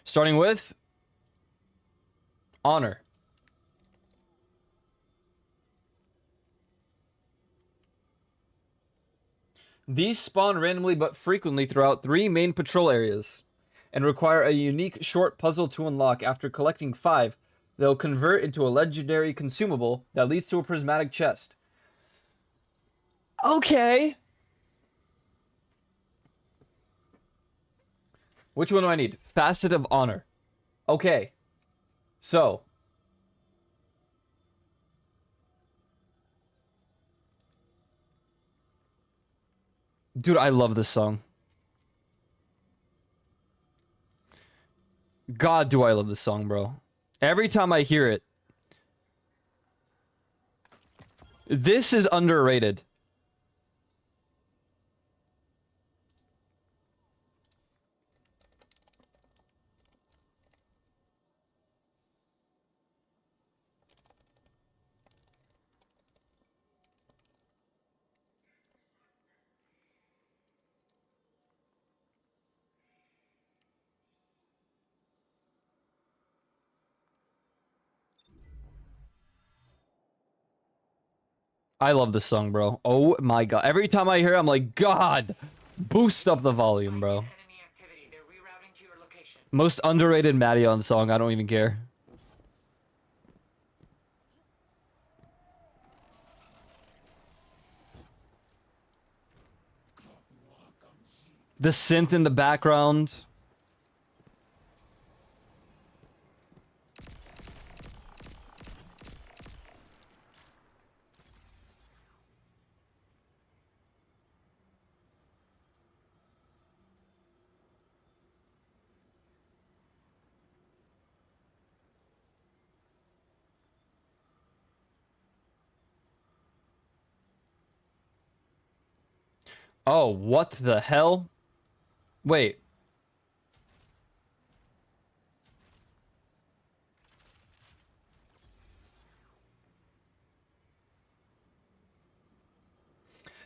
Starting with honor. These spawn randomly but frequently throughout 3 main patrol areas and require a unique short puzzle to unlock. After collecting 5, they'll convert into a legendary consumable that leads to a prismatic chest. Okay. Which one do I need? Facet of honor. Okay. So. Dude, I love this song. God, do I love this song, bro. Every time I hear it. This is underrated. I love this song, bro. Oh my god. Every time I hear it, I'm like, God, boost up the volume, bro. Most underrated Madion song. I don't even care. The synth in the background. Oh, what the hell? Wait.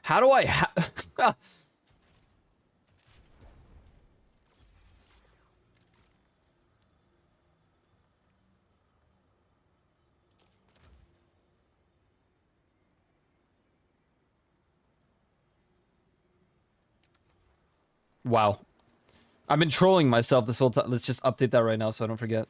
How do I Wow. I've been trolling myself this whole time. Let's just update that right now so I don't forget.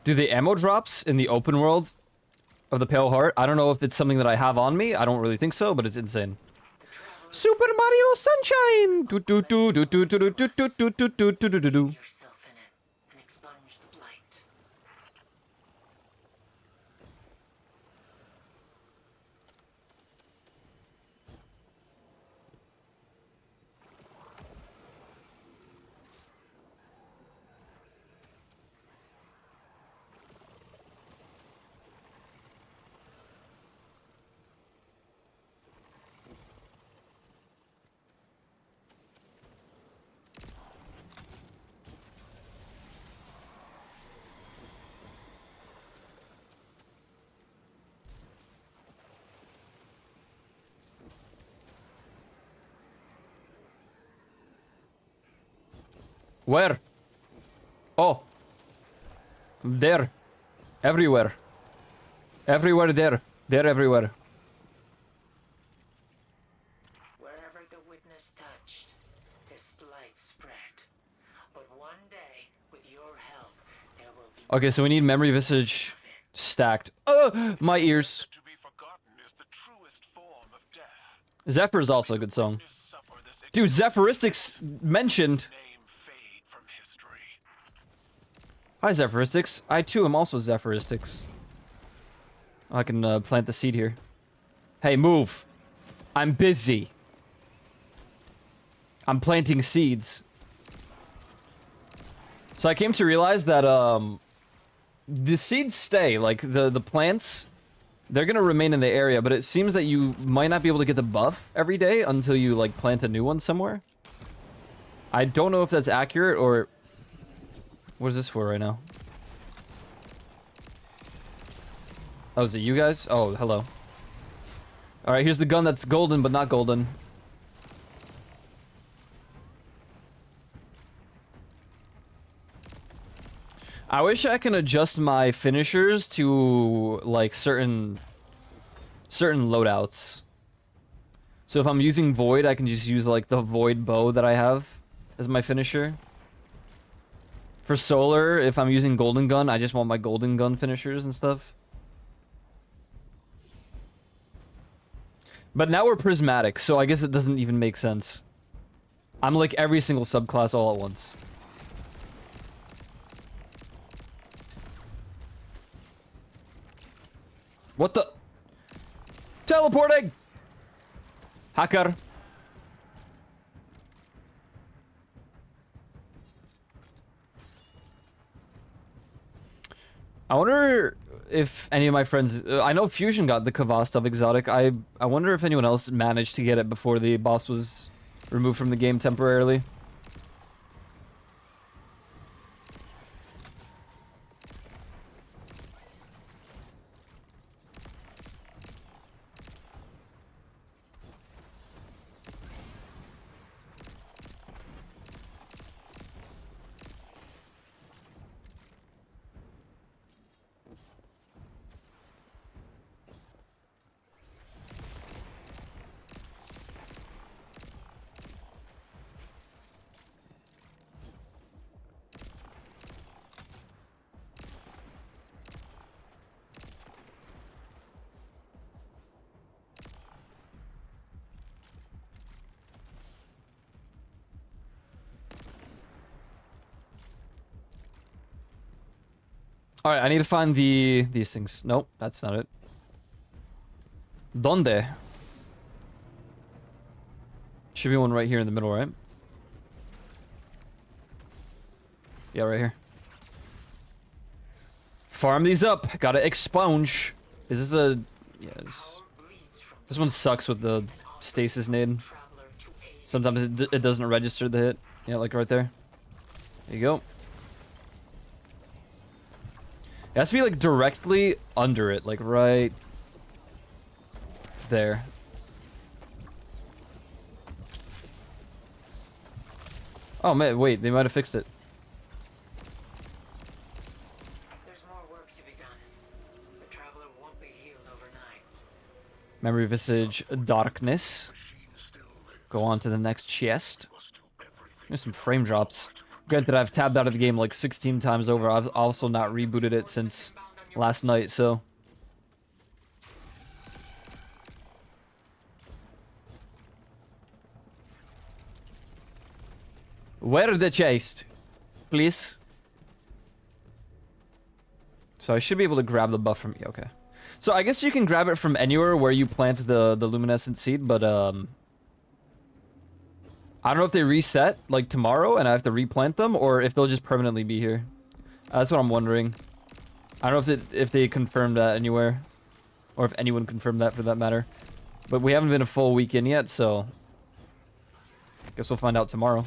Do the ammo drops in the open world of the Pale Heart? I don't know if it's something that I have on me. I don't really think so, but it's insane. Super Mario Sunshine! Do do do do do do do do do do do do do do do. Where? Oh. There. Everywhere. Everywhere there. There everywhere. Wherever the witness touched, this blight spread. But one day, with your help, there will be... Okay, so we need memory visage stacked. My ears. Zephyr is also a good song. Dude, Zephyristix mentioned. Hi, Zephyristix. I too am also Zephyristix. I can plant the seed here. Hey, move. I'm busy. I'm planting seeds. So I came to realize that the seeds stay, like the plants, they're gonna remain in the area, but it seems that you might not be able to get the buff every day until you like plant a new one somewhere. I don't know if that's accurate or what is this for right now? Oh, is it you guys? Oh, hello. All right, here's the gun that's golden but not golden. I wish I can adjust my finishers to like certain loadouts. So if I'm using Void, I can just use like the Void bow that I have as my finisher. For Solar, if I'm using Golden Gun, I just want my Golden Gun finishers and stuff. But now we're Prismatic, so I guess it doesn't even make sense. I'm like every single subclass all at once. What the? Teleporting! Hacker. I wonder if any of my friends... I know Fusion got the Kavastov exotic. I wonder if anyone else managed to get it before the boss was removed from the game temporarily. Alright, I need to find these things. Nope, that's not it. Donde? Should be one right here in the middle, right? Yeah, right here. Farm these up. Gotta expunge. Is this a... Yeah, this one sucks with the stasis nade. Sometimes it doesn't register the hit. Yeah, like right there. There you go. It has to be like directly under it, like right there. Oh man, wait, they might have fixed it. There's more work to be done. The traveler won't be healed overnight. Memory visage darkness. Go on to the next chest. There's some frame drops. Granted, I've tabbed out of the game like 16 times over. I've also not rebooted it since last night, so... Where the chest? Please? So I should be able to grab the buff from... Yeah, okay. So I guess you can grab it from anywhere where you plant the luminescent seed, but I don't know if they reset, like, tomorrow, and I have to replant them, or if they'll just permanently be here. That's what I'm wondering. I don't know if they confirmed that anywhere. Or if anyone confirmed that, for that matter. But we haven't been a full week in yet, so... Guess we'll find out tomorrow.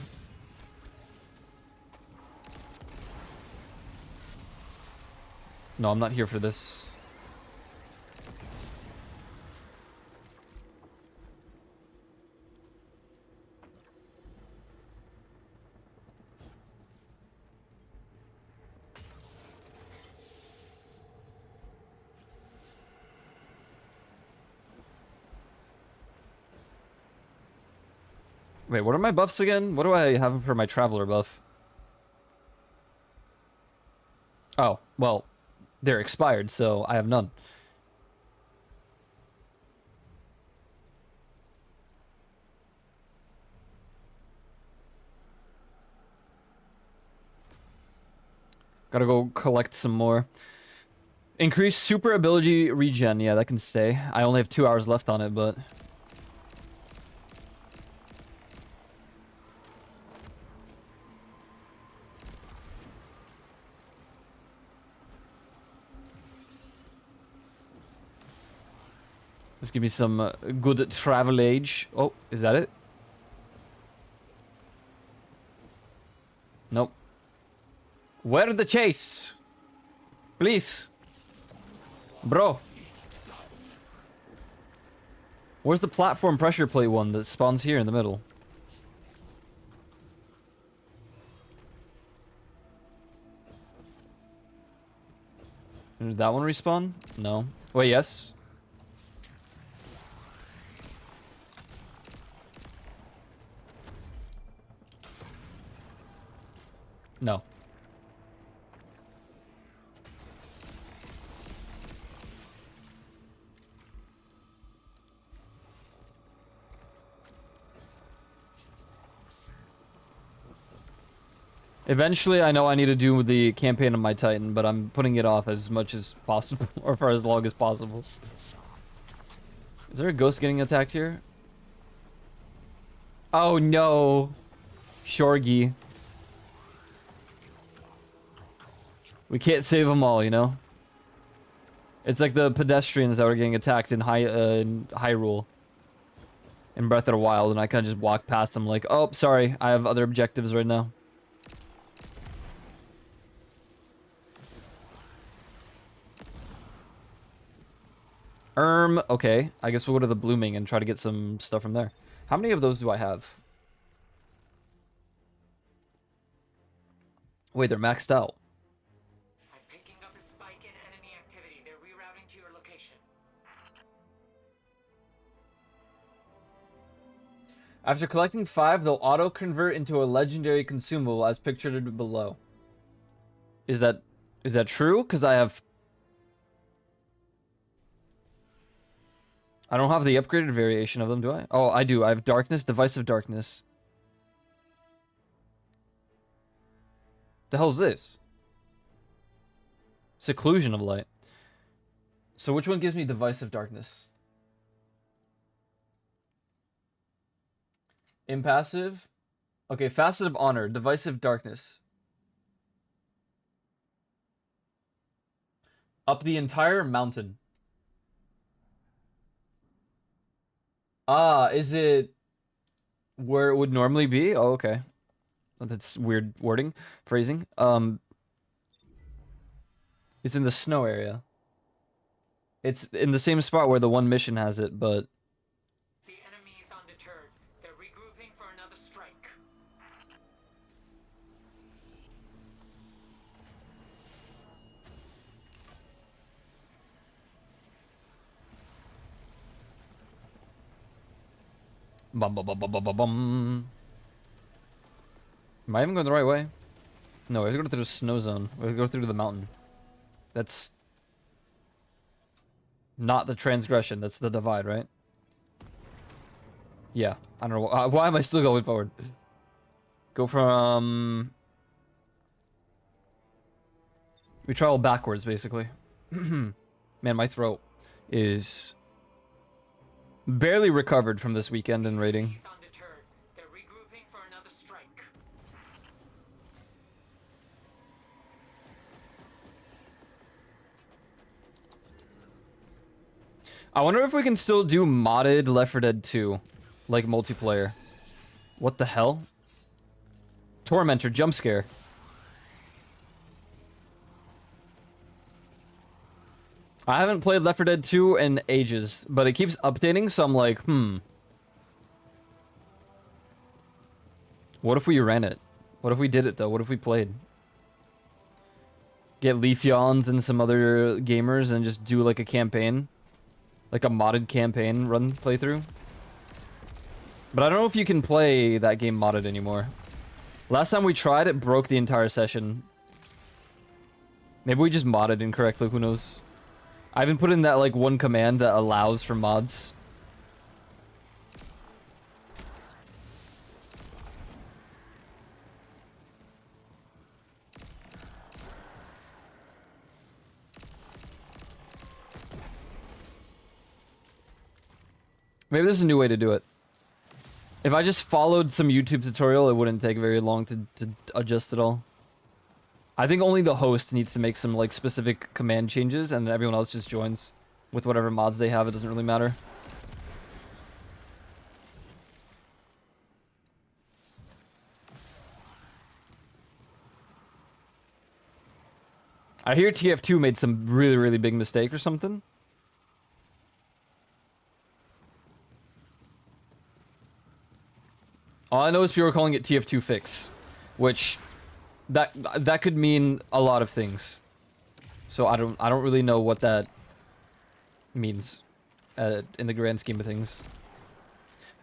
No, I'm not here for this. Wait, what are my buffs again? What do I have for my traveler buff? Oh, well, they're expired, so I have none. Gotta go collect some more. Increase super ability regen. Yeah, that can stay. I only have 2 hours left on it, but... Let's give me some good travel age. Oh, is that it? Nope. Where the chase? Please. Bro. Where's the platform pressure plate one that spawns here in the middle? Did that one respawn? No. Wait, yes. No. Eventually, I know I need to do the campaign of my Titan, but I'm putting it off as much as possible, or for as long as possible. Is there a ghost getting attacked here? Oh no! Shorgi. We can't save them all, you know? It's like the pedestrians that were getting attacked in Hyrule. In Breath of the Wild, and I kind of just walk past them like, oh, sorry, I have other objectives right now. Okay. I guess we'll go to the Blooming and try to get some stuff from there. How many of those do I have? Wait, they're maxed out. I'm picking up a spike in enemy activity. They're rerouting to your location. After collecting 5, they'll auto-convert into a legendary consumable as pictured below. Is that true? Because I don't have the upgraded variation of them, do I? Oh, I do. I have Darkness, Device of Darkness. The hell's this? Seclusion of Light. So which one gives me Device of Darkness? Impassive? Okay, Facet of Honor, Device of Darkness. Up the entire mountain. Ah, is it where it would normally be? Oh, okay. That's weird wording, phrasing. It's in the snow area. It's in the same spot where the one mission has it, but... The enemy is undeterred. They're regrouping for another strike. Bum bum bum bum bum bum bum. Am I even going the right way? No, I have to go through the snow zone. We have to go through the mountain. That's not the transgression. That's the divide, right? Yeah. I don't know. Why am I still going forward? Go from... We travel backwards, basically. Man, my throat is barely recovered from this weekend in raiding. They're regrouping for another strike. I wonder if we can still do modded Left 4 Dead 2, like multiplayer. What the hell? Tormentor jump scare. I haven't played Left 4 Dead 2 in ages, but it keeps updating, so I'm like, What if we ran it? What if we did it, though? What if we played? Get Leafeons and some other gamers and just do, like, a campaign? Like a modded campaign run playthrough? But I don't know if you can play that game modded anymore. Last time we tried, it broke the entire session. Maybe we just modded incorrectly, who knows? I haven't put in that, like, one command that allows for mods. Maybe there's a new way to do it. If I just followed some YouTube tutorial, it wouldn't take very long to adjust it all. I think only the host needs to make some like specific command changes, and then everyone else just joins with whatever mods they have. It doesn't really matter. I hear TF2 made some really, really big mistake or something. All I know is people are calling it TF2 fix, which that could mean a lot of things. So I don't really know what that means in the grand scheme of things.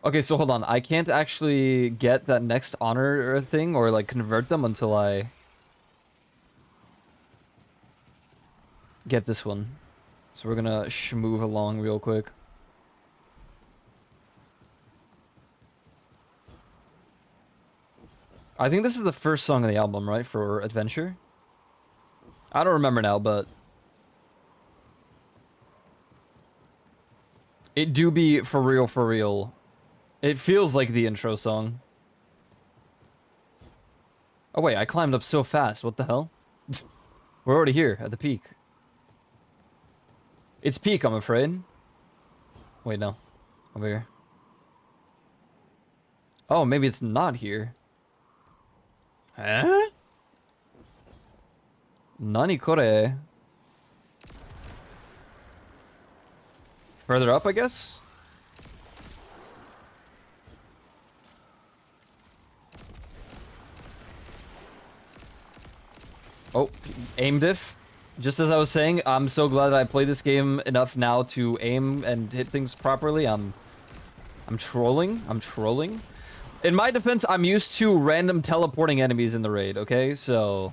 Okay, so hold on. I can't actually get that next honor thing or like convert them until I get this one. So we're gonna move along real quick. I think this is the first song on the album, right, for Adventure? I don't remember now, but it do be for real, for real. It feels like the intro song. Oh wait, I climbed up so fast. What the hell? We're already here at the peak. It's peak, I'm afraid. Wait, no. Over here. Oh, maybe it's not here. Huh? Nani kore? Further up, I guess? Oh, aim diff. Just as I was saying, I'm so glad that I played this game enough now to aim and hit things properly. I'm trolling. I'm trolling. In my defense, I'm used to random teleporting enemies in the raid, okay? So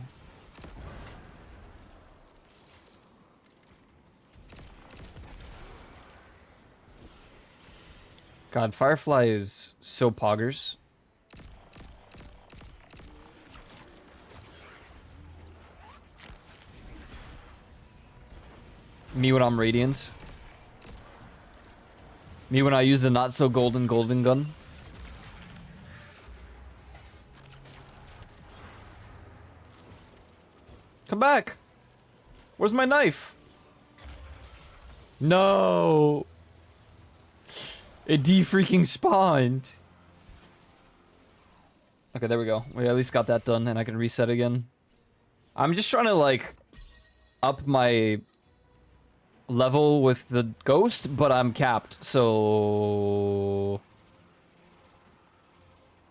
God, Firefly is so poggers. Me when I'm Radiant. Me when I use the not so golden gun. Come back. Where's my knife? No. It de-freaking spawned. Okay, there we go. We at least got that done, and I can reset again. I'm just trying to, like, up my level with the ghost, but I'm capped, so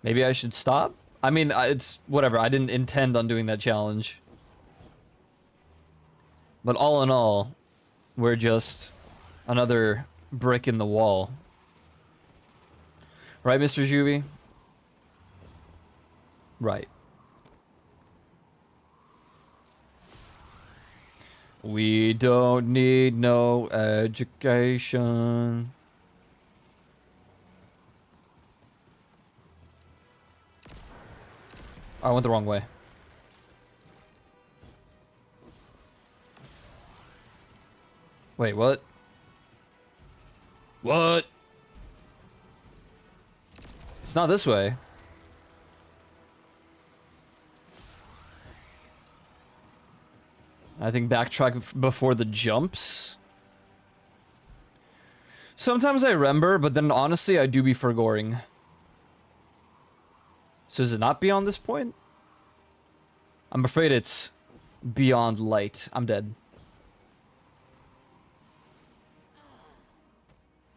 maybe I should stop? I mean, it's whatever. I didn't intend on doing that challenge. But all in all, we're just another brick in the wall. Right, Mr. Juvie? Right. We don't need no education. I went the wrong way. Wait, what? What? It's not this way. I think backtrack before the jumps. Sometimes I remember, but then honestly, I do be forgoing. So is it not beyond this point? I'm afraid it's beyond light. I'm dead.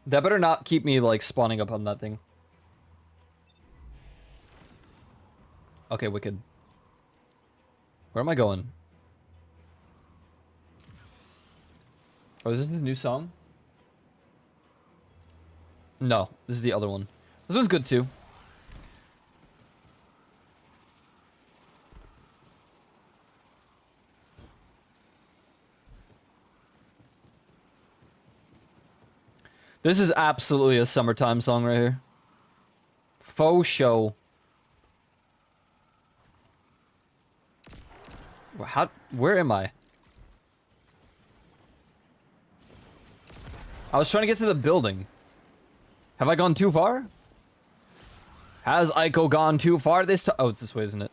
That better not keep me, like, spawning up on that thing. Okay, wicked. Where am I going? Oh, is this the new song? No, this is the other one. This one's good too. This is absolutely a summertime song right here. Faux show. Where am I? I was trying to get to the building. Have I gone too far? Has Aiko gone too far this time? Oh, it's this way, isn't it?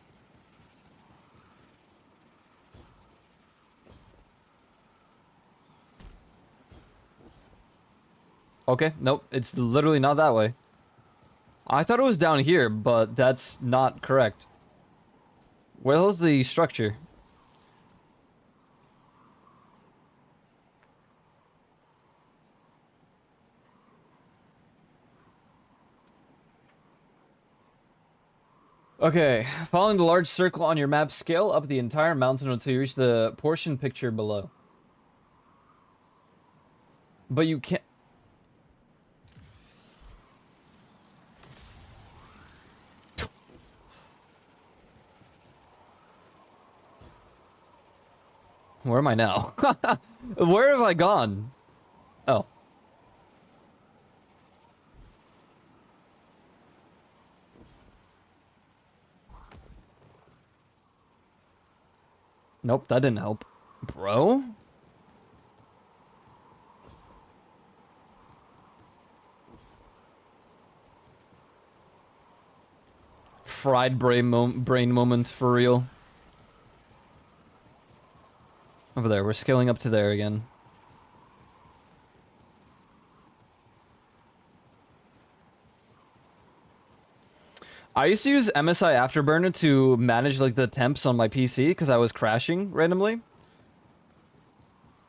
Okay, nope, it's literally not that way. I thought it was down here, but that's not correct. Where the hell's the structure? Okay, following the large circle on your map, scale up the entire mountain until you reach the portion picture below. But you can't... Where am I now? Where have I gone? Oh. Nope, that didn't help. Bro? Fried brain moment for real. Over there, we're scaling up to there again. I used to use MSI Afterburner to manage like the temps on my PC because I was crashing randomly.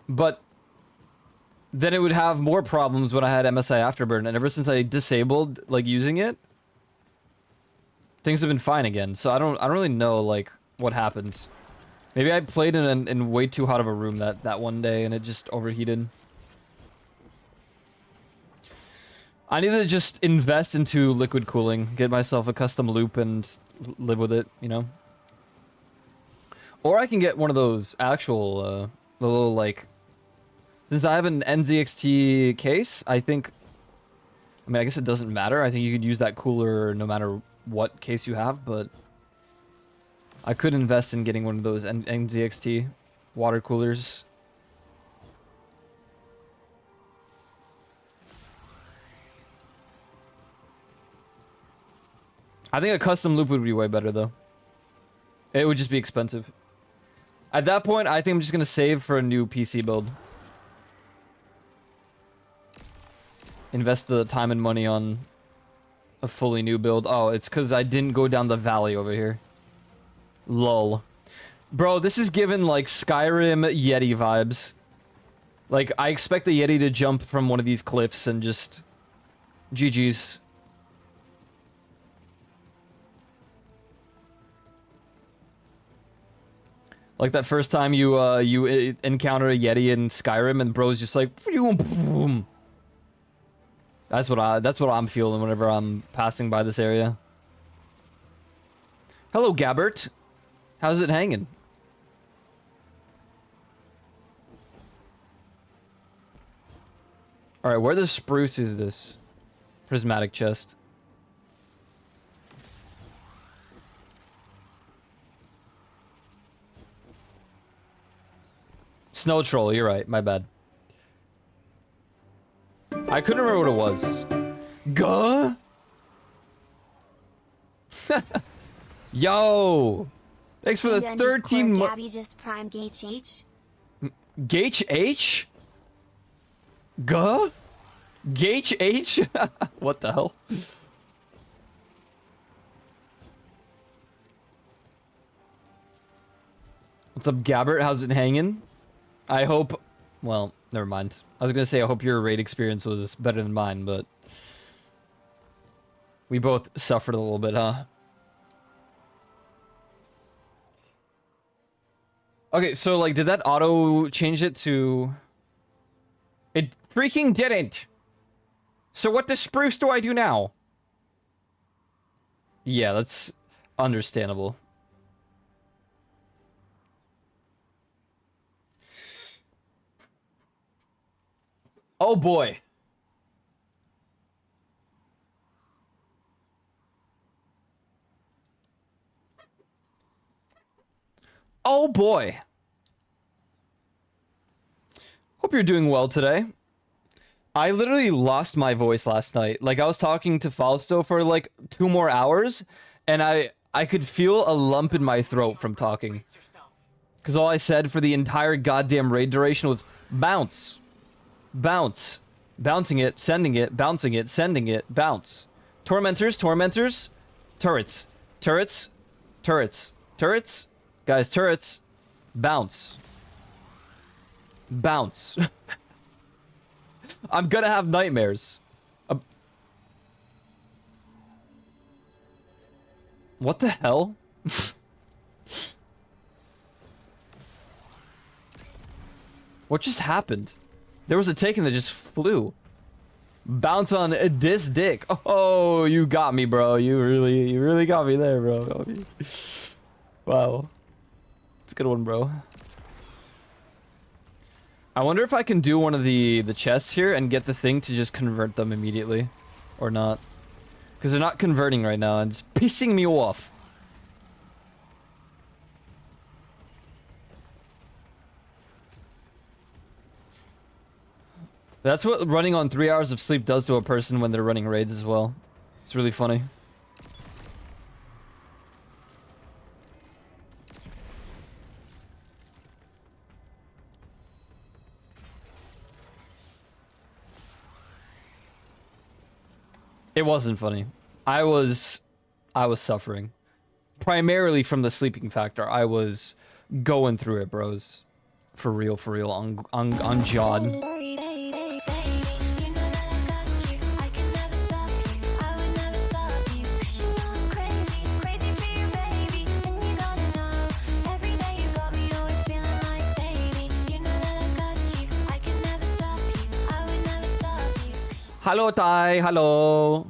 But then it would have more problems when I had MSI Afterburner, and ever since I disabled like using it, things have been fine again. So I don't really know like what happened. Maybe I played in way too hot of a room that one day and it just overheated. I need to just invest into liquid cooling, get myself a custom loop and live with it, you know? Or I can get one of those actual, the little like... Since I have an NZXT case, I think... I mean, I guess it doesn't matter. I think you could use that cooler no matter what case you have, but... I could invest in getting one of those NZXT water coolers. I think a custom loop would be way better, though. It would just be expensive. At that point, I think I'm just going to save for a new PC build. Invest the time and money on a fully new build. Oh, it's because I didn't go down the valley over here. Lol. Bro, this is given like Skyrim Yeti vibes. Like, I expect the Yeti to jump from one of these cliffs and just... GG's. Like that first time you encounter a Yeti in Skyrim and bro's just like... Boom. That's what I'm feeling whenever I'm passing by this area. Hello, Gabbert. How's it hanging? Alright, where the spruce is this? Prismatic chest. Snow troll, you're right, my bad. I couldn't remember what it was. Guh? Yo! Thanks for the 13 months. Gabby just prime Gage H. Gage H? Guh? Gage H? What the hell? What's up, Gabbert? How's it hanging? I hope... Well, never mind. I was gonna say I hope your raid experience was better than mine, but... We both suffered a little bit, huh? Okay, so, like, did that auto change it to... It freaking didn't! So what the spruce do I do now? Yeah, that's understandable. Oh boy. Oh boy. Hope you're doing well today. I literally lost my voice last night. Like, I was talking to Fausto for like 2 more hours, and I could feel a lump in my throat from talking. Because all I said for the entire goddamn raid duration was bounce. Bounce. Bouncing it, sending it, bouncing it, sending it, bounce. Tormentors, tormentors. Turrets. Turrets. Turrets. Turrets. Guys, turrets. Bounce. Bounce. I'm gonna have nightmares. What the hell? What just happened? There was a taken that just flew. Bounce on this dick. Oh, you got me, bro. You really got me there, bro. Wow. It's a good one, bro. I wonder if I can do one of the chests here and get the thing to just convert them immediately. Or not. Because they're not converting right now, and it's pissing me off. That's what running on 3 hours of sleep does to a person when they're running raids as well. It's really funny. It wasn't funny. I was suffering. Primarily from the sleeping factor. I was going through it, bros. For real, on Jod. Hello, Tai. Hello.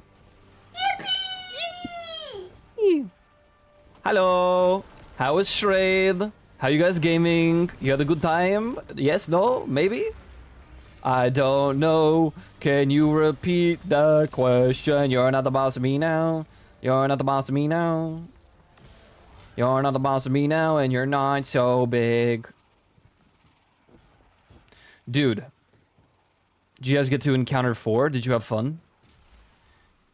Hello. How is Shred? How you guys gaming? You had a good time? Yes? No? Maybe? I don't know. Can you repeat the question? You're not the boss of me now. You're not the boss of me now. You're not the boss of me now, and you're not so big. Dude. Did you guys get to encounter 4? Did you have fun?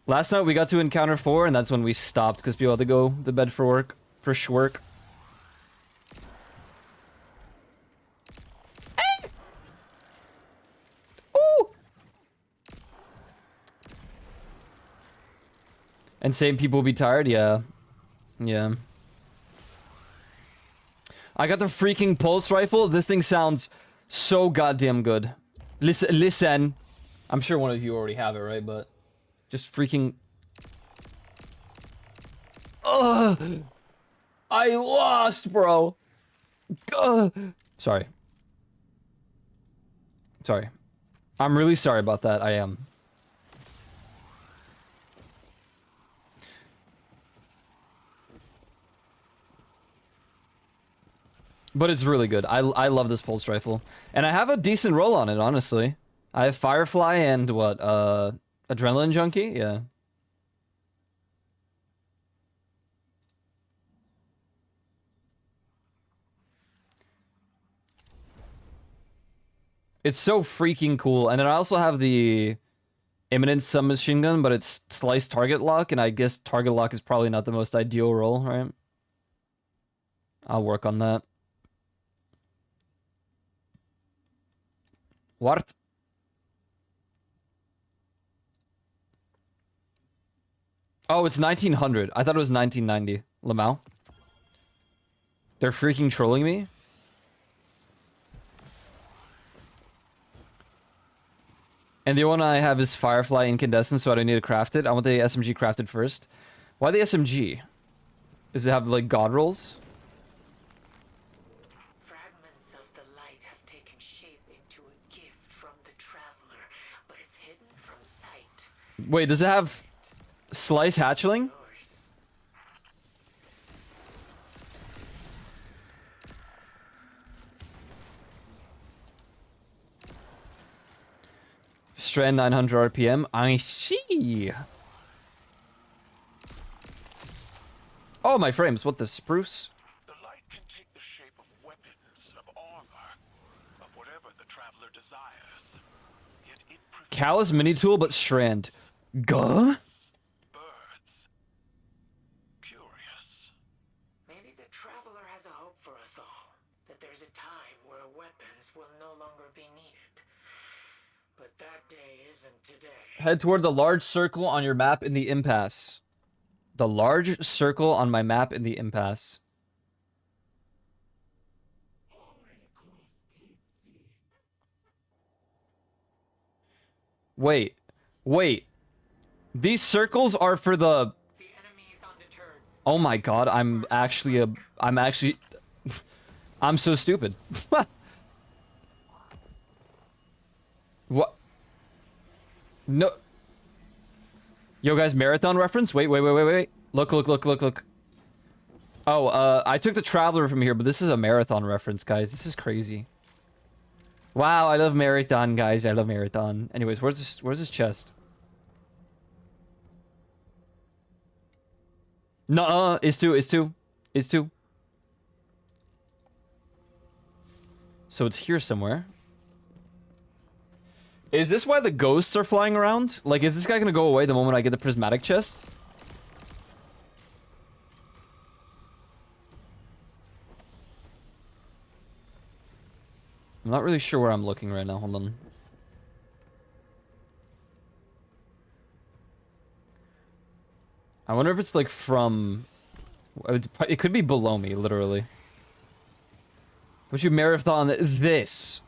Last night we got to encounter 4, and that's when we stopped because people had to go to bed for work. For schwork. Hey! Ooh! And saying people will be tired? Yeah. Yeah. I got the freaking pulse rifle. This thing sounds so goddamn good. Listen. I'm sure one of you already have it, right? But just freaking... Ugh! I lost, bro! Ugh. Sorry. Sorry. I'm really sorry about that. I am. But it's really good. I love this pulse rifle. And I have a decent roll on it, honestly. I have Firefly and what? Adrenaline Junkie? Yeah. It's so freaking cool. And then I also have the Imminent Submachine Gun, but it's Slice Target Lock, and I guess Target Lock is probably not the most ideal roll, right? I'll work on that. What? Oh, it's 1900. I thought it was 1990. Lamau. They're freaking trolling me? And the one I have is Firefly Incandescent, so I don't need to craft it. I want the SMG crafted first. Why the SMG? Does it have, like, god rolls? Fragments of the light have taken shape into a gift from the traveler, but is hidden from sight. Wait, does it have Slice Hatchling? Strand 900 RPM. I see. Oh, my frames. What the spruce? The light can take the shape of weapons, of armor, of whatever the traveler desires. Yet it Callus mini tool, but Strand. Guh? birds. Curious. Maybe the Traveler has a hope for us all. That there's a time where weapons will no longer be needed. But that day isn't today. Head toward the large circle on your map in the impasse. The large circle on my map in the impasse. Wait. Wait. These circles are for the... Oh my god, I'm actually... I'm so stupid. What? No. Yo, guys, marathon reference? Wait. Look. Oh, I took the Traveler from here, but this is a marathon reference, guys. This is crazy. Wow, I love marathon, guys. I love marathon. Anyways, where's this chest? Nuh-uh, it's two. So it's here somewhere. Is this why the ghosts are flying around? Like, is this guy gonna go away the moment I get the prismatic chest? I'm not really sure where I'm looking right now. Hold on. I wonder if it's like from... It could be below me, literally. Would you marathon this?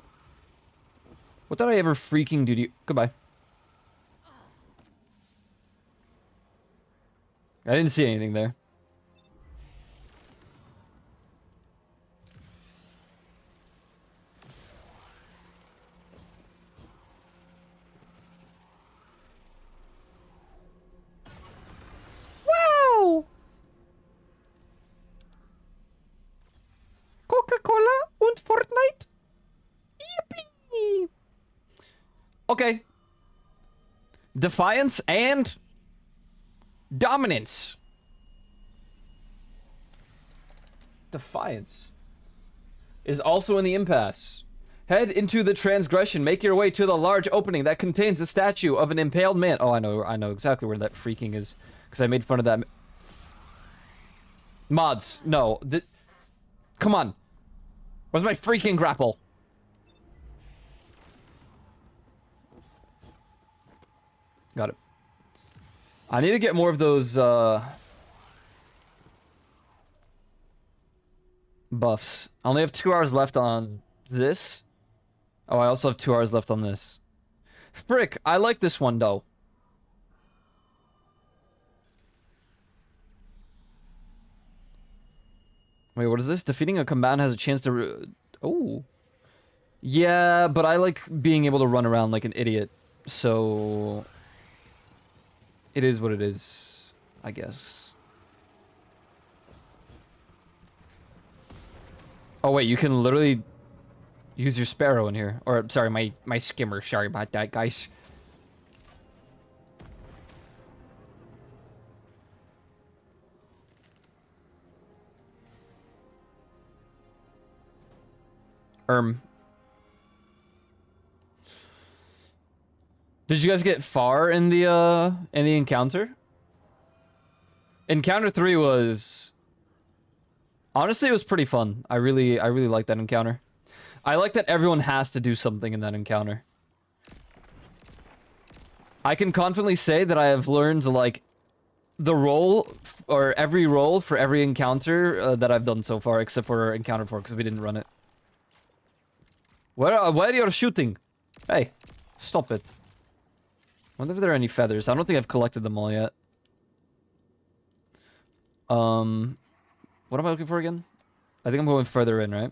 What did I ever freaking do to you? Goodbye. I didn't see anything there. Wow! Coca-Cola und Fortnite? Yippee! Okay. Defiance and dominance. Defiance is also in the impasse. Head into the transgression. Make your way to the large opening that contains the statue of an impaled man. Oh, I know exactly where that freaking is, because I made fun of that. Mods, no. Come on. Where's my freaking grapple? Got it. I need to get more of those, buffs. I only have 2 hours left on this. Oh, I also have 2 hours left on this. Frick, I like this one, though. Wait, what is this? Defeating a combatant has a chance to... Oh. Yeah, but I like being able to run around like an idiot. So... It is what it is, I guess. Oh wait, you can literally use your sparrow in here. Or, sorry, my skimmer. Sorry about that, guys. Did you guys get far in the encounter? Encounter 3 was... Honestly, it was pretty fun. I really liked that encounter. I like that everyone has to do something in that encounter. I can confidently say that I have learned, like, the role, or every role for every encounter that I've done so far, except for Encounter 4, because we didn't run it. Why are you shooting? Hey, stop it. Wonder if there are any feathers. I don't think I've collected them all yet. What am I looking for again? I think I'm going further in, right?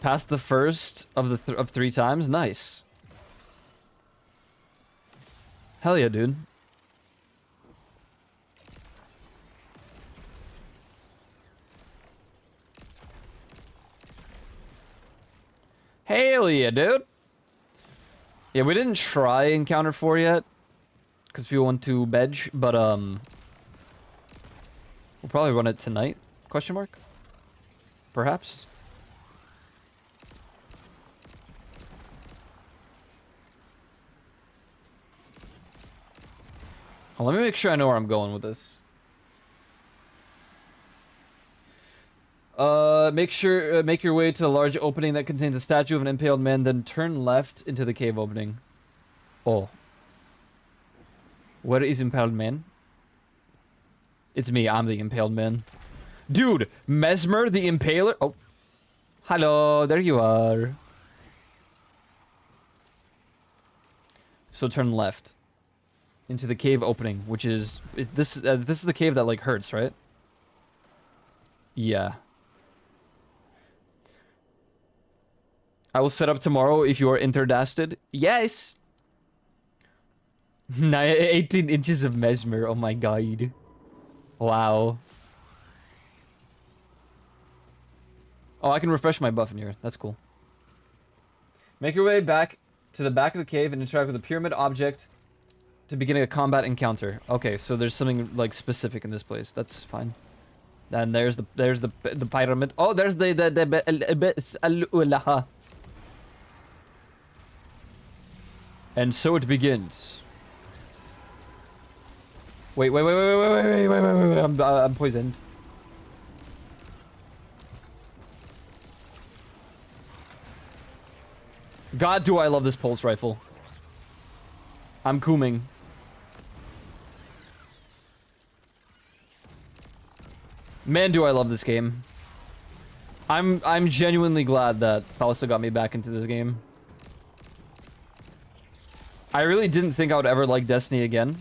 Passed the first of the 3 times. Nice. Hell yeah, dude. Hell yeah, dude. Yeah, we didn't try Encounter 4 yet. Because we want to bed, but, we'll probably run it tonight? Question mark? Perhaps? Oh, let me make sure I know where I'm going with this. Make your way to the large opening that contains a statue of an impaled man, then turn left into the cave opening. Oh. Where is impaled man? It's me, I'm the impaled man. Dude, Mesmer the Impaler? Oh. Hello, there you are. So turn left. Into the cave opening, which is... this is the cave that, like, hurts, right? Yeah. I will set up tomorrow if you are interdasted. Yes! 18 inches of Mesmer, oh my god. Wow. Oh, I can refresh my buff in here. That's cool. Make your way back to the back of the cave and interact with the pyramid object to beginning a combat encounter. Okay, so there's something like specific in this place. That's fine. Then there's the pyramid. Oh, there's the and so it begins. Wait. I'm poisoned. God, do I love this pulse rifle. I'm cooming. Man, do I love this game. I'm genuinely glad that Falsa got me back into this game. I really didn't think I would ever like Destiny again.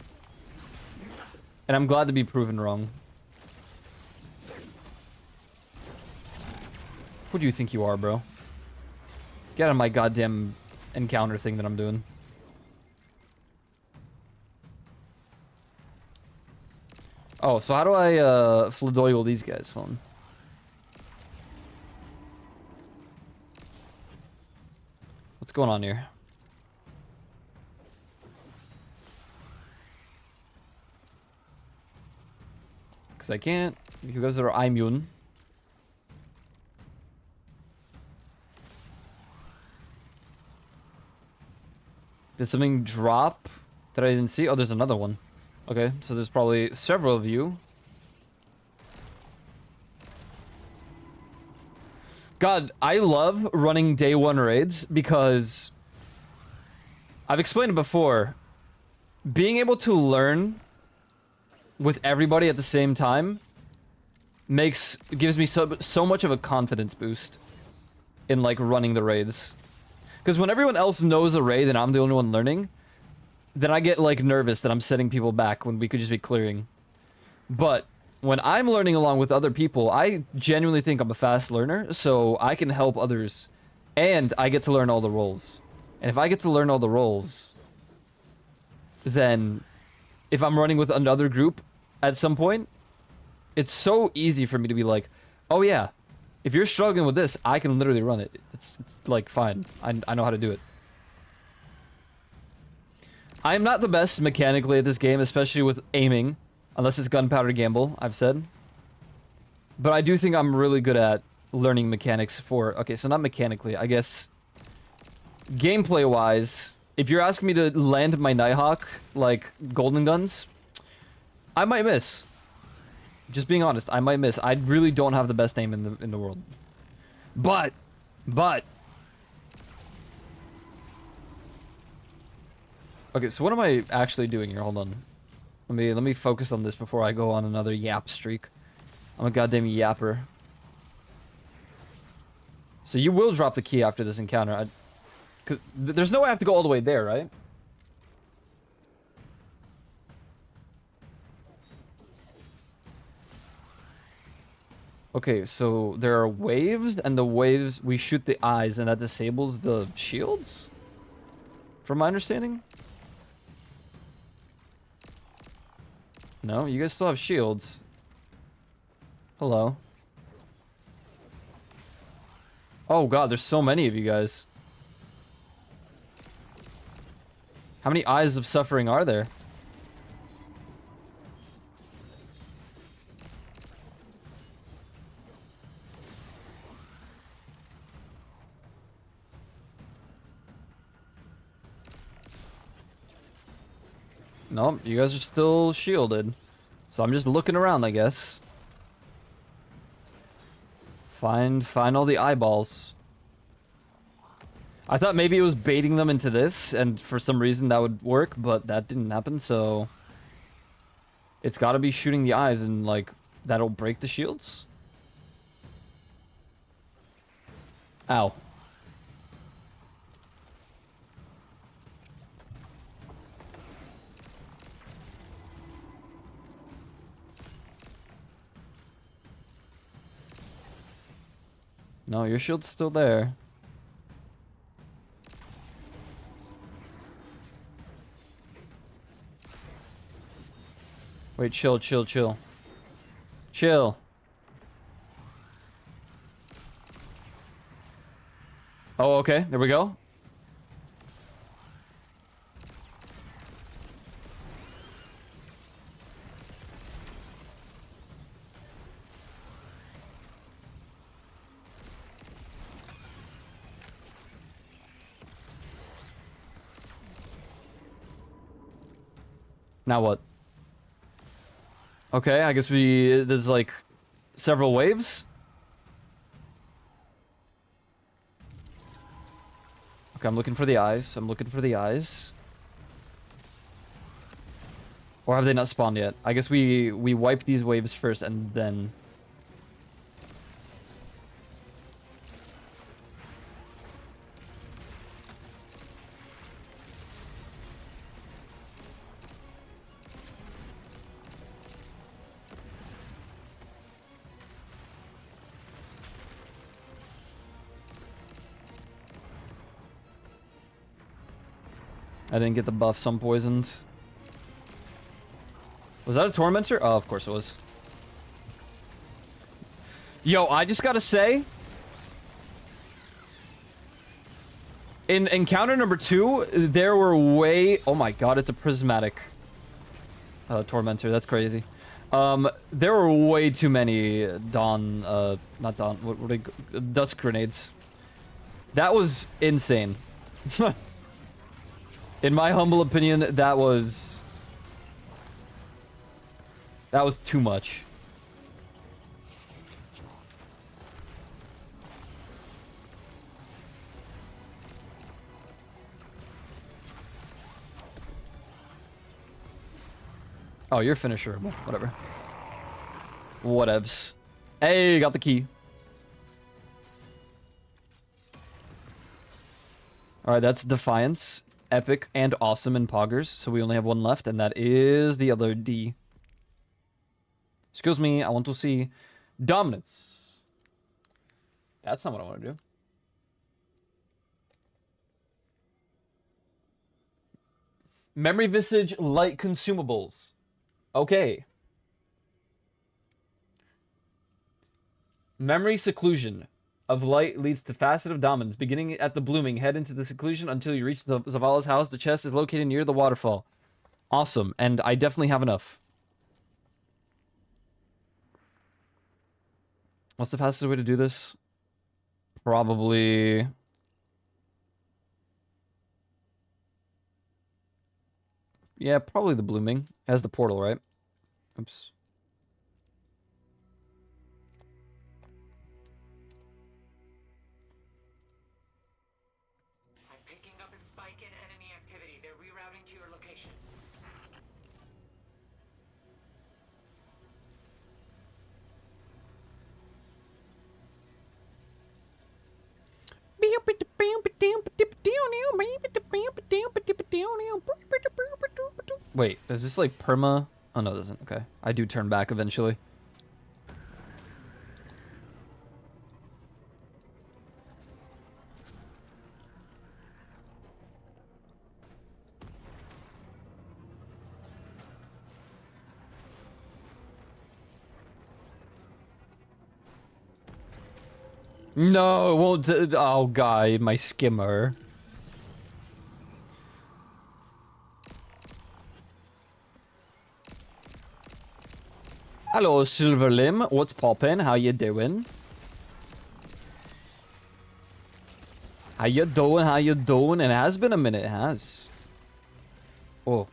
And I'm glad to be proven wrong. Who do you think you are, bro? Get out of my goddamn encounter thing that I'm doing. Oh, so how do I fladoyle these guys? Hold on. What's going on here? Because I can't. You guys are immune. Did something drop that I didn't see? Oh, there's another one. Okay, so there's probably several of you. God, I love running day one raids because I've explained it before. Being able to learn with everybody at the same time gives me so much of a confidence boost in like running the raids. Because when everyone else knows a raid and I'm the only one learning, then I get like nervous that I'm setting people back when we could just be clearing. But when I'm learning along with other people, I genuinely think I'm a fast learner, so I can help others. And I get to learn all the roles. And if I get to learn all the roles, then if I'm running with another group at some point, it's so easy for me to be like, oh yeah, if you're struggling with this, I can literally run it. It's like, fine. I know how to do it. I'm not the best mechanically at this game, especially with aiming. Unless it's gunpowder gamble, I've said. But I do think I'm really good at learning mechanics for... Okay, so not mechanically, I guess... Gameplay-wise, if you're asking me to land my Nighthawk, like, golden guns, I might miss. Just being honest, I might miss. I really don't have the best aim in the world. But... Okay, so what am I actually doing here? Hold on. Let me focus on this before I go on another yap streak. I'm a goddamn yapper. So you will drop the key after this encounter. Cause there's no way I have to go all the way there, right? Okay, so there are waves, and the waves, we shoot the eyes, and that disables the shields? From my understanding? No, you guys still have shields. Hello. Oh god, there's so many of you guys. How many eyes of suffering are there? Nope, you guys are still shielded. So I'm just looking around, I guess. Find all the eyeballs. I thought maybe it was baiting them into this, and for some reason that would work, but that didn't happen, so... It's gotta be shooting the eyes, and, like, that'll break the shields? Ow. No, your shield's still there. Wait, chill. Chill. Oh, okay. There we go. Now what? Okay, I guess there's like several waves. Okay, I'm looking for the eyes. Or have they not spawned yet? I guess we wipe these waves first and then... I didn't get the buff, so I'm poisoned. Was that a Tormentor? Oh, of course it was. Yo, I just gotta say... In encounter number 2, there were way... Oh my god, it's a prismatic Tormentor. That's crazy. There were way too many not Dawn, what were they? Dusk grenades. That was insane. In my humble opinion, that was too much. Oh, your finisher. Whatever. Whatevs. Hey, got the key. Alright, that's Defiance, Epic, and Awesome in Poggers. So we only have one left, and that is the other D. Excuse me, I want to see Dominance. That's not what I want to do. Memory Visage Light Consumables. Okay. Memory Seclusion of Light leads to Facet of Dominance. Beginning at the blooming, head into the seclusion until you reach Zavala's house. The chest is located near the waterfall. Awesome, and I definitely have enough. What's the fastest way to do this? Probably... Yeah, probably the blooming. Has the portal, right? Oops. I'm picking up a spike in enemy activity. They're rerouting to your location. Wait, is this like perma? Oh no, it doesn't. Okay. I do turn back eventually. No, it won't. Oh, guy, my skimmer. Hello, Silverlim. What's poppin'? How you doing? How you doing? How you doing? And it has been a minute. It has. Oh.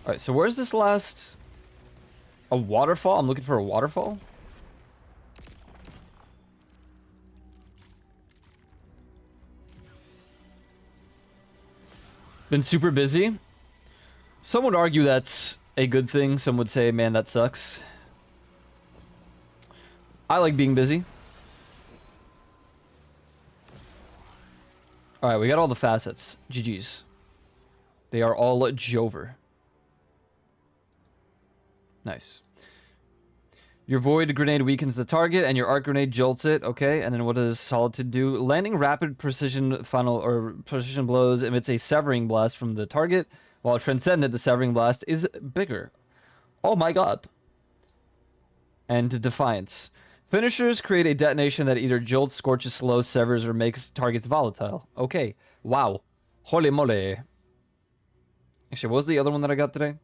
Alright, so where's this last... A waterfall? I'm looking for a waterfall? Been super busy. Some would argue that's a good thing. Some would say, man, that sucks. I like being busy. Alright, we got all the facets. GG's. They are all Jover. Nice. Your void grenade weakens the target, and your arc grenade jolts it. Okay, and then what does Solitude do? Landing rapid precision precision blows emits a severing blast from the target, while Transcendent, the severing blast, is bigger. Oh my god. And Defiance. Finishers create a detonation that either jolts, scorches, slows, severs, or makes targets volatile. Okay. Wow. Holy moly. Actually, what was the other one that I got today?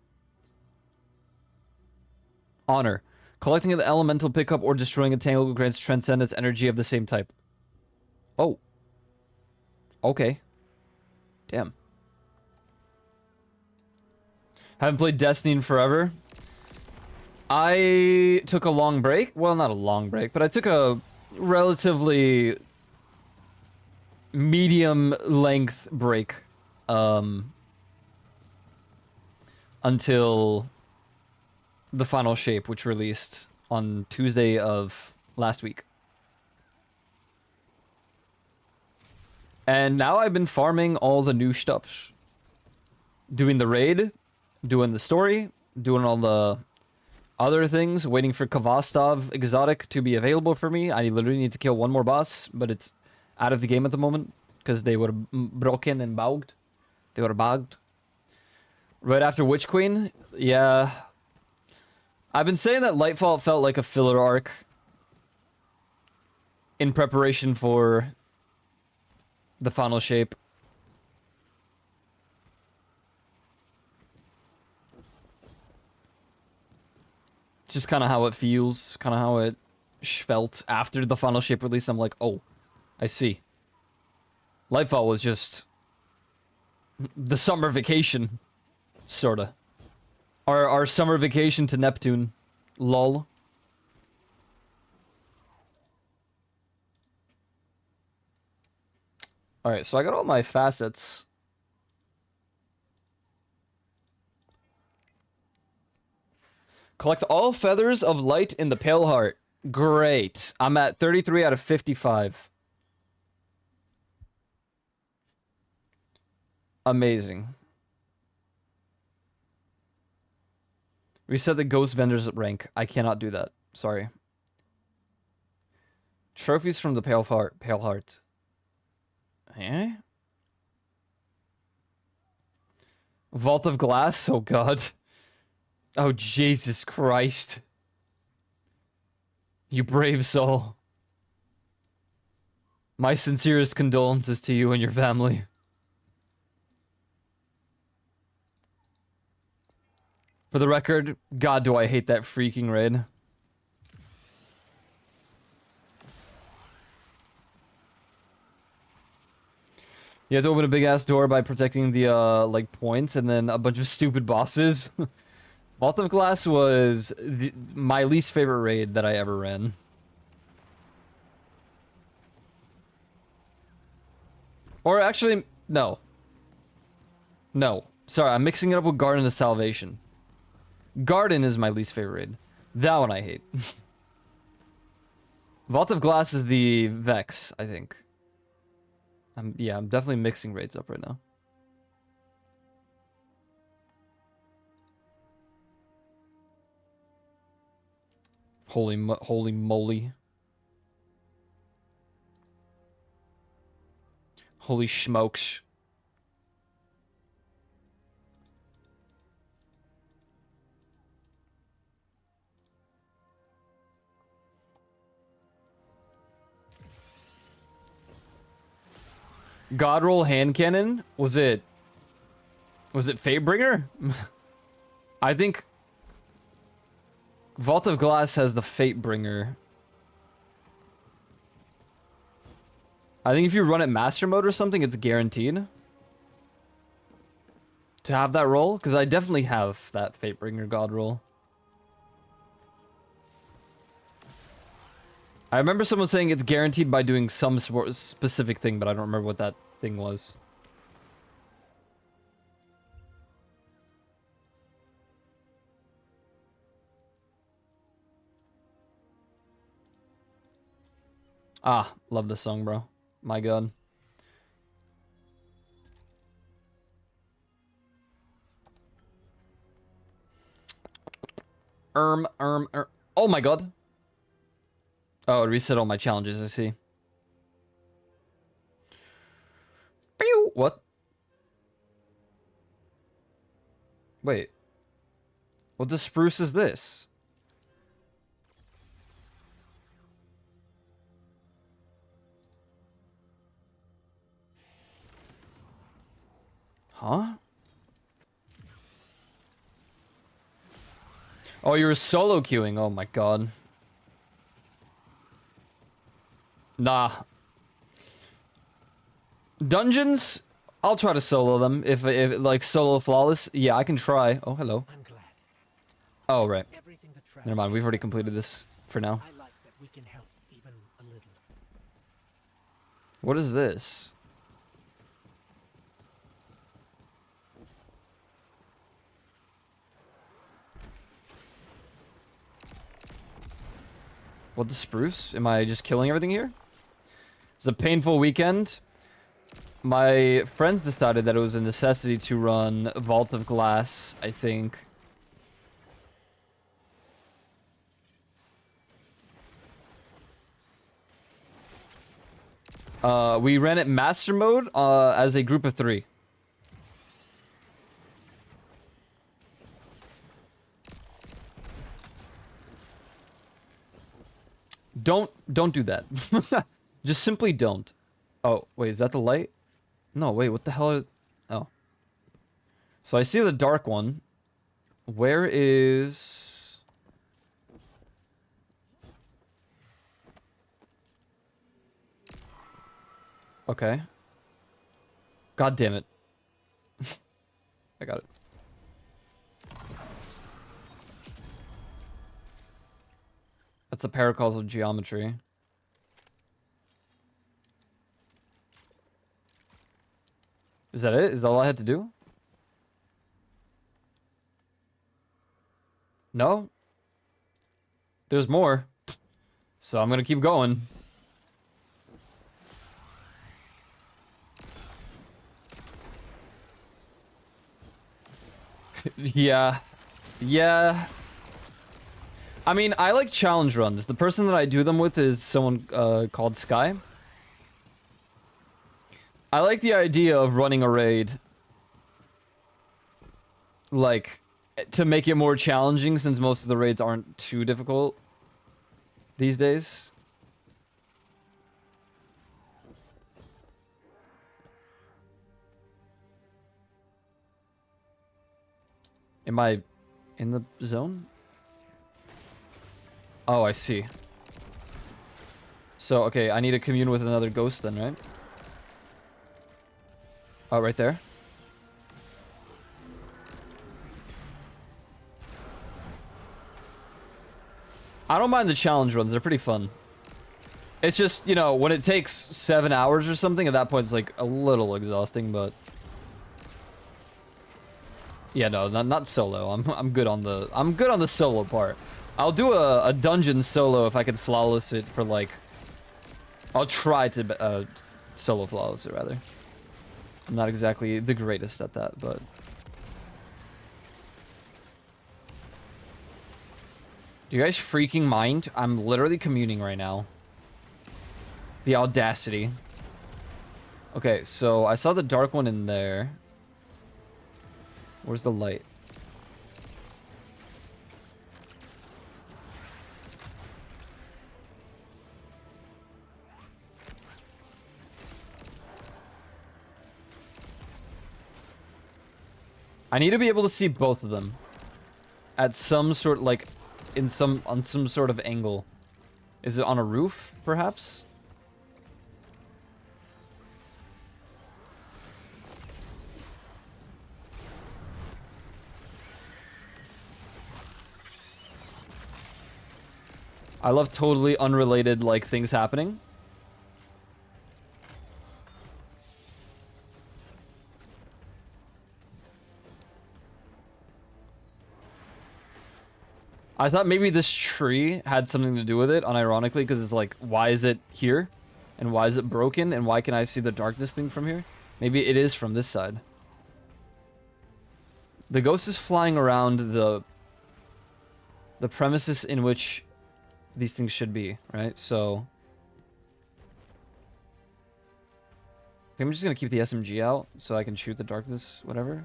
Honor. Collecting an elemental pickup or destroying a tangle grants Transcendence energy of the same type. Oh. Okay. Damn. Haven't played Destiny in forever. I took a long break. Well, not a long break, but I took a relatively medium length break. Until the final shape, which released on Tuesday of last week. And now I've been farming all the new stuff. Doing the raid, doing the story, doing all the other things, waiting for Kvastov Exotic to be available for me. I literally need to kill one more boss, but it's out of the game at the moment because they were broken and bogged. They were bogged. Right after Witch Queen, yeah. I've been saying that Lightfall felt like a filler arc in preparation for the final shape. Just kind of how it feels, kind of how it felt after the final shape release. I'm like, oh, I see. Lightfall was just the summer vacation, sorta. Our summer vacation to Neptune. Lol. Alright, so I got all my facets. Collect all feathers of light in the Pale Heart. Great. I'm at 33 out of 55. Amazing. Reset the ghost vendor's rank. I cannot do that. Sorry. Trophies from the Pale Heart. Pale Heart. Eh? Vault of Glass? Oh god. Oh Jesus Christ. You brave soul. My sincerest condolences to you and your family. For the record, God, do I hate that freaking raid. You have to open a big-ass door by protecting the, like, points, and then a bunch of stupid bosses. Vault of Glass was my least favorite raid that I ever ran. Or actually, no. No. Sorry, I'm mixing it up with Garden of Salvation. Garden is my least favorite raid. That one I hate. Vault of Glass is the Vex, I think. Yeah, I'm definitely mixing raids up right now. Holy moly. Holy smokes. God roll hand cannon? Was it Fatebringer? I think Vault of Glass has the Fatebringer. I think if you run it master mode or something, it's guaranteed to have that roll, because I definitely have that Fatebringer God roll. I remember someone saying it's guaranteed by doing some specific thing, but I don't remember what that thing was. Ah, love this song, bro. My god. Oh my god. Oh, it reset all my challenges, I see. Pew! What? Wait. What the spruce is this? Huh? Oh, you're solo queuing. Oh my god. Nah. Dungeons? I'll try to solo them. If like solo flawless. Yeah, I can try. Oh, hello. I'm glad. Oh, right. Never mind. We've already completed this for now. I like that we can help even a little. What is this? What the spruce? Am I just killing everything here? It's a painful weekend. My friends decided that it was a necessity to run Vault of Glass, I think. We ran it master mode as a group of 3. Don't do that. Just simply don't. Oh, wait, is that the light? No, wait, what the hell is... Oh. So I see the dark one. Where is... Okay. God damn it. I got it. That's a paracausal geometry. Is that it? Is that all I had to do? No? There's more. So I'm gonna keep going. Yeah. Yeah. I mean, I like challenge runs. The person that I do them with is someone called Sky. I like the idea of running a raid, like, to make it more challenging, since most of the raids aren't too difficult these days. Am I in the zone? Oh, I see. So, okay, I need to commune with another ghost then, right? Oh, right there. I don't mind the challenge runs. They're pretty fun. It's just, you know, when it takes 7 hours or something, at that point it's like a little exhausting, but... Yeah, no, not solo. I'm good on the solo part. I'll do a dungeon solo if I could flawless it for like... I'll try to solo flawless it, rather. I'm not exactly the greatest at that, but... Do you guys freaking mind? I'm literally communing right now. The audacity. Okay, so I saw the dark one in there. Where's the light? I need to be able to see both of them. At some sort, like, on some sort of angle. Is it on a roof, perhaps? I love totally unrelated, like, things happening. I thought maybe this tree had something to do with it, unironically, because it's like, why is it here? And why is it broken? And why can I see the darkness thing from here? Maybe it is from this side. The ghost is flying around the premises in which these things should be, right? So I think I'm just gonna keep the SMG out so I can shoot the darkness, whatever.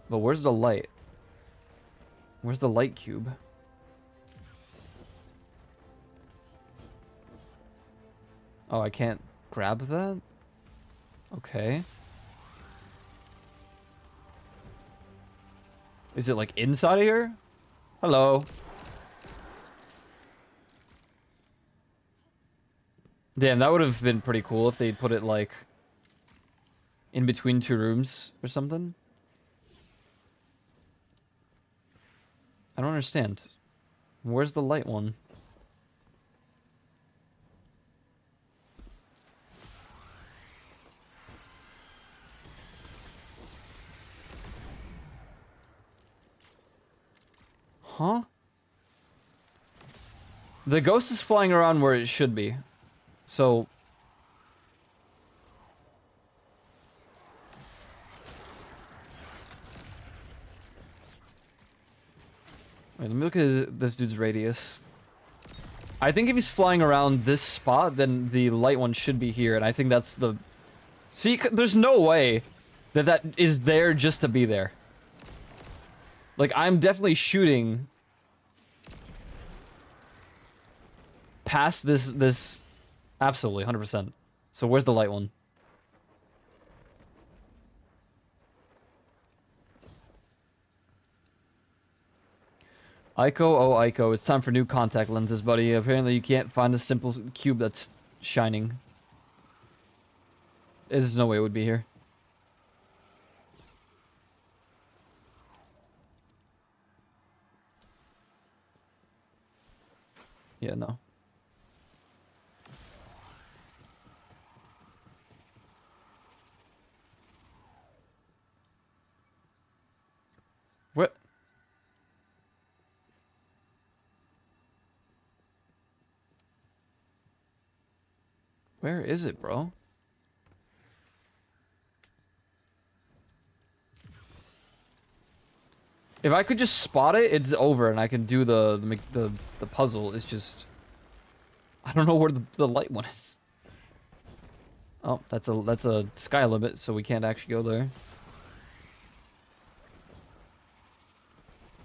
But where's the light? Where's the light cube? Oh, I can't grab that? Okay. Is it like inside of here? Hello. Damn, that would have been pretty cool if they'd put it like in between two rooms or something. I don't understand. Where's the light one? Huh? The ghost is flying around where it should be. So... Wait, let me look at this dude's radius. I think if he's flying around this spot, then the light one should be here, and I think that's the... See, there's no way that that is there just to be there. Like, I'm definitely shooting past this... Absolutely, 100%. So where's the light one? Aiko, oh Aiko, it's time for new contact lenses, buddy. Apparently you can't find a simple cube that's shining. There's no way it would be here. Yeah, no. What? Where is it, bro? If I could just spot it, it's over, and I can do the puzzle. It's just I don't know where the light one is. Oh, that's a sky limit, so we can't actually go there.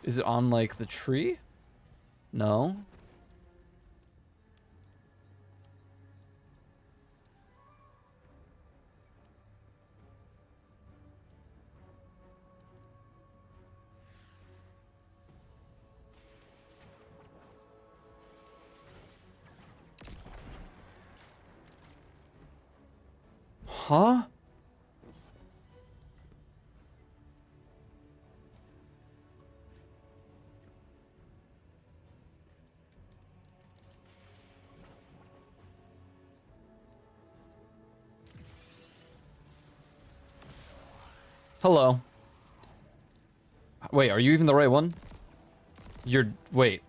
Is it on like the tree? No. Huh? Hello. Wait, are you even the right one? Wait.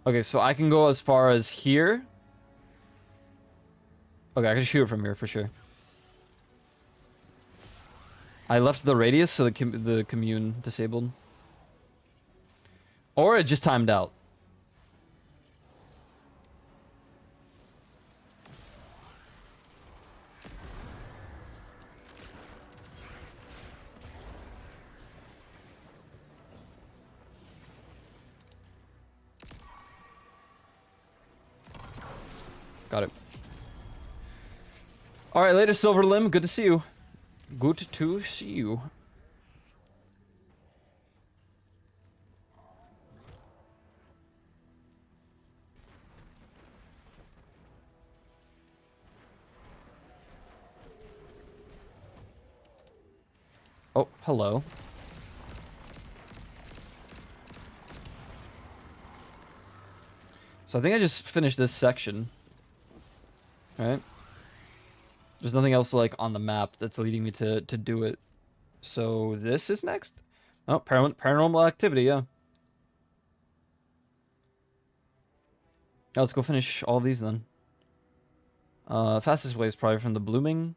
Okay, so I can go as far as here. Okay, I can shoot it from here for sure. I left the radius so the commune disabled. Or it just timed out. Got it. All right, later, Silver Limb. Good to see you. Good to see you. Oh, hello. So I think I just finished this section. Right? There's nothing else like on the map that's leading me to do it. So this is next? Oh, paranormal activity, yeah. Yeah, let's go finish all these then. Fastest way is probably from the blooming.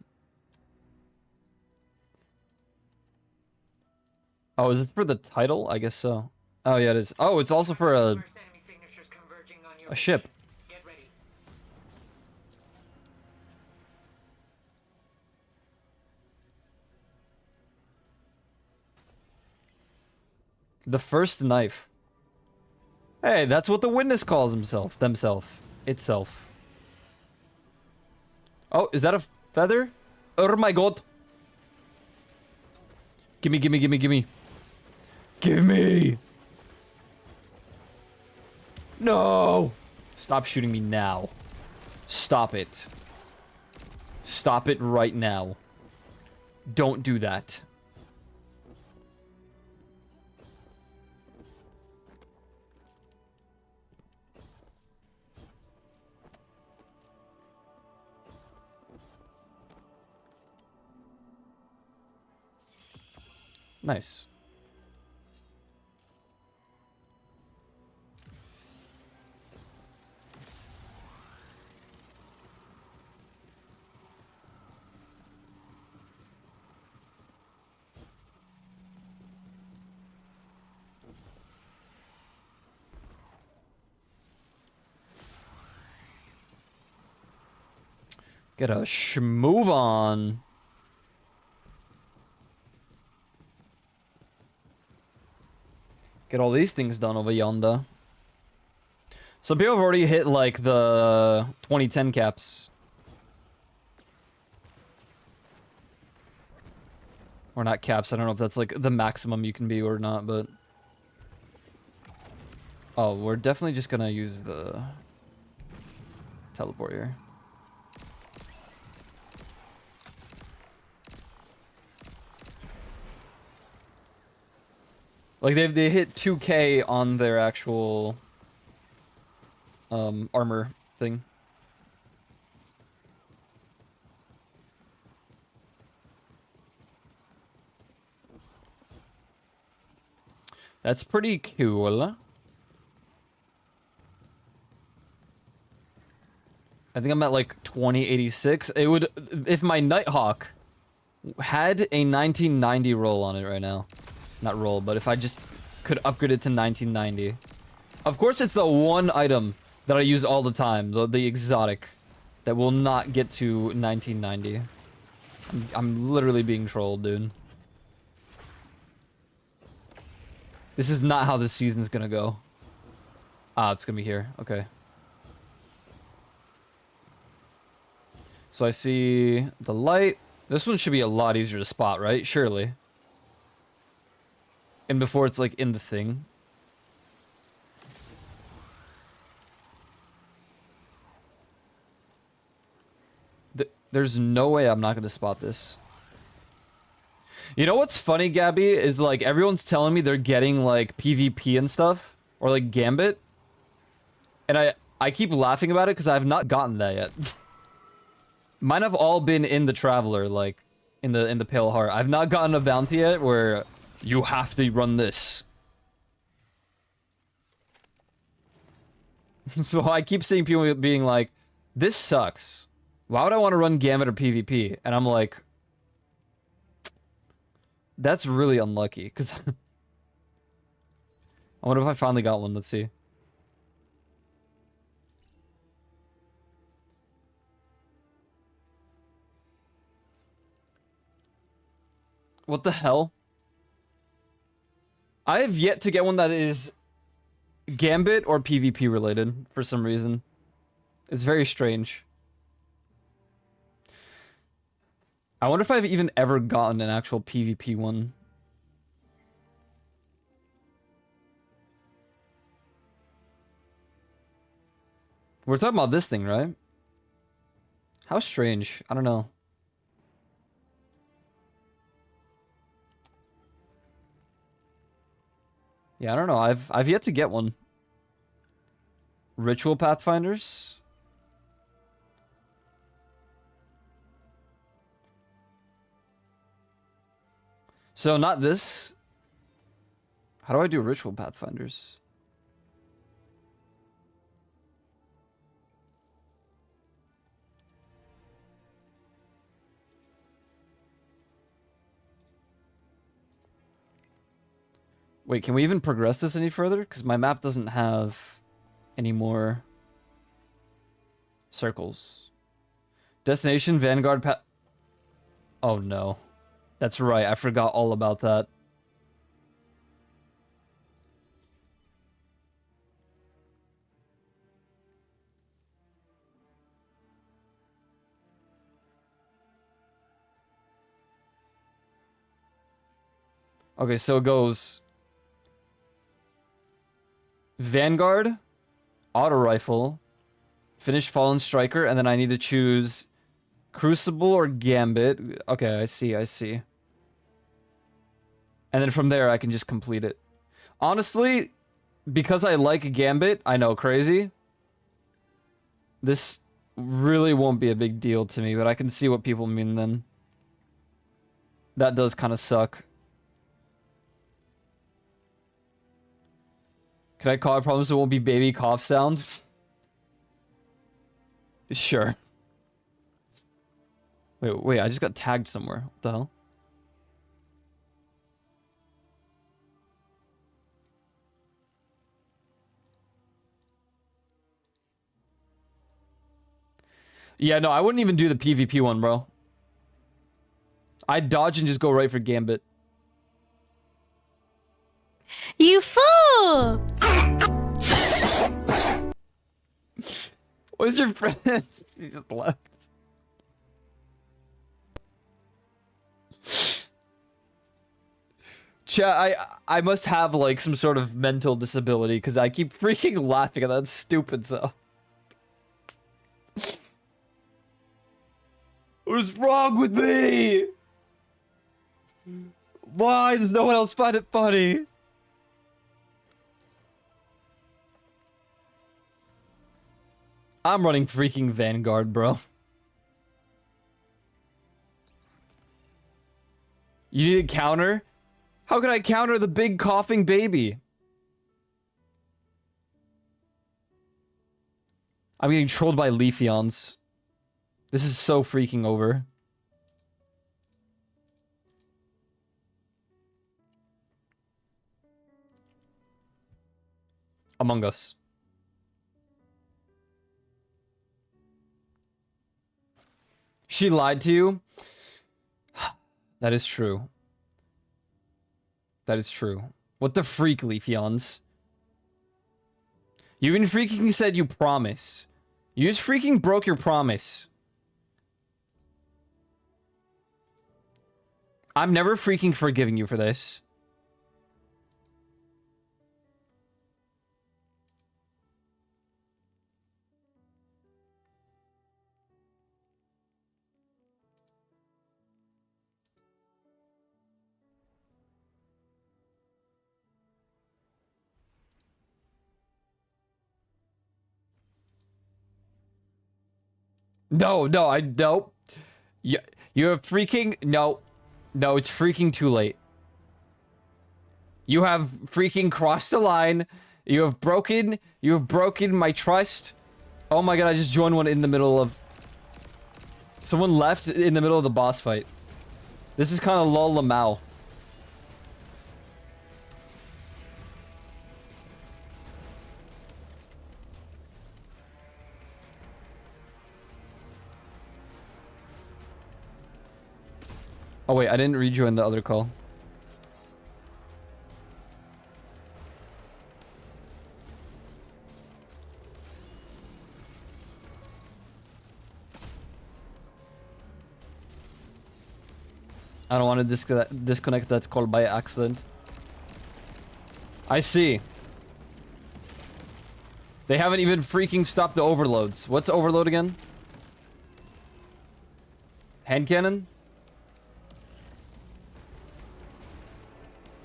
Oh, is it for the title? I guess so. Oh, yeah, it is. Oh, it's also for a ship. The first knife. Hey, that's what the witness calls itself. Oh, is that a feather? Oh my god. Gimme, gimme, gimme, gimme. Gimme! No! Stop shooting me now. Stop it. Stop it right now. Don't do that. Nice. Get a schmove on. Get all these things done over yonder. Some people have already hit, like, the 2010 caps. Or not caps, I don't know if that's, like, the maximum you can be or not, but... Oh, we're definitely just gonna use the... teleport here. Like, they hit 2K on their actual... armor thing. That's pretty cool. I think I'm at like 2086. It would, if my Nighthawk had a 1990 roll on it right now. Not roll, but if I just could upgrade it to 1990. Of course, it's the one item that I use all the time, the exotic, that will not get to 1990. I'm literally being trolled, dude. This is not how this season's gonna go. Ah, it's gonna be here. Okay. So I see the light. This one should be a lot easier to spot, right? Surely. And before it's like in the thing. There's no way I'm not going to spot this. You know what's funny, Gabby, is like everyone's telling me they're getting like PvP and stuff, or like Gambit. And I keep laughing about it because I have not gotten that yet. Mine have all been in the Traveler, like in the Pale Heart. I've not gotten a bounty yet where you have to run this. So I keep seeing people being like, this sucks. Why would I want to run Gambit or PvP? And I'm like, that's really unlucky, because I wonder if I finally got one. Let's see. What the hell? I have yet to get one that is Gambit or PvP related for some reason. It's very strange. I wonder if I've even ever gotten an actual PvP one. We're talking about this thing, right? How strange. I don't know. Yeah, I don't know. I've yet to get one. Ritual Pathfinders? So not this. How do I do Ritual Pathfinders? Wait, can we even progress this any further? Because my map doesn't have any more circles. Destination, Vanguard, Oh no. That's right, I forgot all about that. Okay, so it goes Vanguard, Auto Rifle, finish Fallen Striker, and then I need to choose Crucible or Gambit. Okay, I see. And then from there, I can just complete it. Honestly, because I like Gambit, I know, crazy. This really won't be a big deal to me, but I can see what people mean then. That does kind of suck. Can I call it problems? It won't be baby cough sound? Sure. Wait, I just got tagged somewhere. What the hell? Yeah, no, I wouldn't even do the PvP one, bro. I'd dodge and just go right for Gambit. You fool! Where's your friends? She just left. Chat, I must have like some sort of mental disability because I keep freaking laughing at that stupid stuff. What is wrong with me? Why does no one else find it funny? I'm running freaking Vanguard, bro. You need a counter? How can I counter the big coughing baby? I'm getting trolled by Leafeons. This is so freaking over. Among Us. She lied to you? That is true. That is true. What the freak, Leafeons? You even freaking said you promise. You just freaking broke your promise. I'm never freaking forgiving you for this. No, nope. You have freaking, no, it's freaking too late. You have freaking crossed the line. You have broken my trust. Oh my god, I just joined one in the middle of... Someone left in the middle of the boss fight. This is kind of lol lamau. Oh wait, I didn't rejoin the other call. I don't want to disconnect that call by accident. I see. They haven't even freaking stopped the overloads. What's overload again? Hand cannon?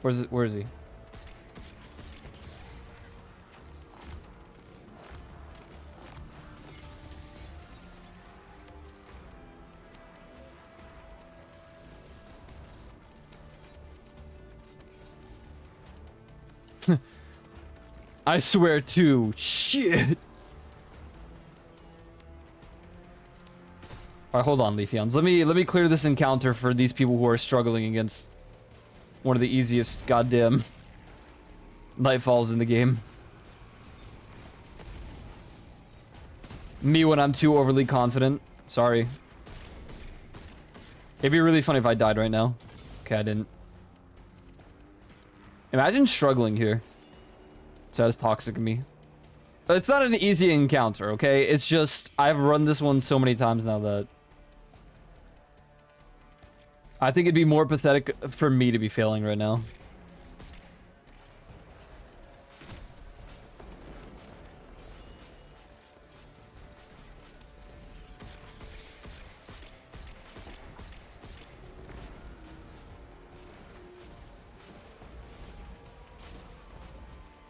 Where is he? I swear to shit. Alright, hold on, Leafeons. Let me clear this encounter for these people who are struggling against one of the easiest goddamn nightfalls in the game. Me when I'm too overly confident. Sorry. It'd be really funny if I died right now. Okay, I didn't. Imagine struggling here. So that's toxic of me. It's not an easy encounter, okay? It's just, I've run this one so many times now that I think it'd be more pathetic for me to be failing right now.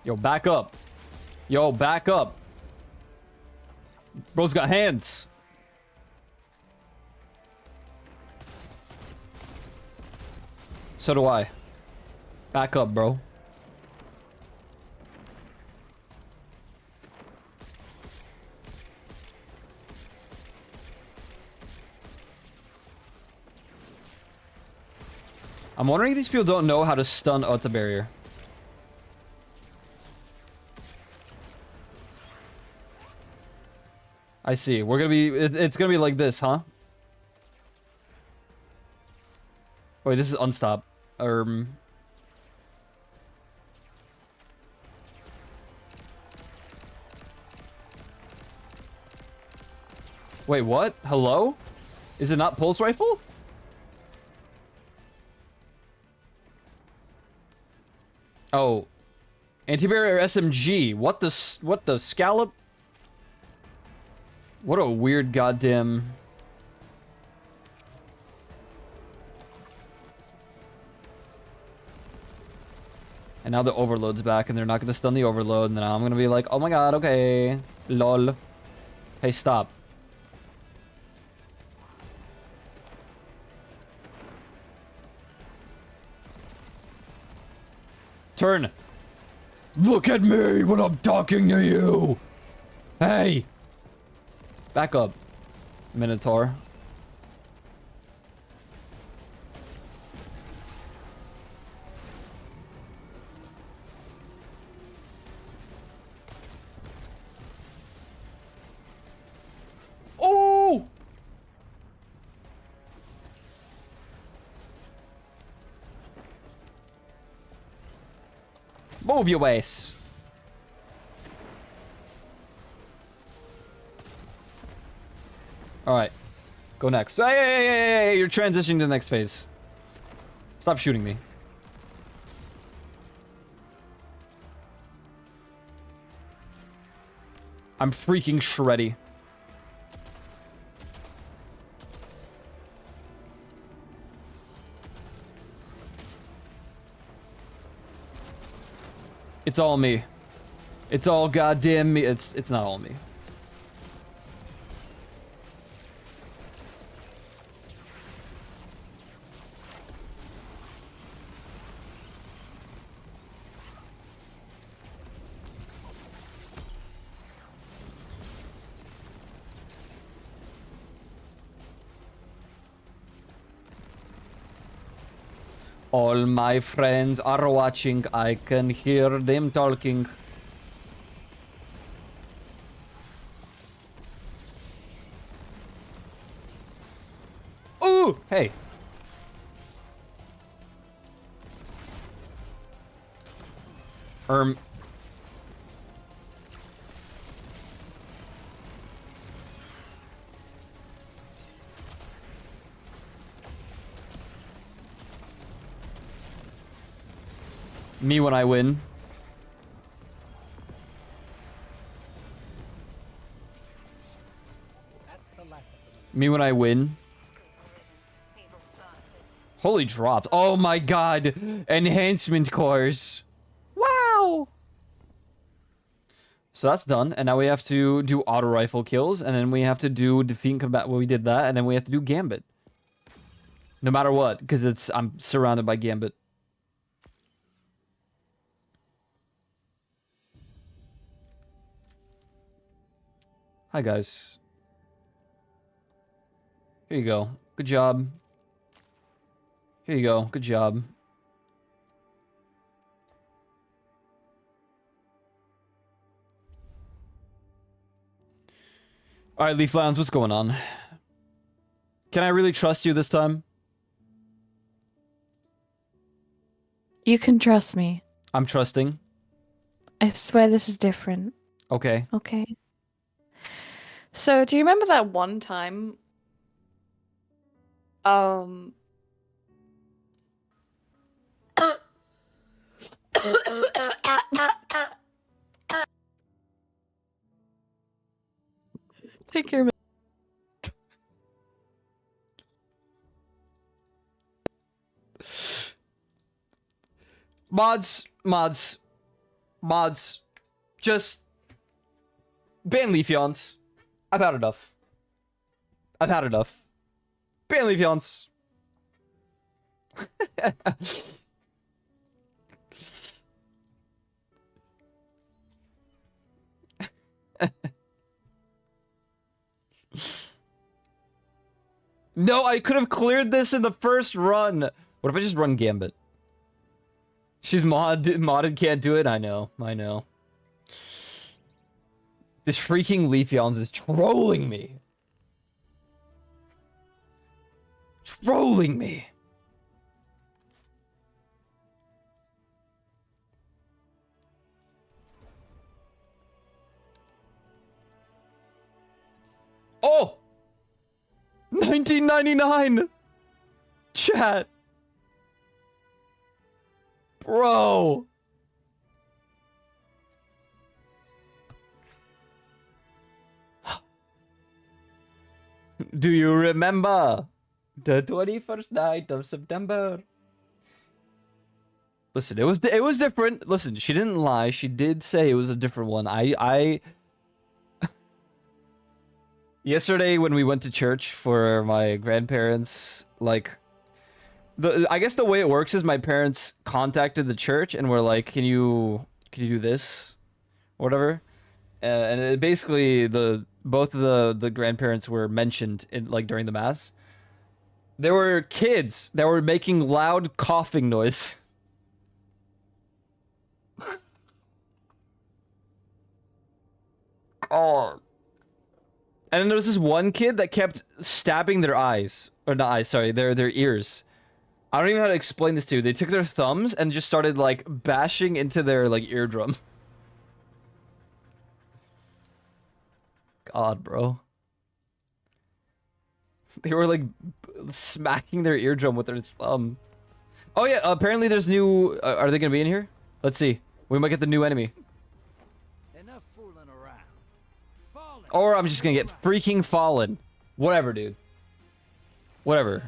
Yo, back up. Yo, back up. Bro's got hands. So do I. Back up, bro. I'm wondering if these people don't know how to stun out the barrier. I see. We're gonna be... It's gonna be like this, huh? Wait, this is unstop. Wait, what? Hello? Is it not pulse rifle? Oh. Anti-barrier SMG. What the scallop? What a weird goddamn... And now the overload's back, and they're not gonna stun the overload, and then I'm gonna be like, oh my god, okay. Lol. Hey, stop. Turn. Look at me when I'm talking to you. Hey. Back up, Minotaur. Oh! Move your ways. All right, go next. Hey, you're transitioning to the next phase. Stop shooting me. I'm freaking shreddy. It's all me. It's all goddamn me. It's not all me. All my friends are watching. I can hear them talking. Ooh! Hey. Me when I win. Me when I win. Holy dropped. Oh my god. Enhancement cores. Wow. So that's done. And now we have to do auto rifle kills. And then we have to do defeat and combat. Well, we did that. And then we have to do gambit. No matter what. Because I'm surrounded by gambit. Hi, guys. Here you go. Good job. Here you go. Good job. Alright, Leaf Lounge, what's going on? Can I really trust you this time? You can trust me. I'm trusting. I swear this is different. Okay. Okay. So, do you remember that one time? Take your. Mods. Just ban Leafeons. I've had enough. Ban Leafeons. No, I could have cleared this in the first run. What if I just run Gambit? She's modded, can't do it. I know. This freaking Leafeons is trolling me. Oh! 1999! Chat! Bro! Do you remember the 21st night of September? Listen, it was different. Listen, she didn't lie. She did say it was a different one. Yesterday when we went to church for my grandparents, like I guess the way it works is my parents contacted the church and were like, "Can you do this?" or whatever. And basically both of the grandparents were mentioned in like during the mass. There were kids that were making loud coughing noise. Oh. And then there was this one kid that kept stabbing their eyes. Or not eyes, sorry, their ears. I don't even know how to explain this to you. They took their thumbs and just started like bashing into their like eardrum. God, bro. They were like smacking their eardrum with their thumb. Oh yeah, apparently there's new... are they gonna be in here? Let's see. We might get the new enemy. Enough fooling around. Fallen. Or I'm just gonna get freaking fallen. Whatever, dude. Whatever.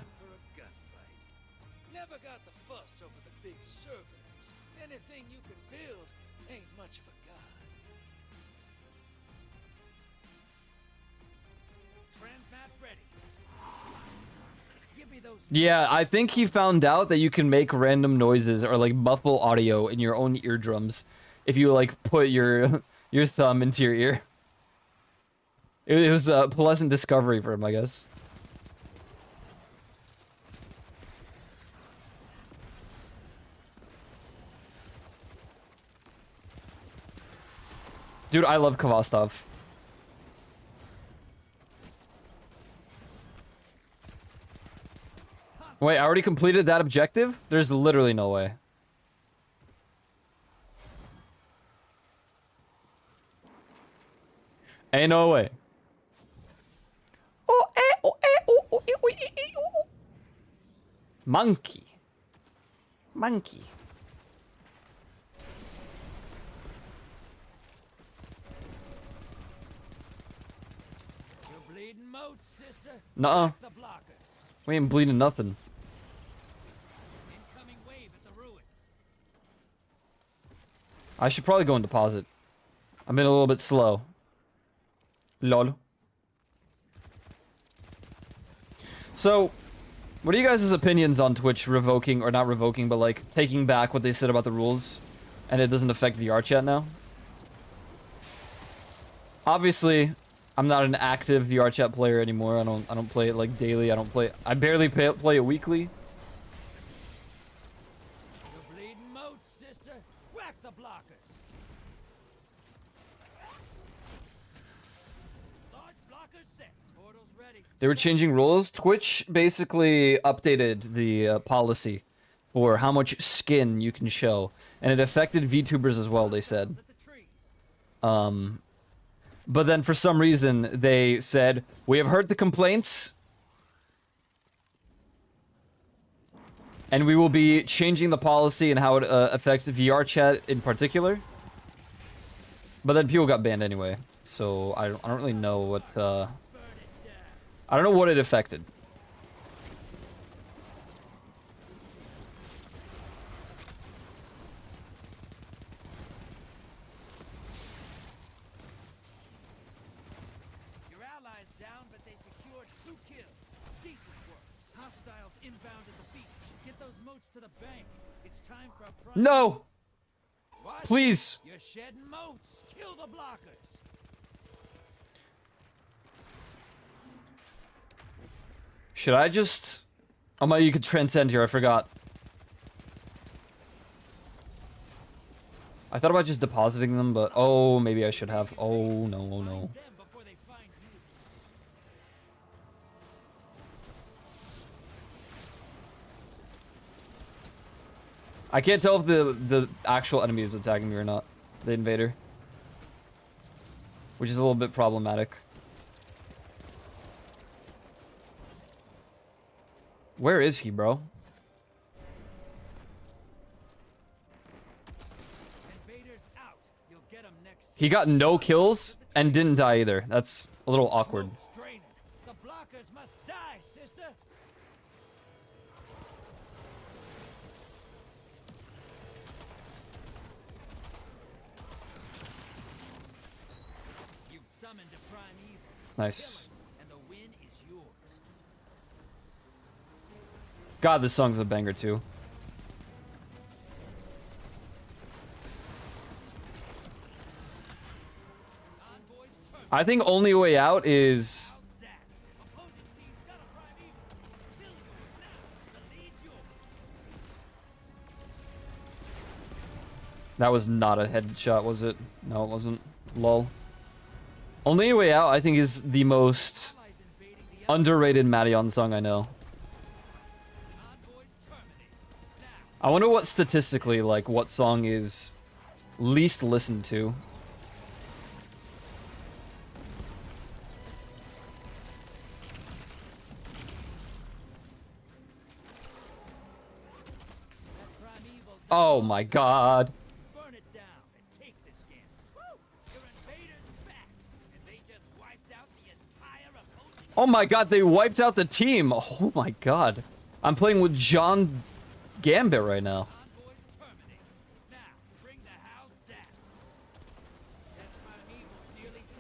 Never got the fuss over the big servers. Anything you can build ain't much of a god. Transmat ready. Give me those. Yeah, I think he found out that you can make random noises or like muffle audio in your own eardrums if you like put your thumb into your ear. It was a pleasant discovery for him, I guess. Dude, I love Kvastov. Wait, I already completed that objective? There's literally no way. Ain't no way. Monkey. moats, sister. Nuh-uh. The blockers. We ain't bleeding nothing. Incoming wave at the ruins. I should probably go and deposit. I've been a little bit slow. Lol. So, what are you guys' opinions on Twitch revoking, or not revoking, but like taking back what they said about the rules, and it doesn't affect VR chat now? Obviously, I'm not an active VR chat player anymore. I don't play it like daily. I barely play it weekly. You're bleeding moats, sister. Whack the blockers. Large blockers set. Portals ready. They were changing rules. Twitch basically updated the policy for how much skin you can show, and it affected VTubers as well, they said. But then for some reason they said, we have heard the complaints and we will be changing the policy and how it affects VR chat in particular. But then people got banned anyway, so I don't really know what I don't know what it affected. Your allies down, but they secured 2 kills. Decent work. Hostiles inbound at the beach. Get those moats to the bank. It's time for a No! What? Please! You're shedding moats. Kill the blockers. Should I just... Oh my, you could transcend here, I forgot. I thought about just depositing them, but... Oh, maybe I should have. Oh, no, oh, no. I can't tell if the actual enemy is attacking me or not. The invader. Which is a little bit problematic. Where is he, bro? He got no kills and didn't die either. That's a little awkward. The blockers must die, sister. You've summoned a prime evil. Nice. And the win is yours. God, this song's a banger too. I think only way out is... That was not a headshot, was it? No, it wasn't. Lol. Only way out, I think, is the most underrated Madion song I know. I wonder what statistically, like, what song is least listened to. Oh my god. Burn it down and take this game. Woo! Your invaders back, and they just wiped out the entire opposing. Oh my god, they wiped out the team. Oh my god. I'm playing with John Gambit right now.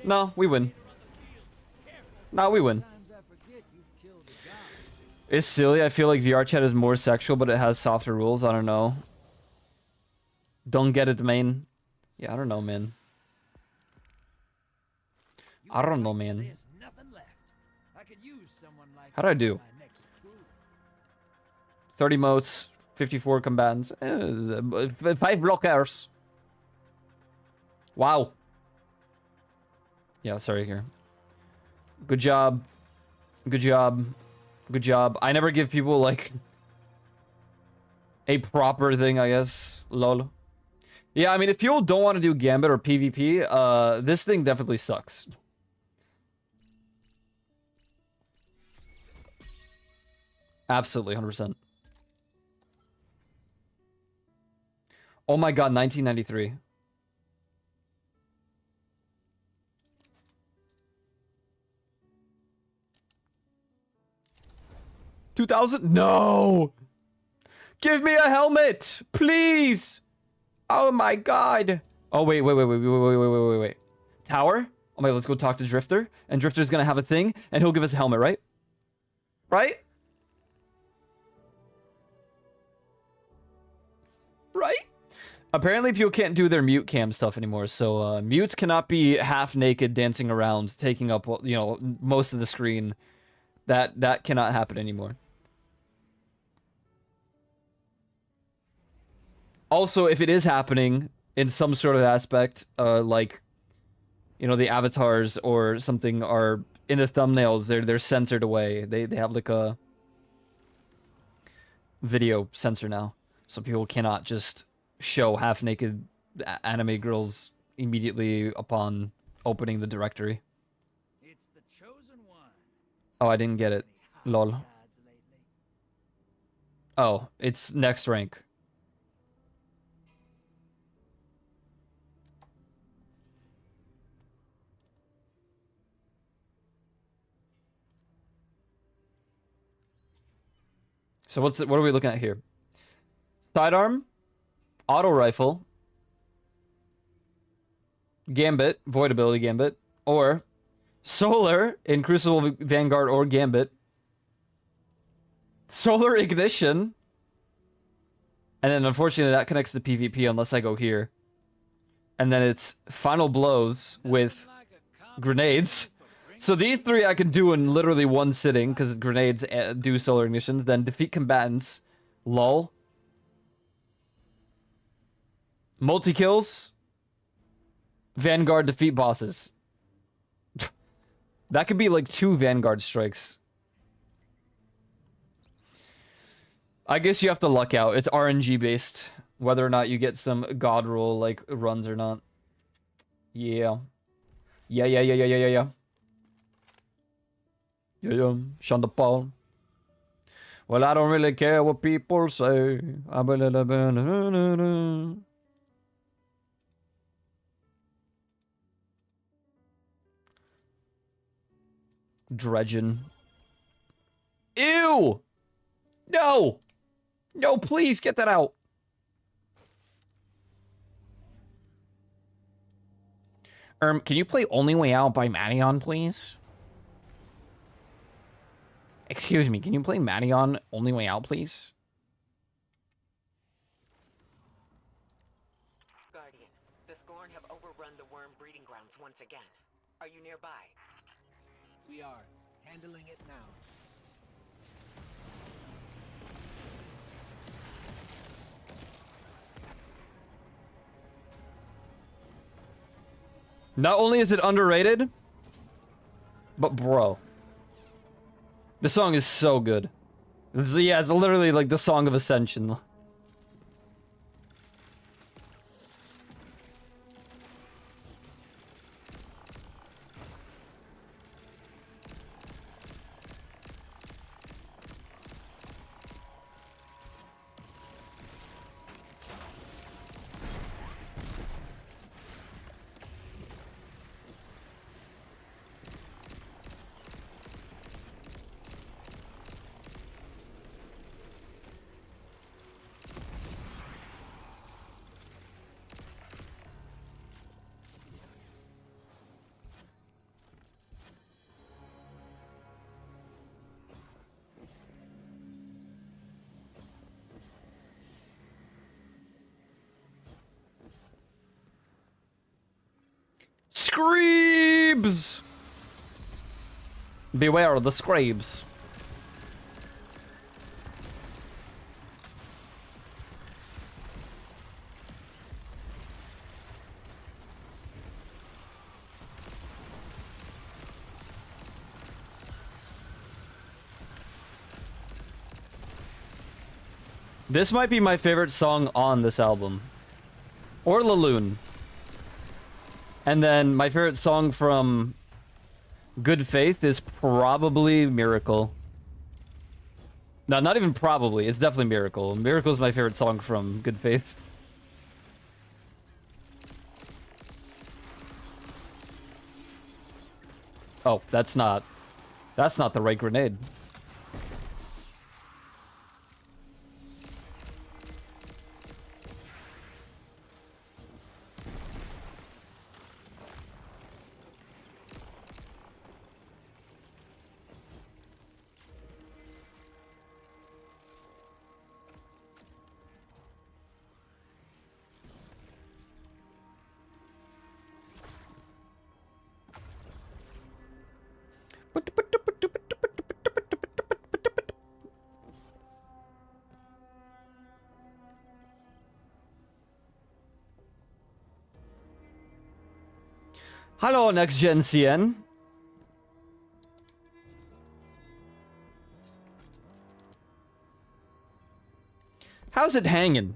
No, we win. No, we win. It's silly. I feel like VR chat is more sexual, but it has softer rules. I don't know. Don't get it, man. Yeah, I don't know, man. I don't know, man. How do I do? 30 motes, 54 combatants, 5 blockers. Wow. Yeah, sorry here. Good job. Good job. Good job. I never give people, like, a proper thing, I guess. Lol. Yeah, I mean, if people don't want to do Gambit or PvP, this thing definitely sucks. Absolutely, 100%. Oh my god, 1993. 2,000? No! Give me a helmet! Please! Oh my god! Oh, wait. Tower? Oh my, let's go talk to Drifter. And Drifter's gonna have a thing, and he'll give us a helmet, right? Right? Right? Apparently people can't do their mute cam stuff anymore, so mutes cannot be half naked dancing around, taking up, you know, most of the screen. That cannot happen anymore. Also, if it is happening in some sort of aspect, like, you know, the avatars or something are in the thumbnails, they're censored away. They have like a video censor now, so people cannot just show half-naked anime girls immediately upon opening the directory. It's the chosen one. Oh, I didn't get it. Lol. Oh, it's next rank. So what are we looking at here? Sidearm, auto rifle, Gambit, void ability Gambit, or solar in Crucible Vanguard or Gambit, solar ignition, and then unfortunately that connects to PvP unless I go here. And then it's final blows with grenades. So these three I can do in literally one sitting because grenades do solar ignitions. Then defeat combatants, lol. Multi-kills. Vanguard defeat bosses. That could be like 2 Vanguard strikes. I guess you have to luck out. It's RNG based. Whether or not you get some god roll like runs or not. Yeah. Yeah. Shonda Paul. Well, I don't really care what people say. Dredging. Ew! No! No, please get that out. Can you play Only Way Out by Madeon, please? Excuse me, can you play Madeon Only Way Out, please? Guardian, the Scorn have overrun the worm breeding grounds once again. Are you nearby? We are handling it now. Not only is it underrated, but bro, the song is so good. Yeah, it's literally like the Song of Ascension. Screebs! Beware the scraebs. This might be my favorite song on this album. Or Laloon. And then my favorite song from Good Faith is probably Miracle. No, not even probably. It's definitely Miracle. Miracle is my favorite song from Good Faith. Oh, that's not the right grenade. Hello, next gen CN. How's it hanging?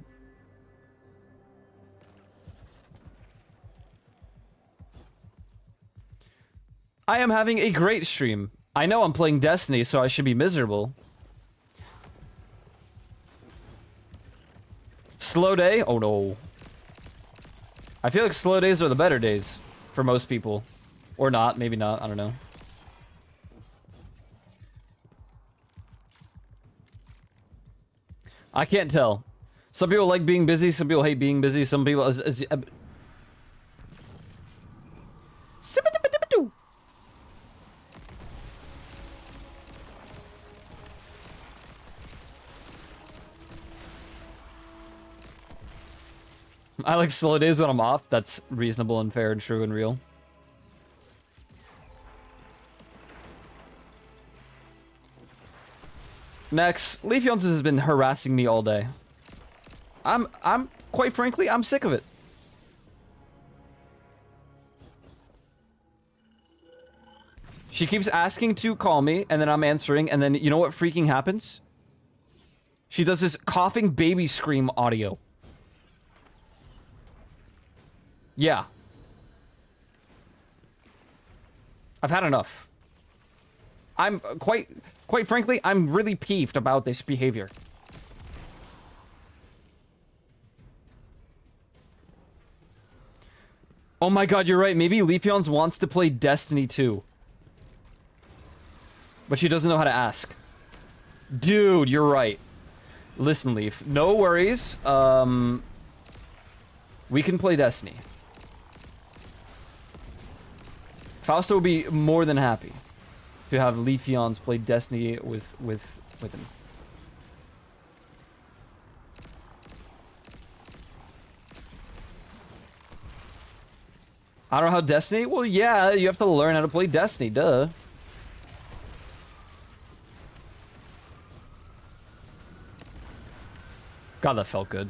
I am having a great stream. I know I'm playing Destiny, so I should be miserable. Slow day? Oh no. I feel like slow days are the better days for most people. Or not, maybe not, I don't know. I can't tell. Some people like being busy, some people hate being busy, some people... I like slow days when I'm off. That's reasonable and fair and true and real. Next, Leaf Jones has been harassing me all day. I'm quite frankly, I'm sick of it. She keeps asking to call me, and then I'm answering, and then you know what freaking happens? She does this coughing baby scream audio. Yeah. I've had enough. I'm quite frankly, I'm really peeved about this behavior. Oh my god, you're right. Maybe Leafeons wants to play Destiny 2. But she doesn't know how to ask. Dude, you're right. Listen, Leaf. No worries. We can play Destiny. Fausto will be more than happy to have Leafeons play Destiny with him. I don't know how Destiny? Well, yeah, you have to learn how to play Destiny, duh. God, that felt good.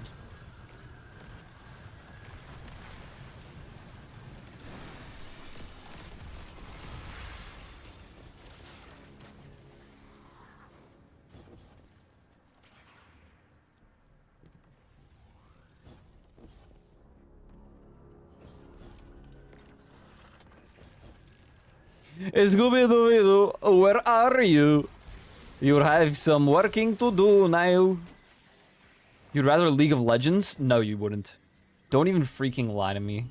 Scooby-Doo, where are you? You have some working to do now. You'd rather League of Legends? No, you wouldn't. Don't even freaking lie to me.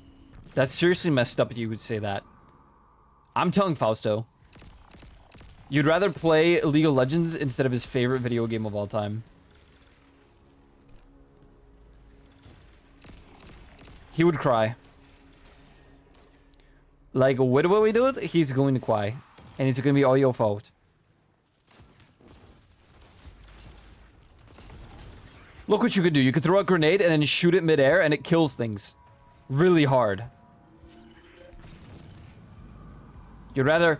That's seriously messed up if you would say that. I'm telling Fausto. You'd rather play League of Legends instead of his favorite video game of all time. He would cry. Like, what will we do? He's going to cry. And it's going to be all your fault. Look what you could do. You could throw a grenade and then shoot it midair and it kills things. Really hard. You'd rather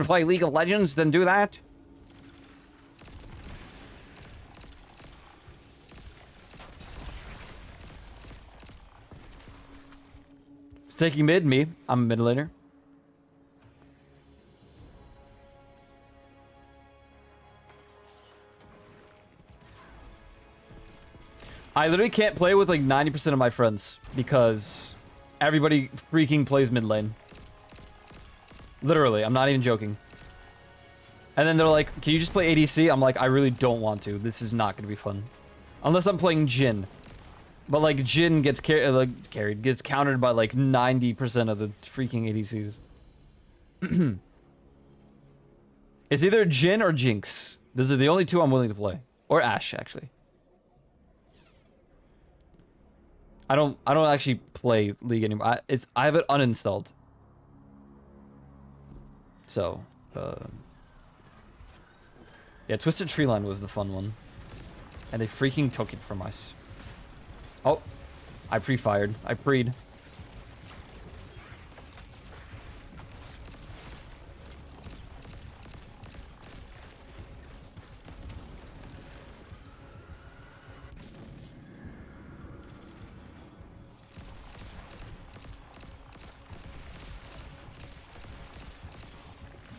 play League of Legends than do that? It's taking mid, me. I'm a mid laner. I literally can't play with like 90% of my friends because everybody freaking plays mid lane. Literally, I'm not even joking. And then they're like, can you just play ADC? I'm like, I really don't want to. This is not going to be fun. Unless I'm playing Jhin. But like Jhin gets gets countered by like 90% of the freaking ADCs. It's either Jhin or Jinx. Those are the only two I'm willing to play. Or Ashe, actually. I don't actually play League anymore. I have it uninstalled. So, yeah, Twisted Treeline was the fun one. And they freaking took it from us. Oh, I pre-fired. I pre'd.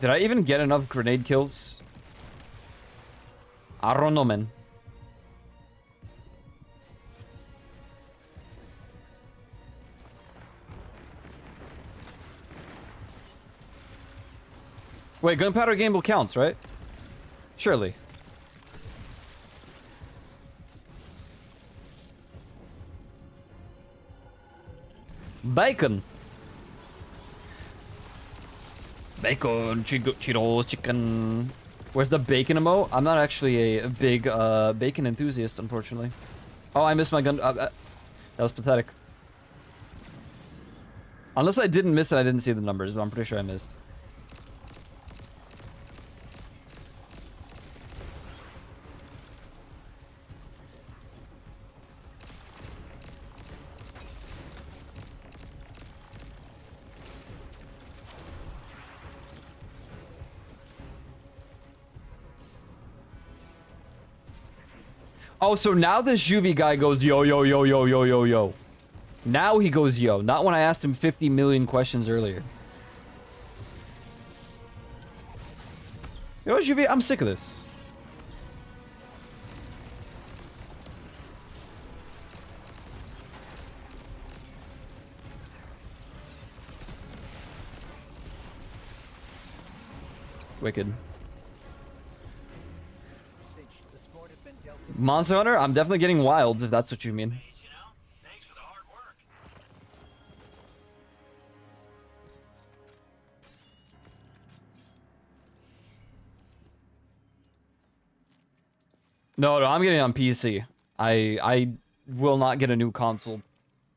Did I even get enough grenade kills? I don't know, man. Wait, gunpowder gamble counts, right? Surely. Bacon. Bacon, Cheetos, chicken. Where's the bacon emote? I'm not actually a big bacon enthusiast, unfortunately. Oh, I missed my gun. That was pathetic. Unless I didn't miss it, I didn't see the numbers, but I'm pretty sure I missed. Oh, so now this Juvie guy goes yo, yo, yo, yo, yo, yo, yo. Now he goes yo, not when I asked him 50 million questions earlier. Yo, Juvie, I'm sick of this. Wicked. Monster Hunter? I'm definitely getting wilds, if that's what you mean. No, I'm getting on PC. I will not get a new console.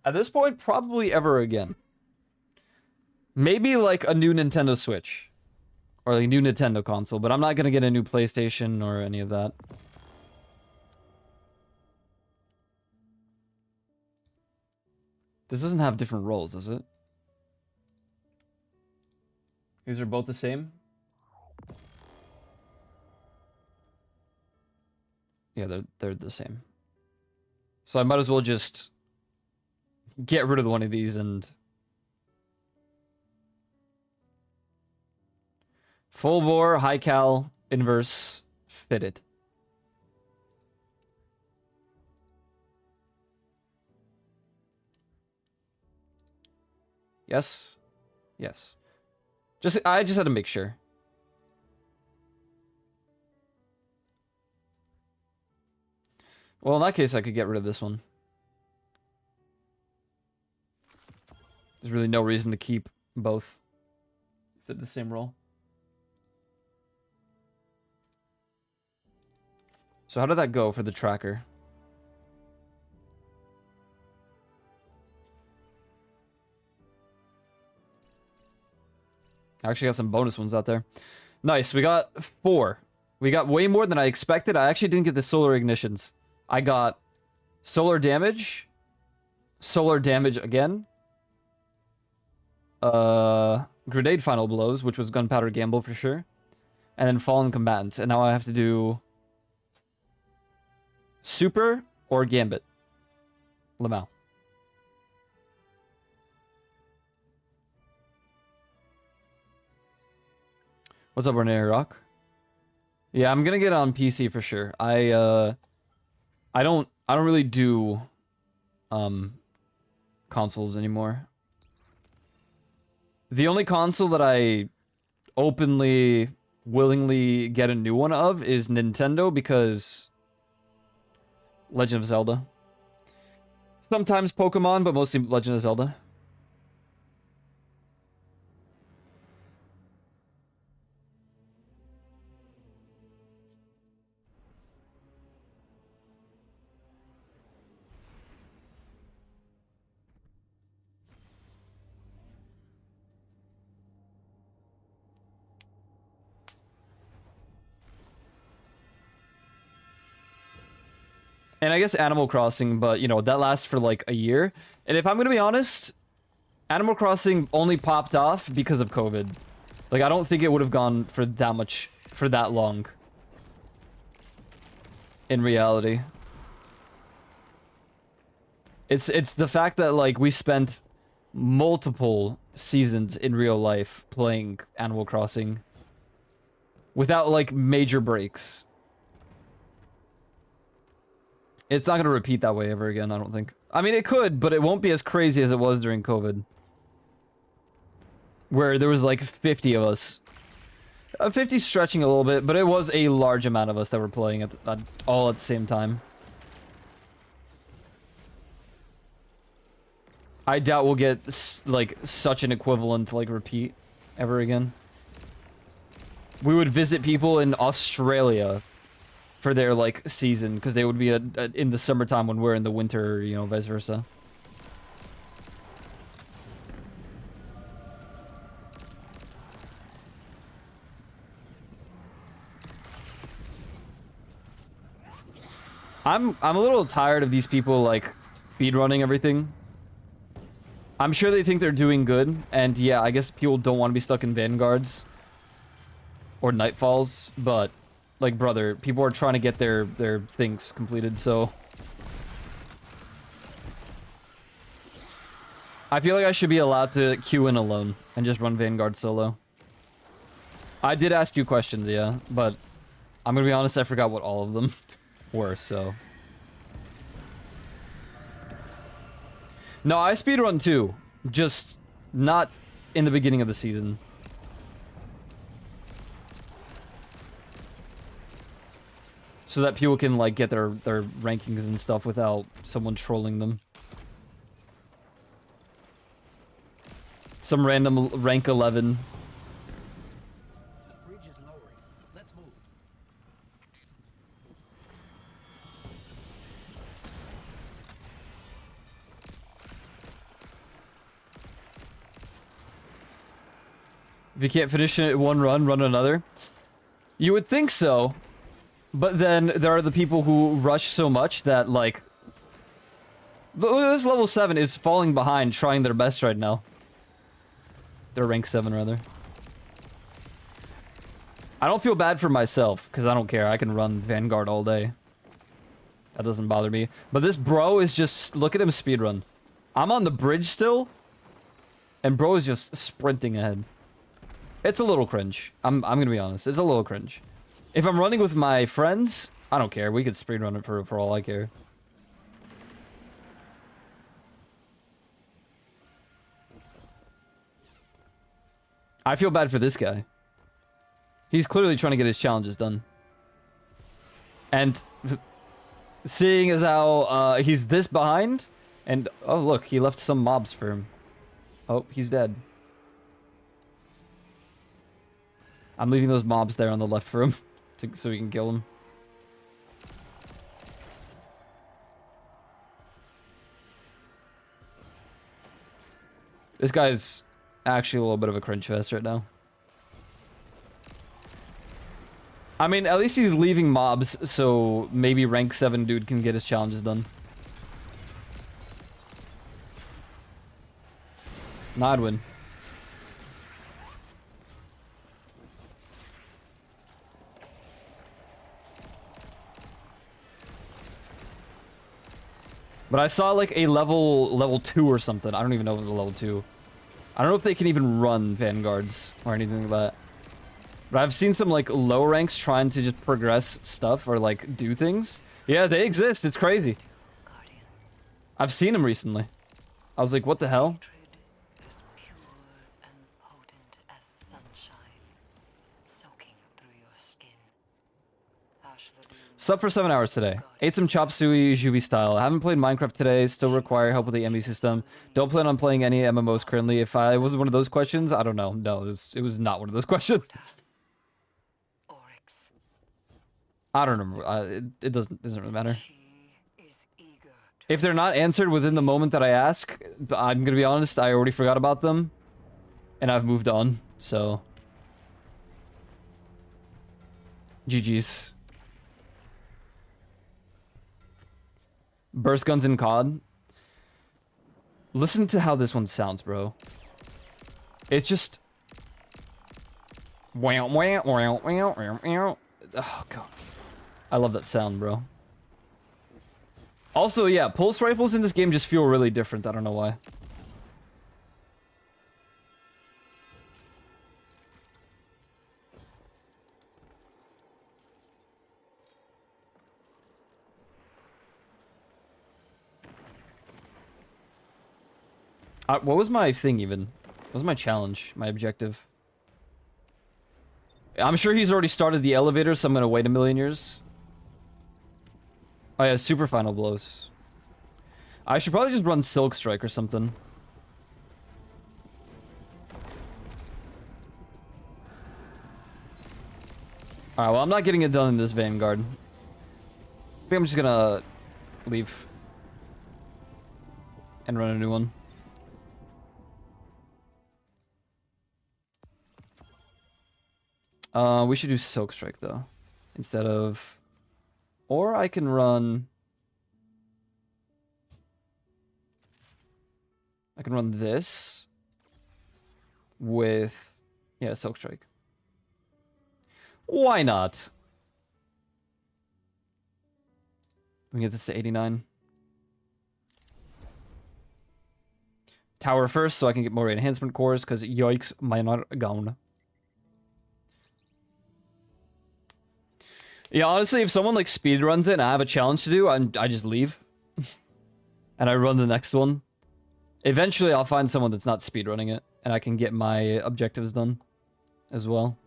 At this point, probably ever again. Maybe like a new Nintendo Switch. Or like a new Nintendo console, but I'm not gonna get a new PlayStation or any of that. This doesn't have different roles, does it? These are both the same? Yeah, they're the same. So I might as well just get rid of one of these and... Full bore, high cal, inverse, fitted. Yes? Yes. I just had to make sure. Well, in that case, I could get rid of this one. There's really no reason to keep both. If they're the same role. So how did that go for the tracker? I actually got some bonus ones out there. Nice, we got 4. We got way more than I expected. I actually didn't get the solar ignitions. I got solar damage again, grenade final blows, which was gunpowder gamble for sure, and then fallen combatants. And now I have to do super or gambit. Lamau. What's up, Renee Rock? Yeah, I'm gonna get on PC for sure. I don't really do consoles anymore. The only console that I openly, willingly get a new one of is Nintendo, because Legend of Zelda. Sometimes Pokemon, but mostly Legend of Zelda. And I guess Animal Crossing, but, you know, that lasts for like a year. And if I'm gonna be honest, Animal Crossing only popped off because of COVID. Like, I don't think it would have gone for that long. In reality. It's the fact that, like, we spent multiple seasons in real life playing Animal Crossing without like major breaks. It's not going to repeat that way ever again, I don't think. I mean, it could, but it won't be as crazy as it was during COVID. Where there was like 50 of us. 50 stretching a little bit, but it was a large amount of us that were playing all at the same time. I doubt we'll get like such an equivalent like repeat ever again. We would visit people in Australia for their like season because they would be in the summertime when we're in the winter, you know, vice versa. I'm a little tired of these people like speedrunning everything. I'm sure they think they're doing good, and yeah, I guess people don't want to be stuck in Vanguards or Nightfalls, but like, brother, people are trying to get their things completed, so I feel like I should be allowed to queue in alone and just run Vanguard solo. I did ask you questions, yeah, but I'm gonna be honest, I forgot what all of them were, so. No, I speedrun too, just not in the beginning of the season. So that people can like get their rankings and stuff without someone trolling them. Some random rank 11. The bridge is lowering. Let's move. If you can't finish it in one run, run another. You would think so, but then there are the people who rush so much that like this level 7 is falling behind, trying their best right now. They're rank 7 rather. I don't feel bad for myself because I don't care. I can run Vanguard all day. That doesn't bother me. But this bro is just, look at him speedrun. I'm on the bridge still, and bro is just sprinting ahead. It's a little cringe. I'm gonna be honest. It's a little cringe. If I'm running with my friends, I don't care. We could speedrun it for all I care. I feel bad for this guy. He's clearly trying to get his challenges done. And seeing as how he's this behind, and oh look, he left some mobs for him. Oh, he's dead. I'm leaving those mobs there on the left for him, so we can kill him. This guy's actually a little bit of a cringe fest right now. I mean, at least he's leaving mobs, so maybe rank 7 dude can get his challenges done. Nah, I'd win. But I saw like a level 2 or something. I don't even know if it was a level 2. I don't know if they can even run Vanguards or anything like that. But I've seen some like low ranks trying to just progress stuff or like do things. Yeah, they exist. It's crazy. I've seen them recently. I was like, what the hell? Sub for 7 hours today. Ate some chop suey Juvie style. Haven't played Minecraft today. Still require help with the ME system. Don't plan on playing any MMOs currently. If I was one of those questions, I don't know. No, it was not one of those questions. I don't remember. It doesn't really matter. If they're not answered within the moment that I ask, I'm gonna be honest, I already forgot about them. And I've moved on, so. GG's. Burst guns in COD. Listen to how this one sounds, bro. It's just. Oh, God. I love that sound, bro. Also, yeah, pulse rifles in this game just feel really different. I don't know why. What was my thing even? What was my challenge? My objective? I'm sure he's already started the elevator, so I'm gonna wait a million years. Oh yeah, super final blows. I should probably just run Silk Strike or something. Alright, well I'm not getting it done in this Vanguard. I think I'm just gonna leave. And run a new one. We should do Silk Strike though. Instead of... Or I can run... I can run this with, yeah, Silk Strike. Why not? We can get this to 89. Tower first so I can get more enhancement cores, because yikes, mine are gone. Yeah, honestly, if someone like speedruns it and I have a challenge to do, I just leave. And I run the next one. Eventually, I'll find someone that's not speedrunning it, and I can get my objectives done as well.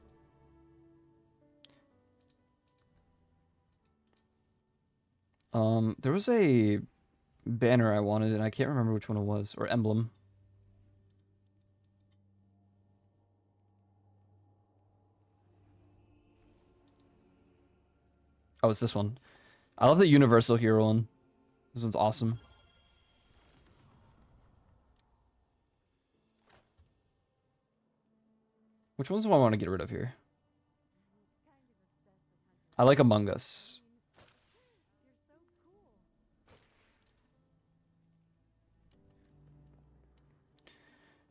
There was a banner I wanted, and I can't remember which one it was, or emblem. Oh, it's this one. I love the Universal Hero one. This one's awesome. Which ones do I want to get rid of here? I like Among Us.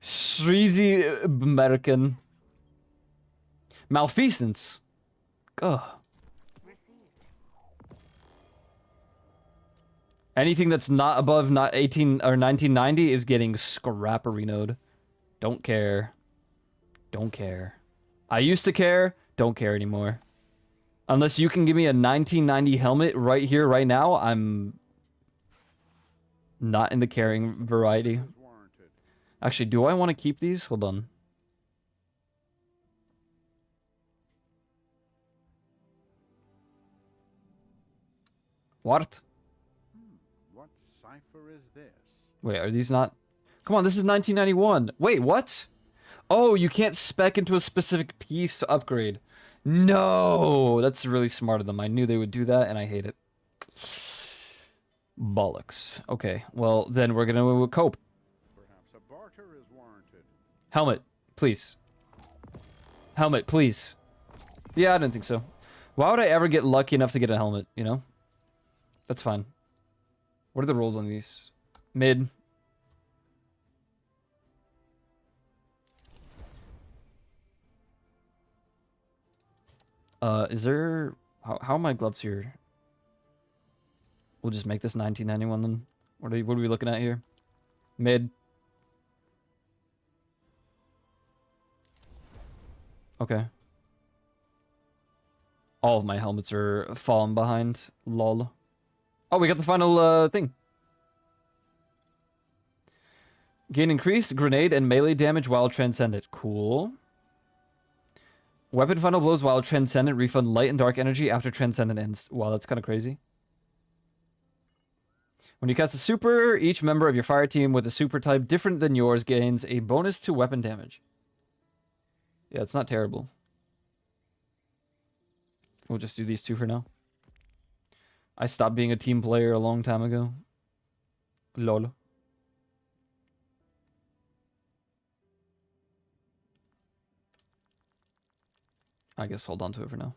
Shreezy American. Malfeasance. Ugh. Anything that's not above 18 or 1990 is getting scrapperinoed. Don't care. Don't care. I used to care. Don't care anymore. Unless you can give me a 1990 helmet right here, right now, I'm not in the caring variety. Actually, do I want to keep these? Hold on. What? What cipher is this? Wait, are these not... Come on, this is 1991. Wait, what? Oh, you can't spec into a specific piece to upgrade. No! That's really smart of them. I knew they would do that, and I hate it. Bollocks. Okay, well, then we're gonna cope. Perhaps a barter is warranted. Helmet, please. Helmet, please. Yeah, I didn't think so. Why would I ever get lucky enough to get a helmet, you know? That's fine. What are the rolls on these? Mid. Is there... How are my gloves here? We'll just make this 1991 then. What are we looking at here? Mid. Okay. All of my helmets are falling behind. Lol. Oh, we got the final thing. Gain increased grenade and melee damage while transcendent. Cool. Weapon final blows while transcendent. Refund light and dark energy after transcendent ends. Wow, that's kind of crazy. When you cast a super, each member of your fire team with a super type different than yours gains a bonus to weapon damage. Yeah, it's not terrible. We'll just do these two for now. I stopped being a team player a long time ago. Lol. I guess hold on to it for now.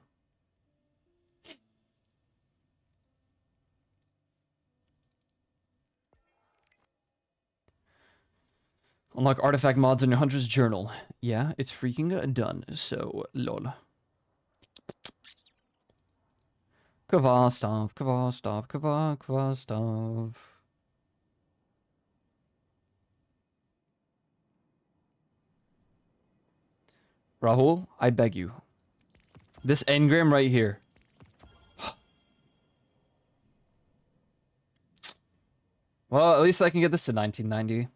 Unlock artifact mods in your hunter's journal. Yeah, it's freaking done. So, lol. Kvastov, Kvastov, Kvastov. Rahul, I beg you. This engram right here. Well, at least I can get this to 1990.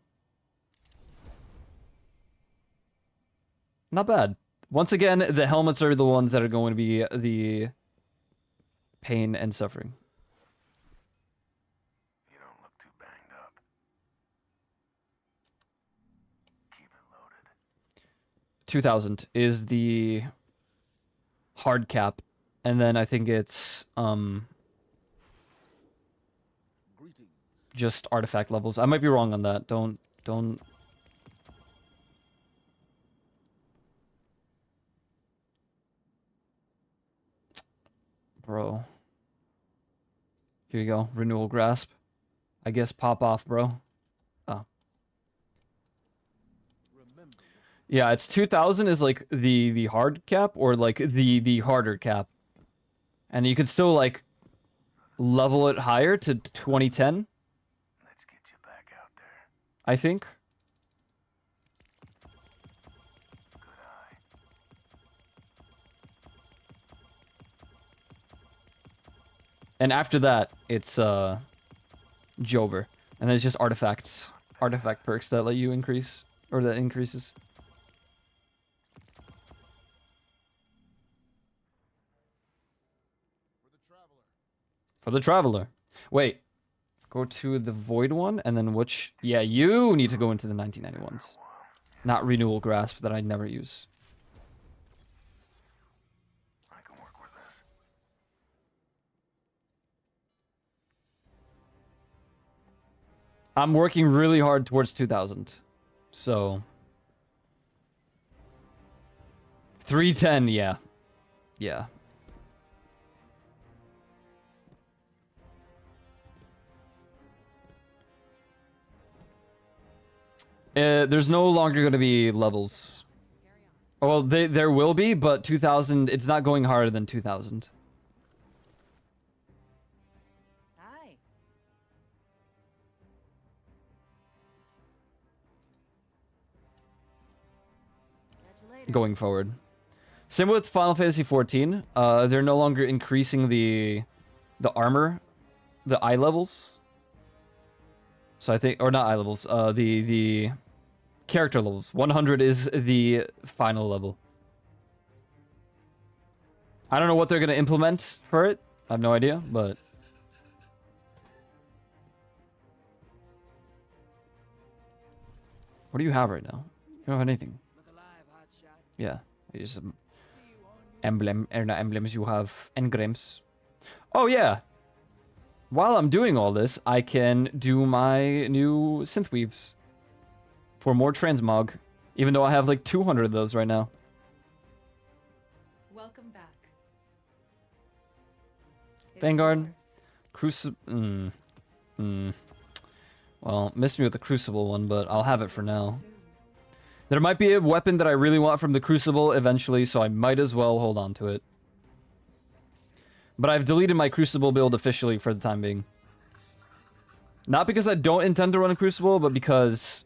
Not bad. Once again, the helmets are the ones that are going to be the pain and suffering. You don't look too banged up. Keep it loaded. 2,000 is the hard cap, and then I think it's just artifact levels. I might be wrong on that. Don't. Bro. Here you go. Renewal grasp. I guess pop off, bro. Oh. Yeah, it's 2,000 is like the hard cap or like the harder cap. And you could still like level it higher to 2010. Let's get you back out there. I think. And after that, it's Jover. And then it's just artifacts. Artifact perks that let you increase. Or that increases. For the Traveler. Wait. Go to the Void one, and then which... Yeah, you need to go into the 1991s. Not Renewal Grasp that I never use. I'm working really hard towards 2,000. So... 310, yeah. Yeah. There's no longer going to be levels. Well, there will be, but 2,000, it's not going harder than 2,000. Hi. Going forward. Same with Final Fantasy 14. They're no longer increasing the armor, the eye levels. So I think, or not eye levels, the character levels. 100 is the final level. I don't know what they're going to implement for it. I have no idea, but... What do you have right now? You don't have anything. Yeah, you just emblem, or not emblems, you have engrams. Oh yeah! While I'm doing all this, I can do my new synth weaves. For more transmog. Even though I have like 200 of those right now. Welcome back. Vanguard. Crucible. Well, missed me with the Crucible one, but I'll have it for now. There might be a weapon that I really want from the Crucible eventually, so I might as well hold on to it. But I've deleted my Crucible build officially for the time being. Not because I don't intend to run a Crucible, but because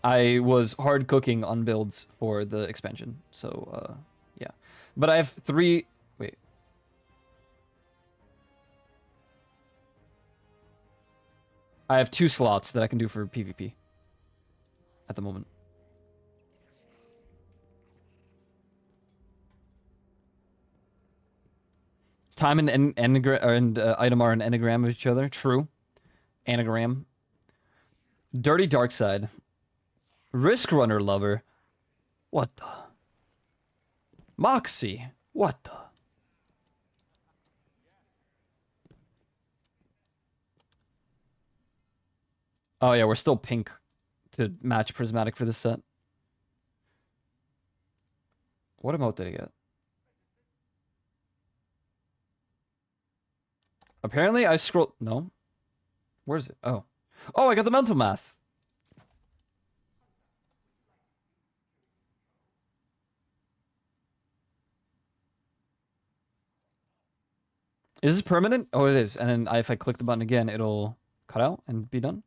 I was hard cooking on builds for the expansion. So, yeah. But I have 3... Wait. I have 2 slots that I can do for PvP. At the moment. Time and item are an anagram of each other. True. Anagram. Dirty Dark Side. Risk Runner Lover. What the? Moxie. What the? Oh yeah, we're still pink to match Prismatic for this set. What emote did I get? Apparently I scrolled... No. Where's it? Oh. Oh, I got the mental math. Is this permanent? Oh, it is. And then if I click the button again, it'll cut out and be done.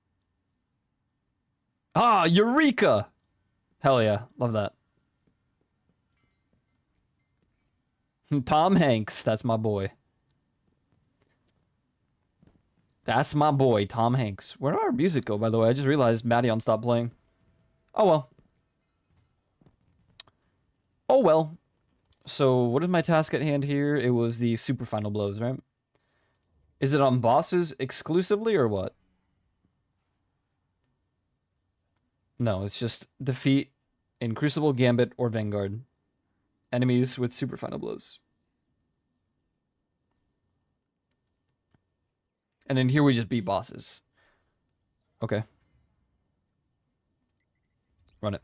Ah, Eureka! Hell yeah. Love that. Tom Hanks. That's my boy. That's my boy, Tom Hanks. Where did our music go, by the way? I just realized Madeon stopped playing. Oh, well. Oh well. So what is my task at hand here? It was the super final blows, right? Is it on bosses exclusively or what? No, it's just defeat in Crucible, Gambit, or Vanguard enemies with super final blows. And then here we just beat bosses. Okay. Run it.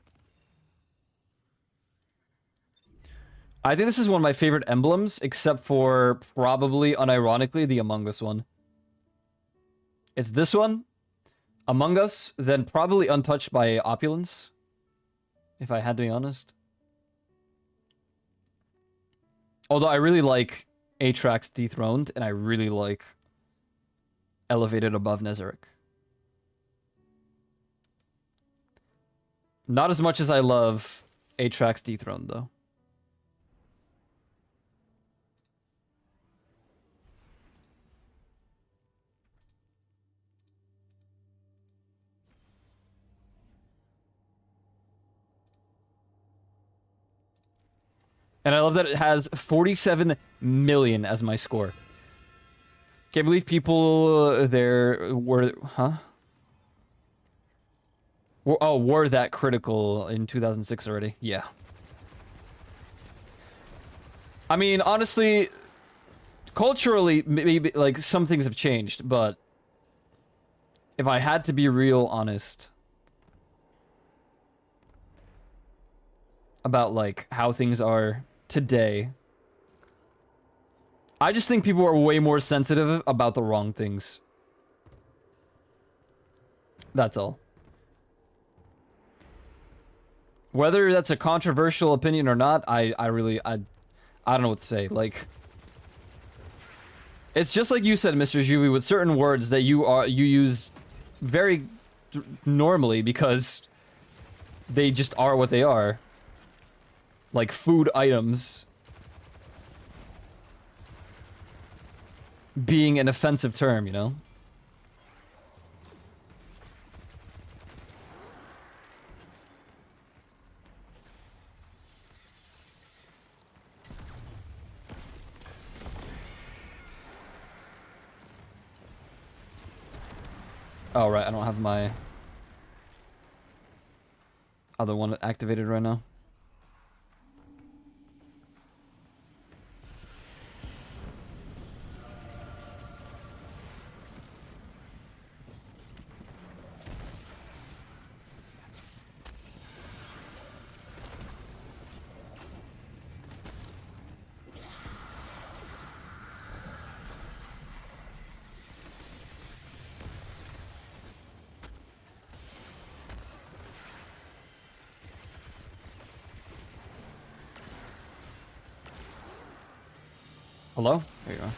I think this is one of my favorite emblems, except for probably, unironically, the Among Us one. It's this one, Among Us, then probably Untouched by Opulence, if I had to be honest. Although I really like Atrax Dethroned, and I really like Elevated Above Nezarec. Not as much as I love Atrax Dethroned, though. And I love that it has 47 million as my score. Can't believe people there were... Huh? Were that critical in 2006 already? Yeah. I mean, honestly, culturally, maybe, like, some things have changed, but if I had to be real honest about, like, how things are today, I just think people are way more sensitive about the wrong things. That's all. Whether that's a controversial opinion or not, I don't know what to say. Like, it's just like you said, Mr. Juvie, with certain words that you use very normally because they just are what they are. Like food items being an offensive term, you know? Oh, right, I don't have my other one activated right now. Hello? There you are.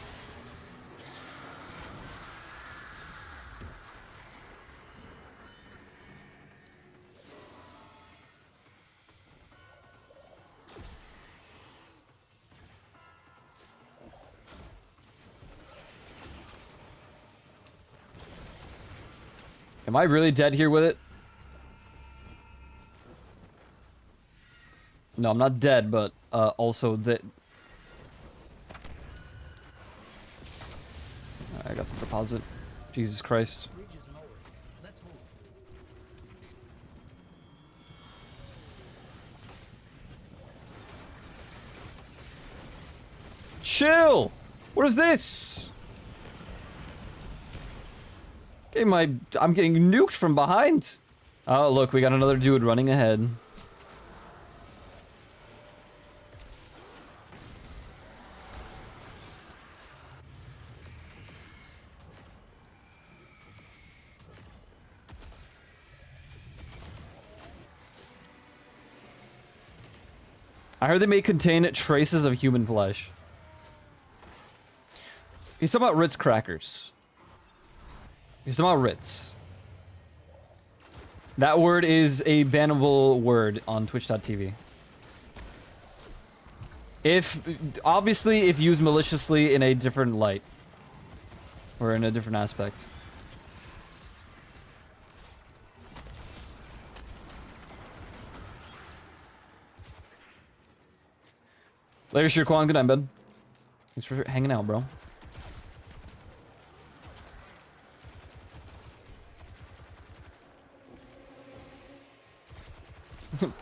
Am I really dead here with it? No, I'm not dead, but also that... I got the deposit. Jesus Christ. Chill! What is this? Okay, I'm getting nuked from behind. Oh, look, we got another dude running ahead. I heard they may contain traces of human flesh. He's talking about Ritz crackers. He's talking about Ritz. That word is a bannable word on Twitch.tv. Obviously, if used maliciously in a different light. Or in a different aspect. Later, Shirquan. Good night, bud. Thanks for hanging out, bro.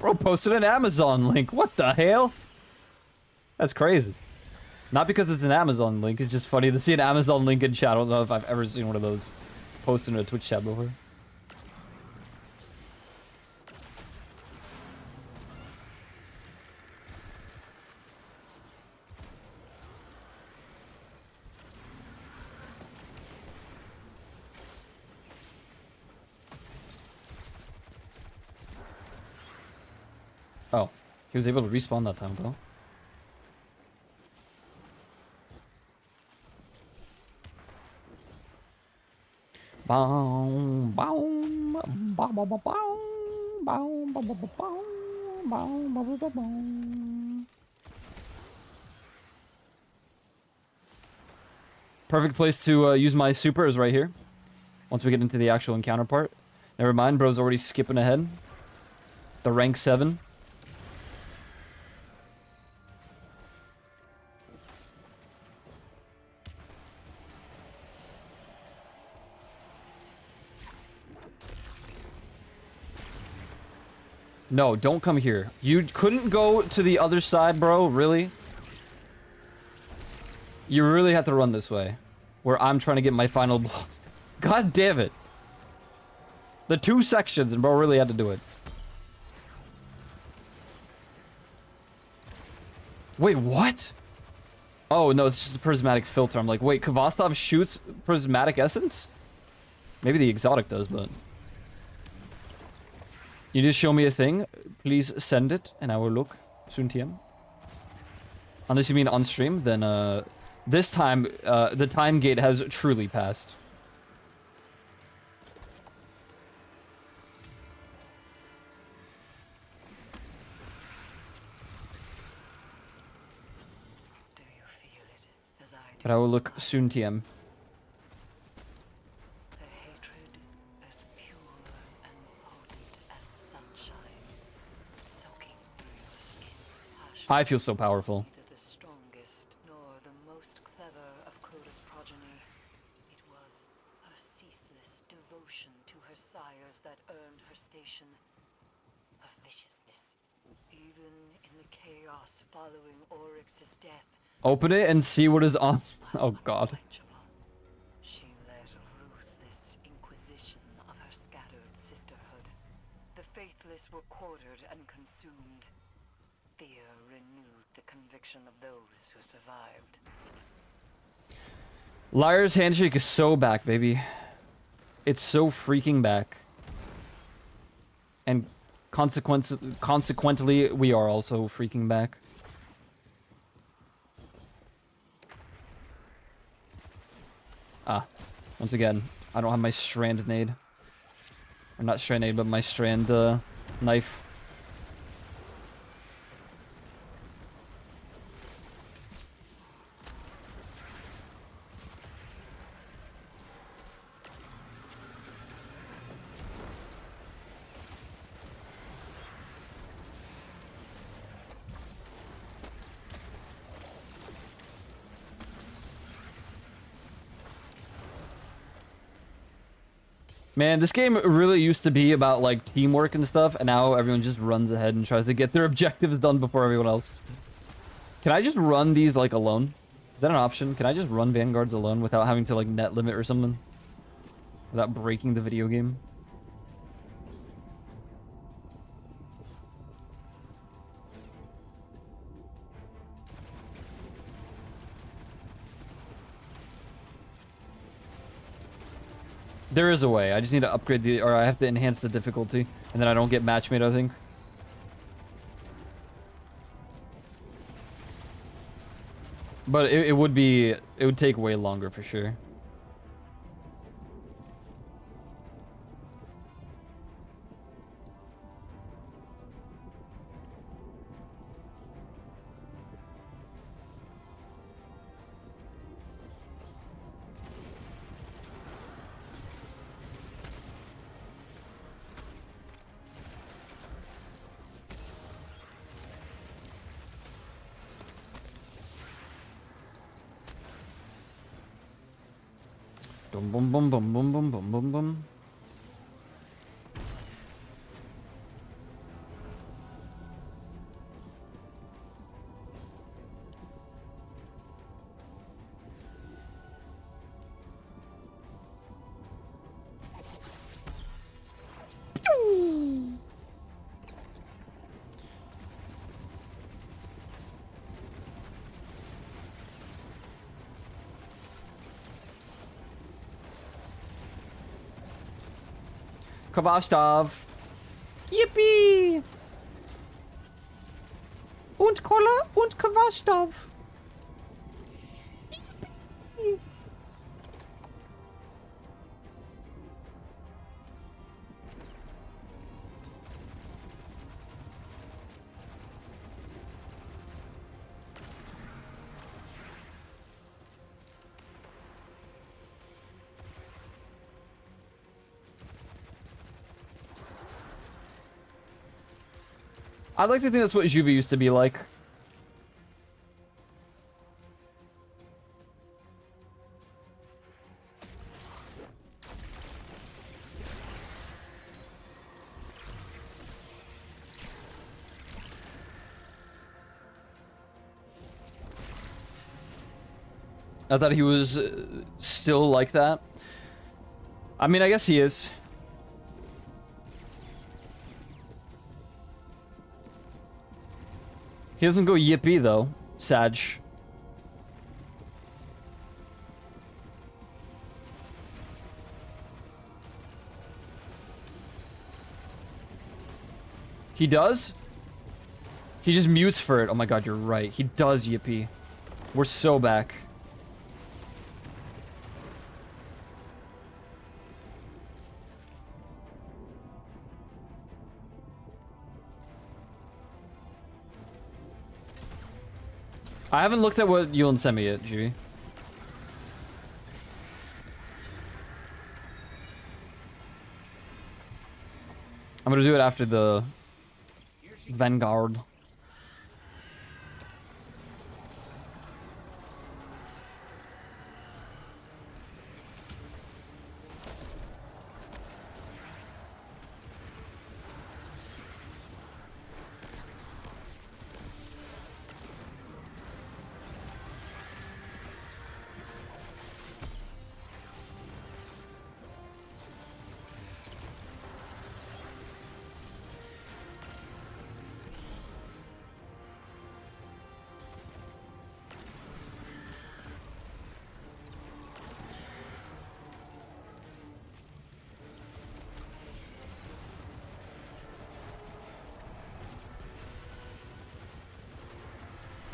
Bro posted an Amazon link. What the hell? That's crazy. Not because it's an Amazon link. It's just funny to see an Amazon link in chat. I don't know if I've ever seen one of those posted in a Twitch chat before. Oh, he was able to respawn that time, though. Boom, boom, boom, boom, boom, boom, boom, boom, boom, boom, boom, boom. Perfect place to use my super is right here. Once we get into the actual encounter part. Never mind, bro's already skipping ahead. The rank 7. No, don't come here. You couldn't go to the other side, bro? Really? You really have to run this way. Where I'm trying to get my final boss. God damn it. The 2 sections, and bro really had to do it. Wait, what? Oh, no, it's just a prismatic filter. I'm like, wait, Kvastov shoots prismatic essence? Maybe the exotic does, but... You just show me a thing. Please send it, and I will look soon, TM. Unless you mean on stream, then this time the time gate has truly passed. But I will look soon, TM. I feel so powerful. Neither the strongest nor the most clever of Crota's progeny. It was her ceaseless devotion to her sires that earned her station. Her viciousness, even in the chaos following Oryx's death. Open it and see what is on. Oh god. She led a ruthless inquisition of her scattered sisterhood. The faithless were quartered and consumed. Fear renewed the conviction of those who survived. Liar's handshake is so back, baby. It's so freaking back. And consequently, we are also freaking back. Ah, once again, I don't have my strand nade. Or not strand nade, but my strand knife. Man, this game really used to be about, like, teamwork and stuff, and now everyone just runs ahead and tries to get their objectives done before everyone else. Can I just run these, like, alone? Is that an option? Can I just run Vanguards alone without having to, like, net limit or something? Without breaking the video game? There is a way. I just need to upgrade the... Or I have to enhance the difficulty. And then I don't get matchmade, I think. But it would be... It would take way longer for sure. Boom, boom, boom, boom, boom, boom, boom, boom, boom. Kvastov. Yippee! Und Kolla und Kvastov. I'd like to think that's what Juve used to be like. I thought he was still like that. I mean, I guess he is. He doesn't go yippee though, Sag. He does? He just mutes for it. Oh my god, you're right. He does yippee. We're so back. I haven't looked at what Yulin sent me yet, G. I'm gonna do it after the Vanguard.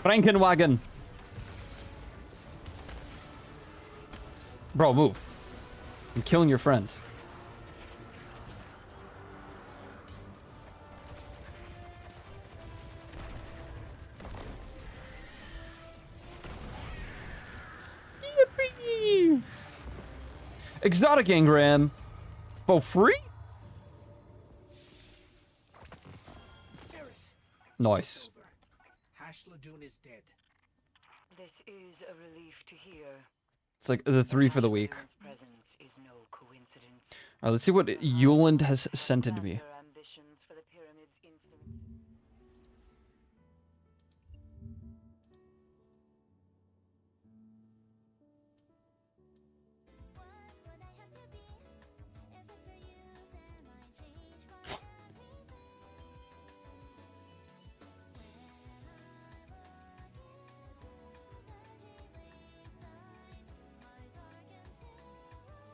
Krankenwagen. Bro, move. I'm killing your friend. Yippee! Exotic engram. For free? Nice. Hashladoon is dead. This is a relief to hear. It's like the 3 for the week. Presence is no coincidence. Alright, let's see what Yuland has sent to me. Ambitions for the pyramid's influence.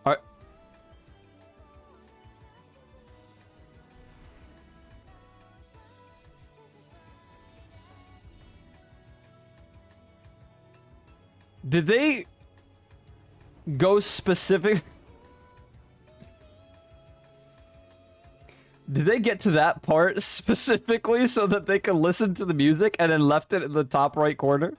Alright. Did they go specific? Did they get to that part specifically so that they could listen to the music and then left it in the top right corner?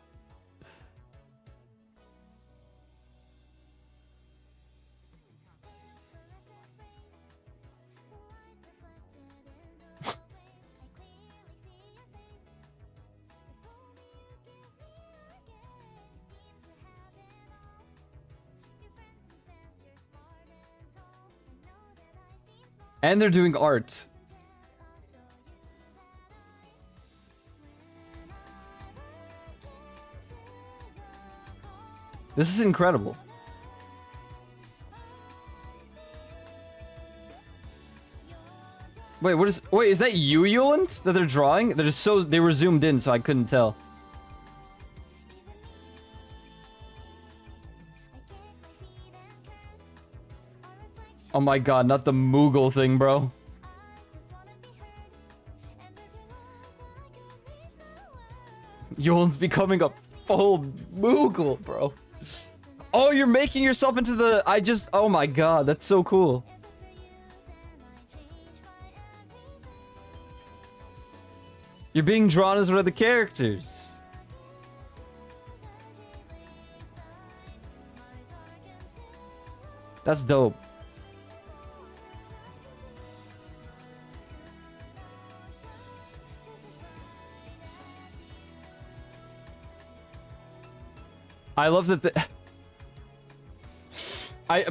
And they're doing art. This is incredible. Wait, wait, is that you, Yuland, that they're drawing? They're just so, they were zoomed in, so I couldn't tell. Oh my god, not the Moogle thing, bro. Yuland's becoming a full Moogle, bro. Oh, you're making yourself into the... oh my god, that's so cool. You're being drawn as one of the characters. That's dope. I love that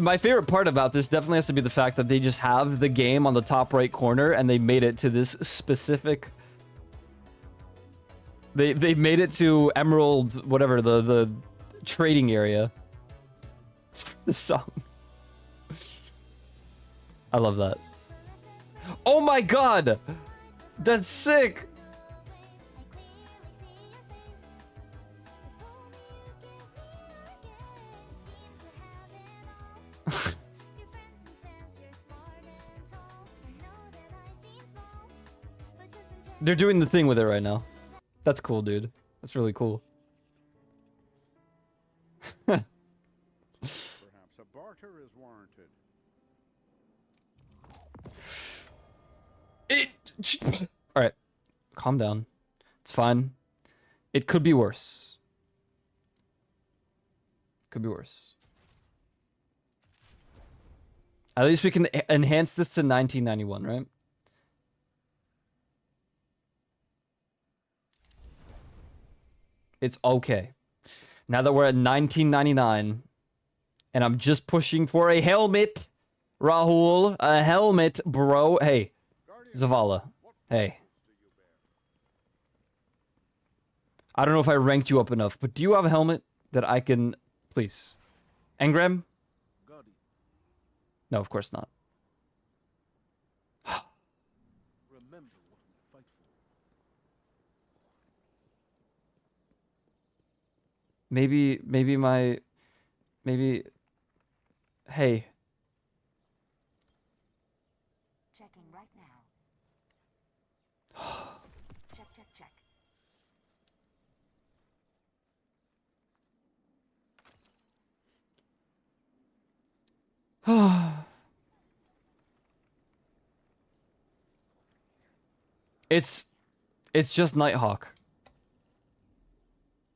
my favorite part about this definitely has to be the fact that they just have the game on the top right corner and they made it to this specific... They made it to Emerald, whatever, the trading area. The song. I love that. Oh my god! That's sick! They're doing the thing with it right now. That's cool, dude. That's really cool. Perhaps a barter is warranted. Alright. Calm down. It's fine. It could be worse. Could be worse. At least we can enhance this to 1991, right? It's okay. Now that we're at 1999, and I'm just pushing for a helmet, Rahul, a helmet, bro. Hey, Zavala, hey. I don't know if I ranked you up enough, but do you have a helmet that I can, please? Engram? No, of course not. Maybe, hey. Checking right now. Check. It's just Nighthawk.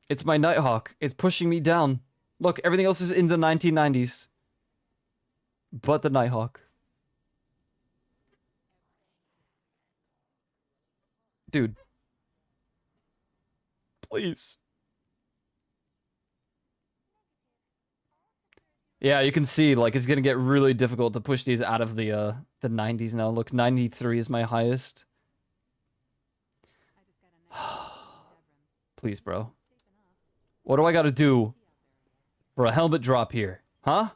It's my Nighthawk. It's pushing me down. Look, everything else is in the 1990s. But the Nighthawk. Dude. Please. Yeah, you can see, like, it's gonna get really difficult to push these out of the 90s now. Look, 93 is my highest. Please, bro. What do I gotta do for a helmet drop here? Huh?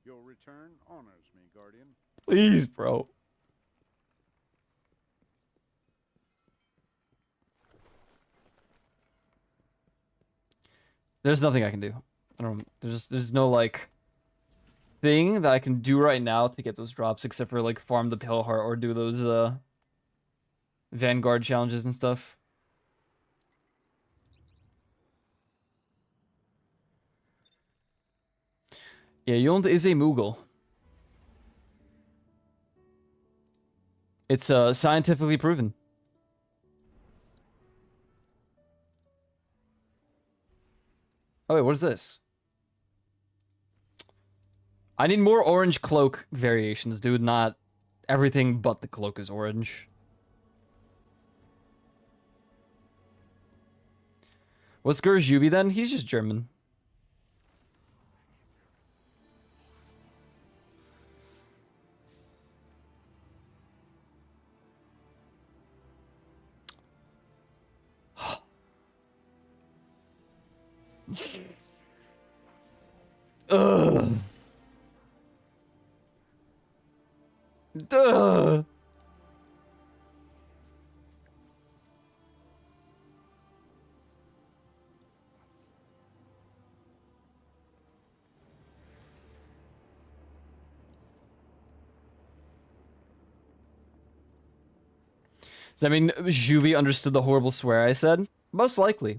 Your return honors me, Guardian. Please, bro. There's nothing I can do. I don't. There's no like thing that I can do right now to get those drops except for like farm the Pale Heart or do those Vanguard challenges and stuff. Yeah, Yond is a Moogle. It's scientifically proven. Oh wait, what is this? I need more orange cloak variations, dude. Not everything but the cloak is orange. What's Gersh Yuvi then? He's just German. Ugh. Duh. Does that mean Juvie understood the horrible swear I said? Most likely.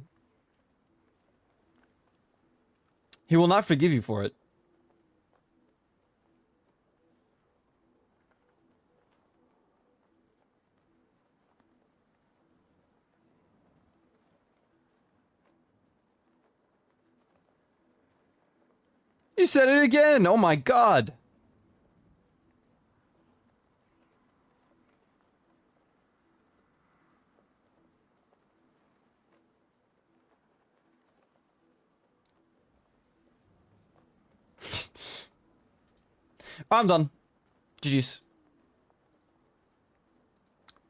He will not forgive you for it. You said it again! Oh my god! I'm done. GG's.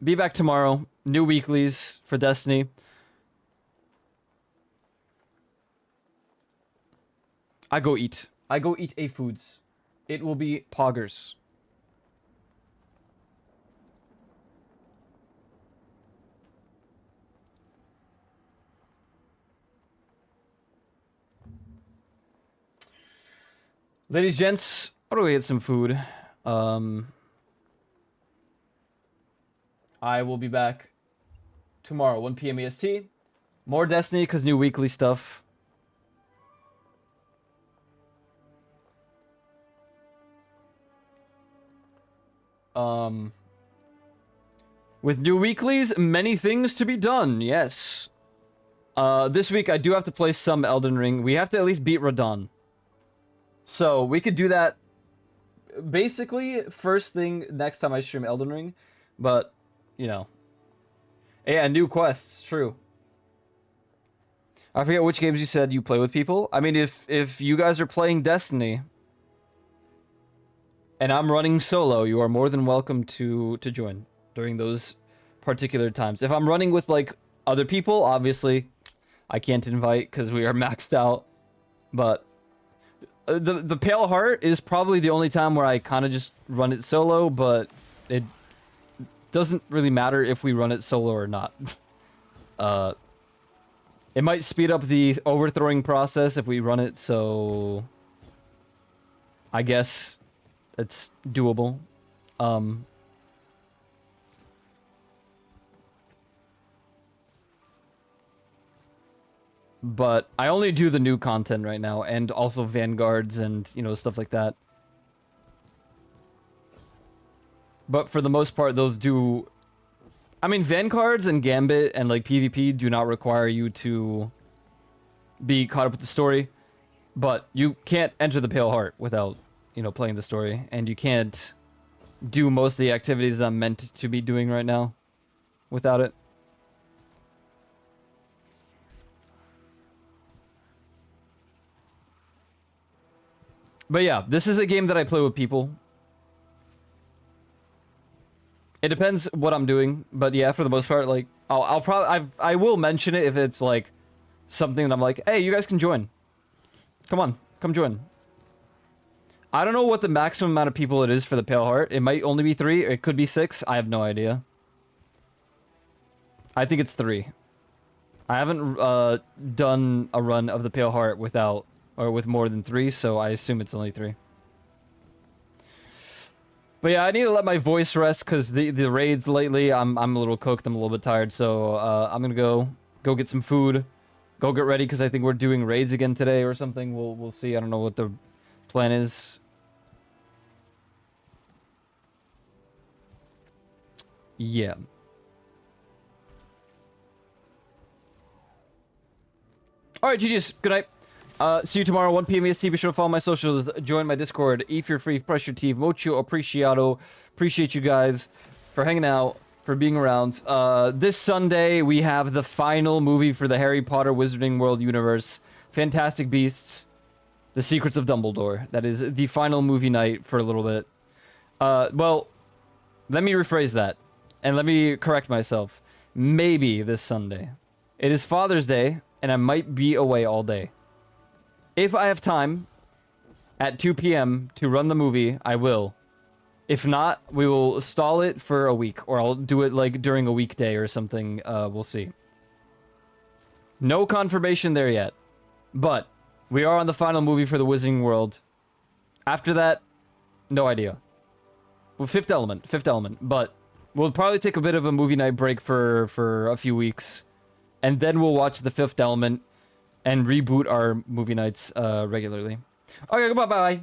Be back tomorrow. New weeklies for Destiny. I go eat. I go eat a foods. It will be poggers. Ladies, gents, how do we get some food? I will be back tomorrow, 1 p.m. EST. More Destiny, because new weekly stuff. With new weeklies, many things to be done, yes. This week, I do have to play some Elden Ring. We have to at least beat Radon. So, we could do that basically first thing next time I stream Elden Ring. But, you know. Yeah, new quests, true. I forget which games you said you play with people. I mean, if you guys are playing Destiny and I'm running solo, you are more than welcome to join during those particular times. If I'm running with like other people, obviously I can't invite because we are maxed out. But the Pale Heart is probably the only time where I kind of just run it solo, but it doesn't really matter if we run it solo or not. It might speed up the overthrowing process if we run it, so I guess it's doable. But I only do the new content right now, and also Vanguards and, you know, stuff like that. But for the most part, those do... I mean, Vanguards and Gambit and, like, PvP do not require you to be caught up with the story. But you can't enter the Pale Heart without, you know, playing the story. And you can't do most of the activities I'm meant to be doing right now without it. But yeah, this is a game that I play with people. It depends what I'm doing, but yeah, for the most part, like, I'll probably, I will mention it if it's, like, something that I'm like, hey, you guys can join. Come on, come join. I don't know what the maximum amount of people it is for the Pale Heart. It might only be 3, it could be 6, I have no idea. I think it's 3. I haven't, done a run of the Pale Heart without, or with more than 3, so I assume it's only 3. But yeah, I need to let my voice rest because the raids lately, I'm a little cooked, I'm a little bit tired, so I'm gonna go get some food, go get ready because I think we're doing raids again today or something. We'll see. I don't know what the plan is. Yeah. All right, GG's. Good night. See you tomorrow, 1 p.m. EST. Be sure to follow my socials, join my Discord, if you're free, press your T, mucho apreciado. Appreciate you guys for hanging out, for being around. This Sunday, we have the final movie for the Harry Potter Wizarding World universe, Fantastic Beasts, The Secrets of Dumbledore. That is the final movie night for a little bit. Well, let me rephrase that, and let me correct myself. Maybe this Sunday. It is Father's Day, and I might be away all day. If I have time at 2 p.m. to run the movie, I will. If not, we will stall it for a week, or I'll do it like during a weekday or something. We'll see. No confirmation there yet, but we are on the final movie for the Wizarding World. After that, no idea. Well, Fifth Element, but we'll probably take a bit of a movie night break for a few weeks, and then we'll watch the Fifth Element and reboot our movie nights regularly. Okay, goodbye, bye.